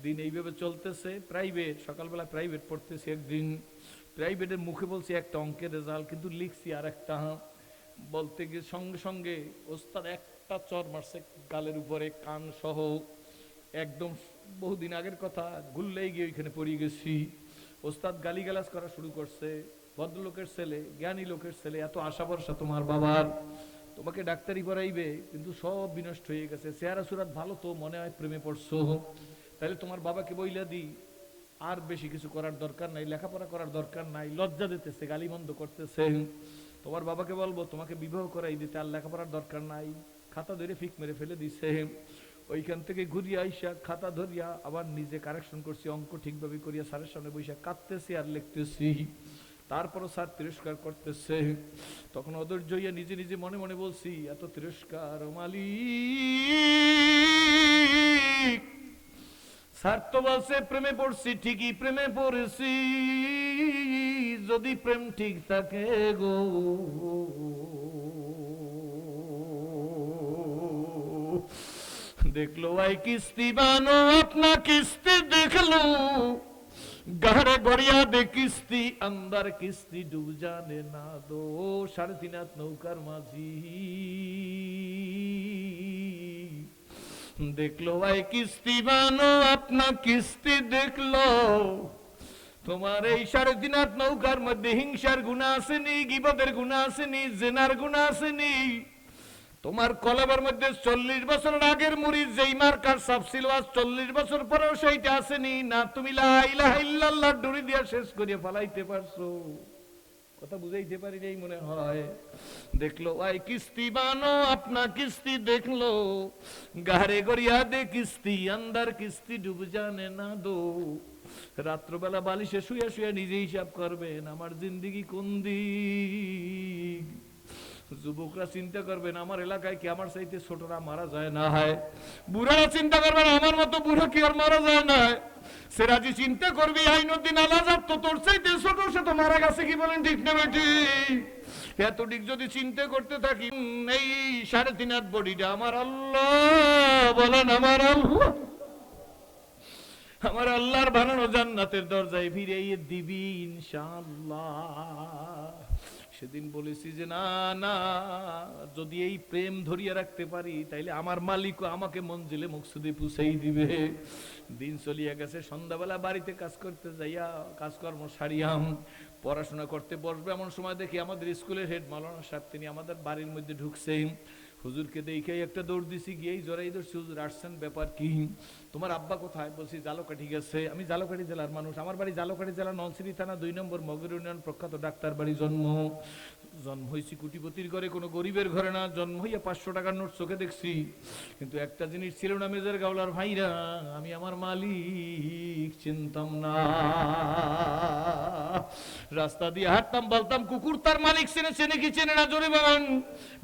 দিন এইভাবে চলতেছে। প্রাইভেট, সকালবেলা প্রাইভেট পড়তেছি, একদিন প্রাইভেটের মুখে বলছি একটা অঙ্কের রেজাল্ট, কিন্তু লিখছি আর একটা। বলতে গিয়ে সঙ্গে সঙ্গে ওস্তাদ একটা চর মারছে গালের উপরে, কান সহ, একদম বহুদিন আগের কথা, গুল্লেই গিয়ে ওইখানে পড়ে গেছি। ওস্তাদ গালিগালাজ করা শুরু করছে, ভদ্রলোকের ছেলে, জ্ঞানী লোকের ছেলে, এত আশা ভরসা তোমার বাবার, তোমাকে ডাক্তারি পড়াইবে, কিন্তু সব বিনষ্ট হয়ে গেছে। চেহারা সুরাত ভালো তো, মনে হয় প্রেমে পড়ছো, তাহলে তোমার বাবাকে বইলা দি আর বেশি কিছু করার দরকার নাই, লেখাপড়া করার দরকার নাই। লজ্জা দিতেছে, গালিমন্দ করতেছে। তোমার বাবাকে বলবো তোমাকে বিবাহ করাই দিতে, আর লেখাপড়ার দরকার নাই। খাতা ধরে ফিক মেরে ফেলে দিছে। ওইখান থেকে ঘুরিয়ে আইসা খাতা ধরিয়া আবার নিজে কারেকশন করছি, অঙ্ক ঠিকভাবে করিয়া স্যারের সামনে বসে কাঁদতেছি আর লিখতেছি। তারপরও স্যার তিরস্কার করতেছে। তখন অধৈর্য হইয়া নিজে নিজে মনে মনে বলছি, এত তিরস্কার মালিক, স্যার তো বলছে প্রেমে পড়ছি, ঠিকই প্রেমে পড়েছি, যদি প্রেম ঠিক থাকে গো, দেখলো ভাই কিস্তি বানো আপনা কিস্তি দেখলো, গাড়ে গড়িয়া দে কিস্তি, अंदर কিস্তি ডুব জানে না দো। 3.5 হাত নৌকার মাঝি দেখলো ভাই কিস্তি বানো আপনা কিস্তি দেখলো, তোমার এই 3.5 হাত নৌকার মধ্যে হিংসার গুনাহ আসেনি, গীবতের গুনাহ আসেনি, জেনার গুনাহ আসেনি। তোমার কলবের মধ্যে 40 বছর আগের মুড়ি যেই মার্কার সাপ ছিল, আজ 40 বছর পরেও সেইটা আসেনি না। তুমি লা ইলাহা ইল্লাল্লাহ ডুরি দিয়া শেষ করিয়া ফেলাইতে পারছো। কথা বুঝাইতে পারি নাই মনে হয়। দেখলো ভাই কিস্তি বানো আপনা কিস্তি দেখলো, গাড়ে গড়িয়া দে কিস্তি, अंदर কিস্তি ডুব জানে না দো। রাত্রবেলা বালিশে শুয়ে শুয়ে নিজে হিসাব করবেন, আমার জিন্দেগি কোন দিক। যুবকরা চিন্তা করবেন, আমার এলাকায় কি আমার চাইতে ছোটরা মারা যায় না হয়? বুড়ারা চিন্তা করবেন, আমার মতো বুড়ো কি আর মারা যায় না? সেরাজি চিন্তা করবি, আইনুদ্দিন আলাজার তো তোর চাইতে ছোট ছোট মারা গেছে, কি বলেন ঠিক না বেটি? এতদিক যদি চিন্তা করতে থাকি, এই 3.5 হাত বডিটা আমার আল্লাহ, বলেন আমার আল্লাহ, আমার আল্লাহর বানানো জান্নাতের দরজায় ফিরিয়ে দিবি ইনশাআল্লাহ। সেদিন বলেছি যে না না, যদি এই প্রেম ধরিয়া রাখতে পারি, তাইলে আমার মালিক আমাকে মঞ্জিলে মকসুদে পৌঁছাই দিবে। দিন চলিয়া গেছে। সন্ধ্যাবেলা বাড়িতে কাজ করতে যাইয়া কাজকর্ম সারিয়াম, পড়াশোনা করতে বসবে, এমন সময় দেখি আমাদের স্কুলের হেড মাওলানা সাহেব, তিনি আমাদের বাড়ির মধ্যে ঢুকছেন। হুজুরকে দেখে একটা দৌড় দিছি, গিয়েই জড়াই ধরছি, হুজুর আসছেন, ব্যাপার কি? তোমার আব্বা কোথায়? বলছি জালকাঠি গেছে। আমি জালকাঠি জেলার মানুষ, আমার বাড়ি জালকাঠি জেলা নলছিরি থানা 2 নম্বর মগের ইউনিয়ন, প্রখ্যাত ডাক্তার বাড়ি জন্ম। জন্ম হয়েছি কোটিপতির ঘরে, কোনো গরিবের ঘরে না। জন্ম হইয়া 500 টাকার নোট চোখে দেখছি, কিন্তু একটা জিনিস ছিল না, মেজর গাওলার ভাইরা, আমি আমার মালিক চিনতাম না। রাস্তা দিয়ে হাঁটতাম, বলতাম কুকুর তার মালিক চেনে, চেনে কি চেনে না জোরে বলেন?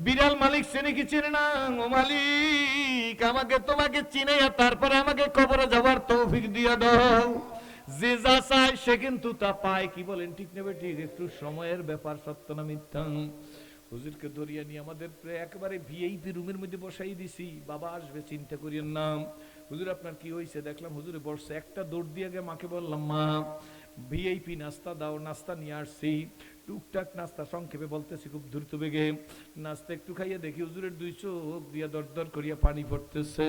বিড়াল মালিক চেনে কি চেনে না? ও মালিক, আমাকে তোমাকে চিনে তারপরে আমাকে কবরে যাবার তৌফিক দিয়ে দাও। যে যা চায় সে কিন্তু তা পায়, কি বলেন ঠিক নেবে ঠিক? একটু সময়ের ব্যাপার, সত্য না মিথ্যা? হুজুরকে ধরিয়া নিয়ে আমাদের একেবারে ভিআইপি রুমের মধ্যে বসাই দিছি। বাবা আসবে, চিন্তা করিয়েন না। হুজুর আপনার কি হয়েছে? দেখলাম হুজুরে বসছে, একটা দৌড় দিয়ে গিয়ে মাকে বললাম, মা ভিআইপি নাস্তা দাও। নাস্তা নিয়ে আসছি। টুকটাক নাস্তা সংক্ষেপে বলতেছি খুব দ্রুত বেগে। নাস্তা একটু খাইয়ে দেখি হুজুরের 2 চোখ দিয়া দরদর করিয়া পানি পড়তেছে।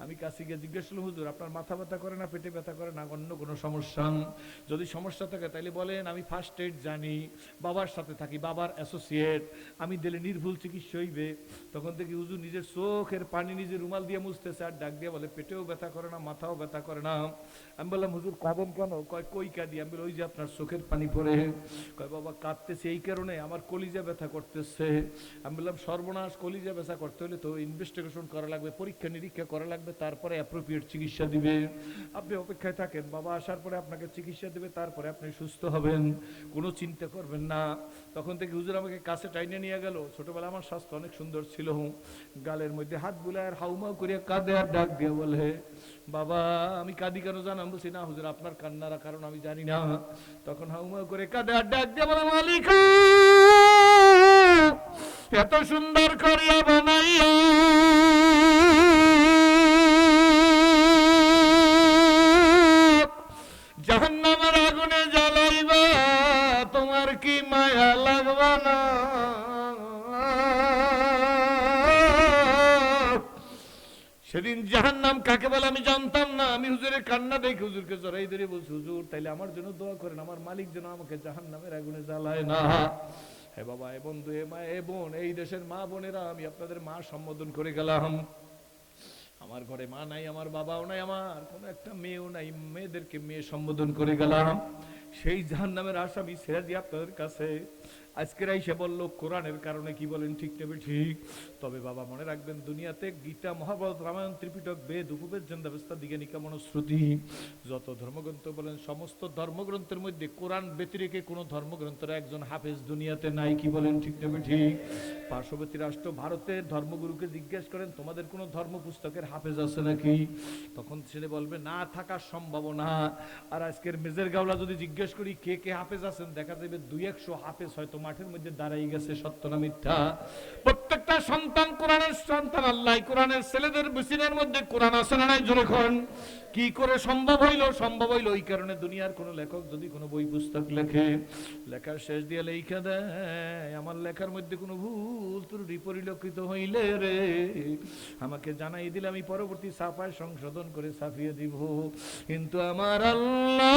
আমি কাছে গিয়ে জিজ্ঞেস করলাম, হুজুর আপনার মাথা ব্যথা করে না পেটে ব্যথা করে না অন্য কোনো সমস্যা? যদি সমস্যা থাকে তাহলে বলেন, আমি ফার্স্ট এইড জানি, বাবার সাথে থাকি, বাবার অ্যাসোসিয়েট, আমি দিলে নির্ভুল চিকিৎসা হইবে। তখন থেকে হুজুর নিজের চোখের পানি নিজে রুমাল দিয়ে মুছতেছে আর ডাক দিয়ে বলে, পেটেও ব্যথা করে না মাথাও ব্যথা করে না। আমি বললাম, হুজুর কাঁদেন কেন? কয় কই কাঁদি? আমি বলি, ওই যে আপনার চোখের পানি পড়ে। কয় বাবা কাঁদতেছে এই কারণে আমার কলিজা ব্যথা করতেছে। আমি বললাম, সর্বনাশ, কলিজা ব্যথা করতে হলে তো ইনভেস্টিগেশন করা লাগবে, পরীক্ষা নিরীক্ষা করা লাগবে, তারপরে অ্যাপ্রোপ্রিয়েট চিকিৎসা দিবে। আপনি অপেক্ষায় থাকেন, বাবা আসার পরে আপনাকে চিকিৎসা দেবে, তারপরে আপনি সুস্থ হবেন, কোনো চিন্তা করবেন না। তখন থেকে হুজুর আমাকে কাছে টাইনে নিয়ে গেল। ছোটবেলা আমার স্বাস্থ্য অনেক সুন্দর ছিল, গালের মধ্যে হাত বুলায় আর হাউমাউ করিয়া কাঁদে আর ডাক দিয়ে বলে, বাবা আমি কাঁদি কেন জানাম? বলছি, না হুজুর আপনার কান্নার কারণ আমি জানি না। তখন হাউমাউ করে কাঁদে আর ডাক দিয়ে বলে, মালিক এত সুন্দর করিয়া বানাইয়া জাহান্নামের আগুনে জ্বালাইবা, তোমার কি মায়া লাগবা না? সেদিন জাহান্নাম কাকে বলে আমি জানতাম না। আমি হুজুরের কান্না দেখে হুজুরকে জড়াই ধরে বলছি, হুজুর তাইলে আমার জন্য দোয়া করেন, আমার মালিক যেন আমাকে জাহান্নামের আগুনে জ্বালায় না। হে বাবা, এ বন্ধু, এ মা, এ বোন, এই দেশের মা বোনেরা, আমি আপনাদের মা সম্বোধন করে গেলাম। আমার ঘরে মা নাই, আমার বাবাও নাই, আমার কোনো একটা মেয়েও নাই, মেয়েদেরকে মেয়ে সম্বোধন করে গেলাম। সেই জাহান্নামের আসামি ছেড়ে দিয়ে আপনাদের কাছে আজকের আইসা বললো কোরআনের কারণে। কি বলেন, ঠিক নেবে? ঠিক। তবে বাবা মনে রাখবেন, দুনিয়াতে গীতা, মহাভারত, রামায়ণ, ত্রিপিটক, বেদ, উপবেদ, জন্দাবস্থা, দিগানিকা, মনুস্মৃতি, যত ধর্মগ্রন্থ বলেন, সমস্ত ধর্মগ্রন্থের মধ্যে কোরআন ব্যতিরেকে কোনো ধর্মগ্রন্থের একজন হাফেজ দুনিয়াতে নাই। কি বলেন, ঠিক নেবে? ঠিক। পার্শ্ববর্তী রাষ্ট্র ভারতের ধর্মগুরুকে জিজ্ঞেস করেন, তোমাদের কোনো ধর্ম পুস্তকের হাফেজ আছে নাকি? তখন ছেলে বলবে না থাকার সম্ভাবনা। আর আজকের মেজর গাওলা যদি জিজ্ঞেস করি কে কে হাফেজ আছেন, দেখা যাবে 200 হাফেজ হয়তো মাঠের মধ্যে দাঁড়াই গেছে। সত্য না মিথ্যা? প্রত্যেকটা সন্তান কোরআনের সন্তান। আল্লাহ কোরআনের ছেলেদের বিসিনের মধ্যে কোরআন আছে না নাই? জোরে কোন। কি করে সম্ভব হইল? সম্ভব হইল ওই কারণে, দুনিয়ার কোন লেখক যদি কোনো বই পুস্তক লেখে, লেখার শেষ দিয়ে লেখা দেয়, আমার লেখার মধ্যে কোনো ভুল ত্রুটি পরিলক্ষিত হইলে রে আমাকে জানাই দিলে আমি পরবর্তী ছাপায় সংশোধন করে ছাপিয়ে দিব। কিন্তু আমার আল্লাহ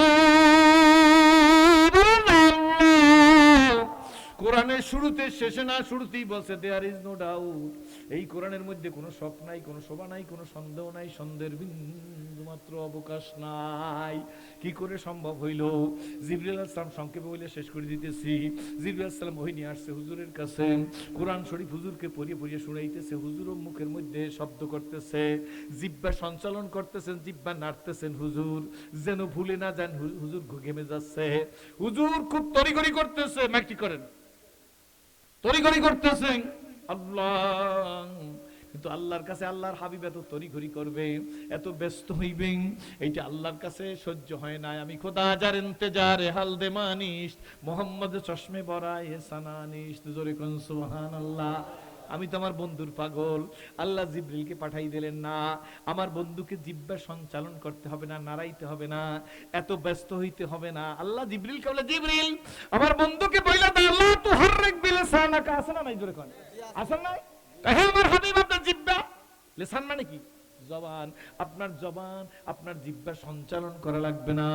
কোরআনের শুরুতে শেষে না শুরুতেই বলছে, দেয়ার ইজ নো ডাউট। এই কোরআনের মধ্যে কোনো শক নাই, কোনো শোভা নাই, কোনো সন্দেহ নাই, সন্দেহের বিন্দুমাত্র অবকাশ নাই। কি করে সম্ভব হইল? জিবরিল আলাইহিস সালাম, সংক্ষেপে বলে শেষ করে দিতেছি, জিবরিল আলাইহিস সালাম ওহী নিয়ে আসছে হুজুরের কাছে, কোরআন শরীফ হুজুরকে পড়িয়ে পড়িয়ে শুনাইতেছে, হুজুরও মুখের মধ্যে শব্দ করতেছে, জিহ্বা সঞ্চালন করতেছেন, জিহ্বা নাড়তেছেন হুজুর যেন ভুলে না যান। হুজুর ঘেমে যাচ্ছে, হুজুর খুব তড়িঘড়ি করতেছে, মাইকটি করেন, তড়িঘড়ি করতেছেন। আল্লাহ, কিন্তু আল্লাহর কাছে, আল্লাহর হাবিব এত তড়িঘড়ি করবে, এত ব্যস্ত হইবেন, এইটা আল্লাহর কাছে সহ্য হয় না। আমি খোদা যার ইন্তজারে হাল দে মানিস, মোহাম্মদ চশমে বরায় সানানিস, জোরে কোন সুবহানাল্লাহ। আমি তো আমার বন্ধুর পাগল। আল্লাহ জিবরিলকে পাঠাই দিলেন না, আমার বন্ধুকে জিহ্বা সঞ্চালন করতে হবে না, নাড়াইতে হবে না, এত ব্যস্ত হইতে হবে না। আল্লাহ জিবরিলকে বলে, জিবরিল আমার বন্ধুকে বইলা দাও, আল্লাহ তু হাররিক বিলিসানাকা। আছে না নাই? জোরে কোন আছে না? হে আমার হাবিব, আপনার জিহ্বা, লিসান মানে কি? জবান। আপনার জবান, আপনার জিহ্বা সঞ্চালন করা লাগবে না,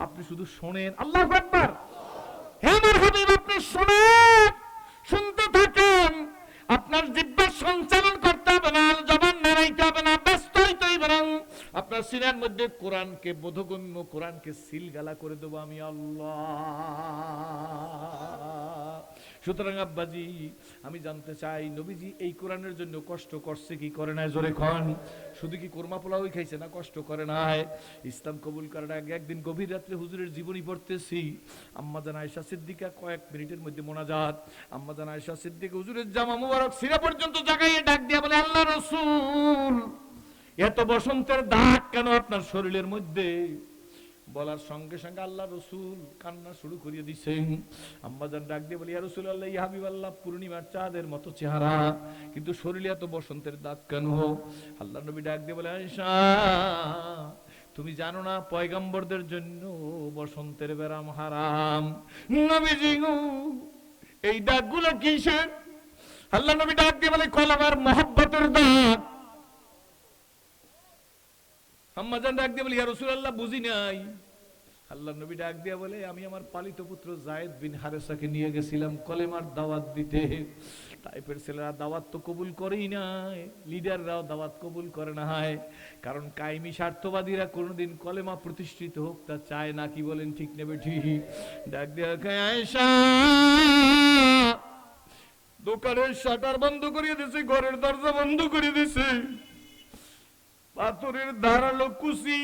আপনি শুধু শোনেন। আল্লাহু আকবার। হে আমার হাবিব, আপনি শোনেন, শুনতে থাকেন, আপনার জিহ্বা সঞ্চালন করতে হবে না, জবান নাড়াইতে হবে না, ব্যস্ত হইতে হবে না। আপনার সিনার মধ্যে কোরআনকে বোধগম্য, কোরআনকে সিলগালা করে দেবো আমি আল্লাহ। সুতরাং আব্বাজি, আমি জানতে চাই, নবীজি এই কোরআনের জন্য কষ্ট করছে কি করে নাই? জোরে খান। শুধু কি কোরমা পোলাওই খাইছে না? কষ্ট করে নাই। ইসলাম কবুল করার আগে একদিন গভীর রাত্রে হুজুরের জীবনী পড়তেছি, আম্মা জান আয়েশা সিদ্দিকা কয়েক মিনিটের মধ্যে মোনাজাত। আম্মা জান আয়েশা সিদ্দিকা হুজুরের জামা মুবারক সিরা পর্যন্ত জাগাইয়ে ডাক দিয়া বলে, আল্লাহ রাসূল, এত বসন্তের দাগ কেন আপনার শরীরের মধ্যে? বলার সঙ্গে সঙ্গে আল্লাহ রসুল কান্না শুরু করিয়ে দিছেন। আম্মাজান ডাক দিয়ে বলি, ইয়া রাসূলুল্লাহ, ইয়া হাবিবাল্লাহ, পূর্ণিমার চাঁদের মতো চেহারা, কিন্তু শরীরে এত বসন্তের দাগ কেন? আল্লাহ নবী ডাক দিয়ে বলে, আয়েশা তুমি জানো না পয়গম্বরদের জন্য বসন্তের বেরাম হারাম? নবীজি গো, এই দাগগুলো কিসের? আল্লাহ নবী ডাক দিয়ে বলে কলমের মহব্বতের দাগ। আম্মাজান ডাক দিয়ে বলে ইয়া রাসূলুল্লাহ বুঝি নাই। আল্লাহ নবী ডাক দিয়া বলে আমি আমার পালিত পুত্র যায়েদ বিন হারেসাকে নিয়ে গেছিলাম কলেমার দাওয়াত দিতে। টাইপের ছেলেরা দাওয়াত তো কবুল করেই না, লিডাররাও দাওয়াত কবুল করে না, হয় কারণ কায়েমি স্বার্থবাদীরা কোনোদিন কলেমা প্রতিষ্ঠিত হোক তা চায় না। কি বলেন ঠিক নেবে ঠিক? ডাক দিয়া আয়েশা দোকানের শাটার বন্ধ করিয়ে দিছে, ঘরের দরজা বন্ধ করে দিছে, পাথরের ধারালো কুচি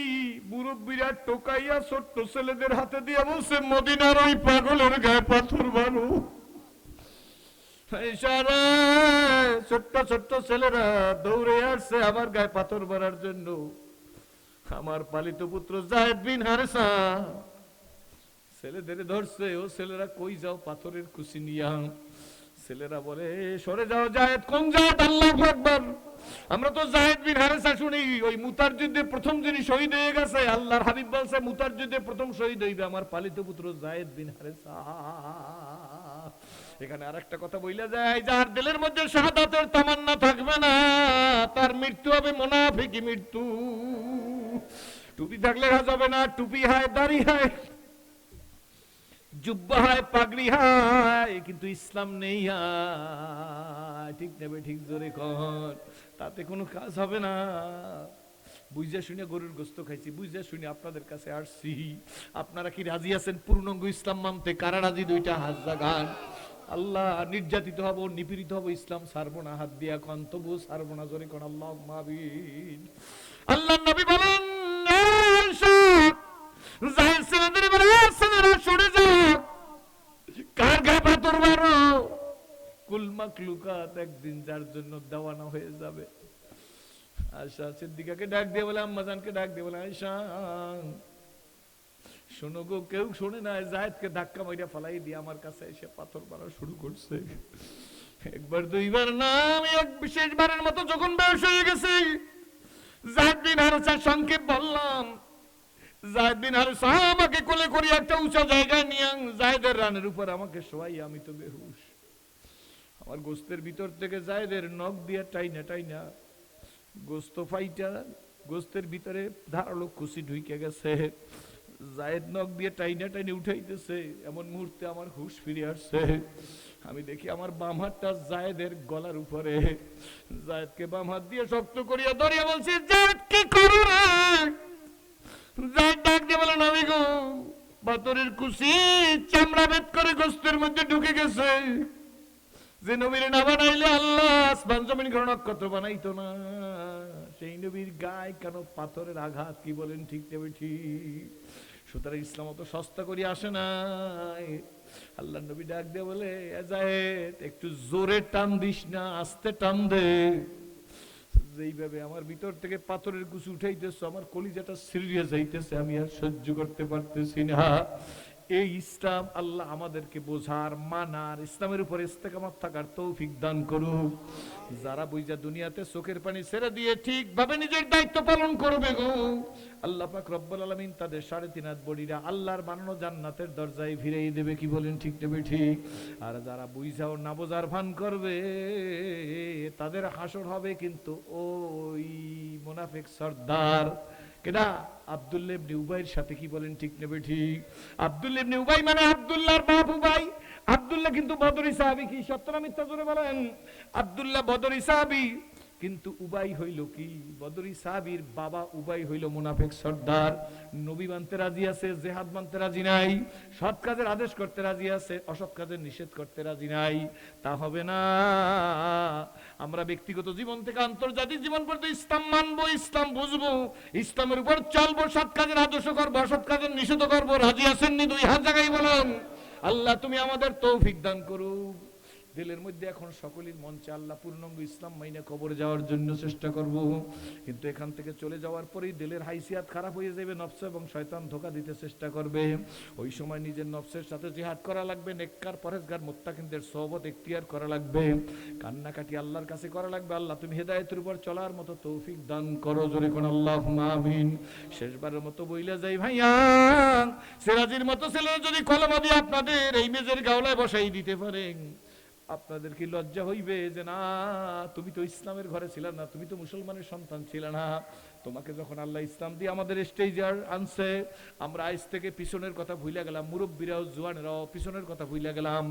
মুরব্বীরা টোকাইয়া ছোট্ট ছেলেদের হাতে দিয়ে বলছে মদিনার ওই পাগলের গায়ে পাথর মারো। ছোট্ট ছোট্ট ছেলেরা দৌড়ে আসছে আমার গায়ে পাথর মারার জন্য। আমার পালিত পুত্র যায়েদ বিন হারেসা ছেলেদের ধরছে, ও ছেলেরা কই যাও পাথরের কুচি নিয়া। ছেলেরা বলে সরে যাও। যায়েদ কোন যায়েদ? আল্লাহু আকবার। আমরা তো যায়েদ বিন হারেসা শুনি ওই মুতার যুদ্ধে প্রথম যিনি শহীদ হয়ে গেছে, আল্লাহর হাবিব বলছে মুতার যুদ্ধে প্রথম শহীদ হইবে আমার পালিত পুত্র যায়েদ বিন হারেসা। এখানে আরেকটা কথা বইলা যায়, যার দিলের মধ্যে শাহাদাতের তামান্না থাকবে না তার মৃত্যু হবে মুনাফিকি মৃত্যু। টুপি থাকলে হবে না, টুপি হয়, দাড়ি হয়, জুব্বা হয়, পাগড়ি হয়, কিন্তু ইসলাম নেই। ঠিক নেবে ঠিক? জোরে কর। তাতে কোনো কাজ হবে না। বুঝা শুনে গরুর গোস্ত খাইছি, বুঝা শুনে আপনাদের কাছে আসছি। আপনারা কি রাজি আছেন পূর্ণাঙ্গ ইসলাম মানতে? কারা রাজি? দুইটা হাত জাগান। আল্লাহ নির্যাতিত হব, নিপীড়িত হব, ইসলাম ছাড়বো না। হাত দিয়া কন, তবু ছাড়বো না। জোরে কোন আল্লাহুম্মা আমিন। আল্লাহর নবী বলেন সরে যাও, কার গায়ে পাথর মারো? কুল মাখলুকাত একদিন যার জন্য দেওয়ানা হয়ে যাবে। আয়েশা সিদ্দিকাকে ডাক দিয়ে বলে, আম্মাজানকে ডাক দিয়ে বলে আয়েশা শোনো গো, কেউ শোনে না, যায়েদকে ধাক্কা মাইরা ফেলাই দিয়ে আমার কাছে এসে পাথর মারা শুরু করছে। একবার দুইবার না, আমি এক বিশেষবারের মতো যখন বয়স হয়ে গেছে যায়েদ বিন হারেসা সংক্ষেপ বললাম। যায়েদ বিন হারেসা আমাকে কোলে করে একটা উঁচা জায়গায় নিয়ে যায়েদের রানের উপর আমাকে শোয়াই, আমি তো বেহুশ। আমার গোস্তের ভিতর থেকে যায়েদের নখ দিয়ে টাইনা টাইনা গোস্ত ফাইটা গোস্তের ভিতরে ধারালো কুচি ঢুকে গেছে। যায়েদ নখ দিয়ে টাইনা টাইনে উঠাইতেছে, এমন মুহূর্তে আমার হুশ ফিরে আসছে। আমি দেখি আমার বাম হাতটা যায়েদের গলার উপরে। যায়েদকে বাম হাত দিয়ে শক্ত করিয়া ধরিয়া বলছি, যায়েদ কি করো রে? যায়েদ ডাক দিয়ে বলে, নবী গো, পাথরের কুচি চামড়া ভেদ করে গোস্তের মধ্যে ঢুকে গেছে। যে নবীর না বানাইলে আল্লাহ আসমান জমিন গ্রহ নক্ষত্র বানাইতো না, সেই নবীর গায়ে কেন পাথরের আঘাত? কি বলেন ঠিক নেবে ঠিক? সুতরাং ইসলাম অত সস্তা করে আসে না। আল্লাহ নবী ডাক দিয়ে বলে, যায়েদ একটু জোরে টান দিস না, আস্তে টান দে। যেইভাবে আমার ভিতর থেকে পাথরের কুচি উঠাইতেছ, আমার কলিজাটা সিরিয়াস যাইতেছে, আমি আর সহ্য করতে পারতেছি না। এই ইসলাম আল্লাহ আমাদেরকে বোঝার, মানার, ইসলামের উপর ইস্তেকামত থাকার তৌফিক দান করুক। যারা বুঝা দুনিয়াতে চোখের পানি ছেড়ে দিয়ে ঠিকভাবে নিজের দায়িত্ব পালন করবে গো, আল্লাহ পাক রব্বুল আলামিন তাদের 3.5 হাত বডিরা আল্লাহর বানানো জান্নাতের দরজায় ফিরিয়ে দেবে। কি বলেন ঠিক নেবে ঠিক? আর যারা বুঝাও না বোঝার ভান করবে তাদের হাসর হবে কিন্তু ওই মুনাফিক সর্দার কেডা আব্দুল্লাহ ইবনে উবাইয়ের সাথে। কি বলেন ঠিক নেবে ঠিক? আব্দুল্লাহ ইবনে উবাই মানে আব্দুল্লাহর বাপ উবাই। আব্দুল্লাহ কিন্তু বদরি সাহাবী। কি সত্য না মিথ্যা জোরে বলেন? আব্দুল্লাহ বদরি সাহাবী, কিন্তু উবাই হইল কি? বদরি সাহাবীর বাবা উবাই হইল মুনাফিক সর্দার। নবী মানতে রাজি আছে, জিহাদ মানতে রাজি নাই। সৎ কাজের আদেশ করতে রাজি আছে, অসৎ কাজের নিষেধ করতে রাজি নাই। তা হবে না। আমরা ব্যক্তিগত জীবন থেকে আন্তর্জাতিক জীবন পর্যন্ত ইসলাম মানবো, ইসলাম বুঝবো, ইসলামের উপর চলবো, সৎ কাজের আদেশ করবো, অসৎ কাজের নিষেধ করবো। রাজি আছেন নি? 2 হাত জায়গায় বলেন। আল্লাহ তুমি আমাদের তৌফিক দান করো। দিলের মধ্যে এখন সকলের মন চায় আল্লাহ পূর্ণাঙ্গ ইসলাম মাইনে কবরে যাওয়ার জন্য চেষ্টা করব, কিন্তু এখান থেকে চলে যাওয়ার পরেই দিলের হাইসিয়াত খারাপ হয়ে যাবে, নফস এবং শয়তান ধোঁকা দিতে চেষ্টা করবে। ওই সময় নিজের নফসের সাথে জিহাদ করা লাগবে, নেককার পরেজগার মুত্তাকিনদের সোহবত ইখতিয়ার করা লাগবে, কান্নাকাটি আল্লাহর কাছে করা লাগবে, আল্লাহ তুমি হেদায়েতের উপর চলার মতো তৌফিক দান করো, জোরে কোন আল্লাহুম্মা আমিন। শেষবারের মতো বইলা যাই ভাইয়া, সিরাজির মতো ছেলে যদি কলমা দিয়ে আপনাদের এই মেজের গাওলায় বসাই দিতে পারেন, আপনাদের কি লজ্জা হইবে যে না তুমি তো ইসলামের ঘরে ছিল না, তুমি তো মুসলমানের সন্তান ছিল না, তোমাকে যখন আল্লাহ ইসলাম দিয়ে আমাদের স্টেজার আনছে, আমরা আজ থেকে পিছনের কথা ভুলে গেলাম, মুরব্বীরাও জোয়ানেরাও পিছনের কথা ভুলে গেলাম,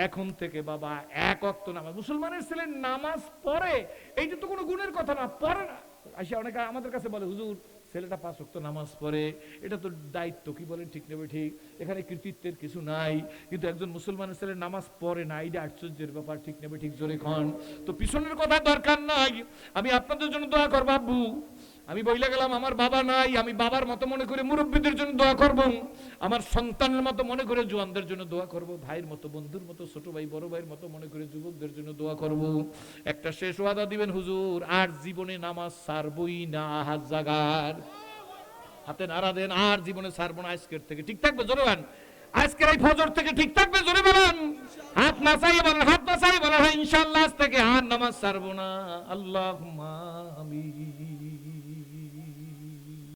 এখন থেকে বাবা এক ওয়াক্ত নামাজ, মুসলমানের ছেলে নামাজ পড়ে, এইটা তো কোনো গুণের কথা না, পড়ে না। আইসা অনেকে আমাদের কাছে বলে হুজুর ছেলেটা 5 ওয়াক্ত নামাজ পড়ে, এটা তো দায়িত্ব, কি বলেন ঠিক নেবে ঠিক, এখানে কৃতিত্বের কিছু নাই, কিন্তু একজন মুসলমানের ছেলে নামাজ পড়ে না, এটা আশ্চর্যের ব্যাপার, ঠিক নেবে ঠিক, জোরে খন। তো পিছনের কথা দরকার নাই, আমি আপনাদের জন্য দোয়া করব আব্বু, আমি বইলা গেলাম আমার বাবা নাই, আমি বাবার মতো মনে করে মুরব্বীদের জন্য দোয়া করব, আমার সন্তানের মতো মনে করে জওয়ানদের জন্য দোয়া করব, ভাইয়ের মতো বন্ধুর মতো ছোট ভাই বড় ভাইয়ের মতো মনে করে যুবকদের জন্য দোয়া করব। একটা শেষ ওয়াদা দিবেন হুজুর, আর জীবনে নামাজ ছাড়বই না, হাত জাগার হাতে নাড়া দেন, আর জীবনে ছাড়বো না আজকের থেকে, ঠিক থাকবে জোরে বলেন, আজকের এই ফজর থেকে ঠিক থাকবে জোরে বলেন, হাত নাচাই বলেন, হাত নাচাই বলেন, ইনশাআল্লাহ আজ থেকে আর নামাজ ছাড়বো না, আল্লাহুম্মা আমিন।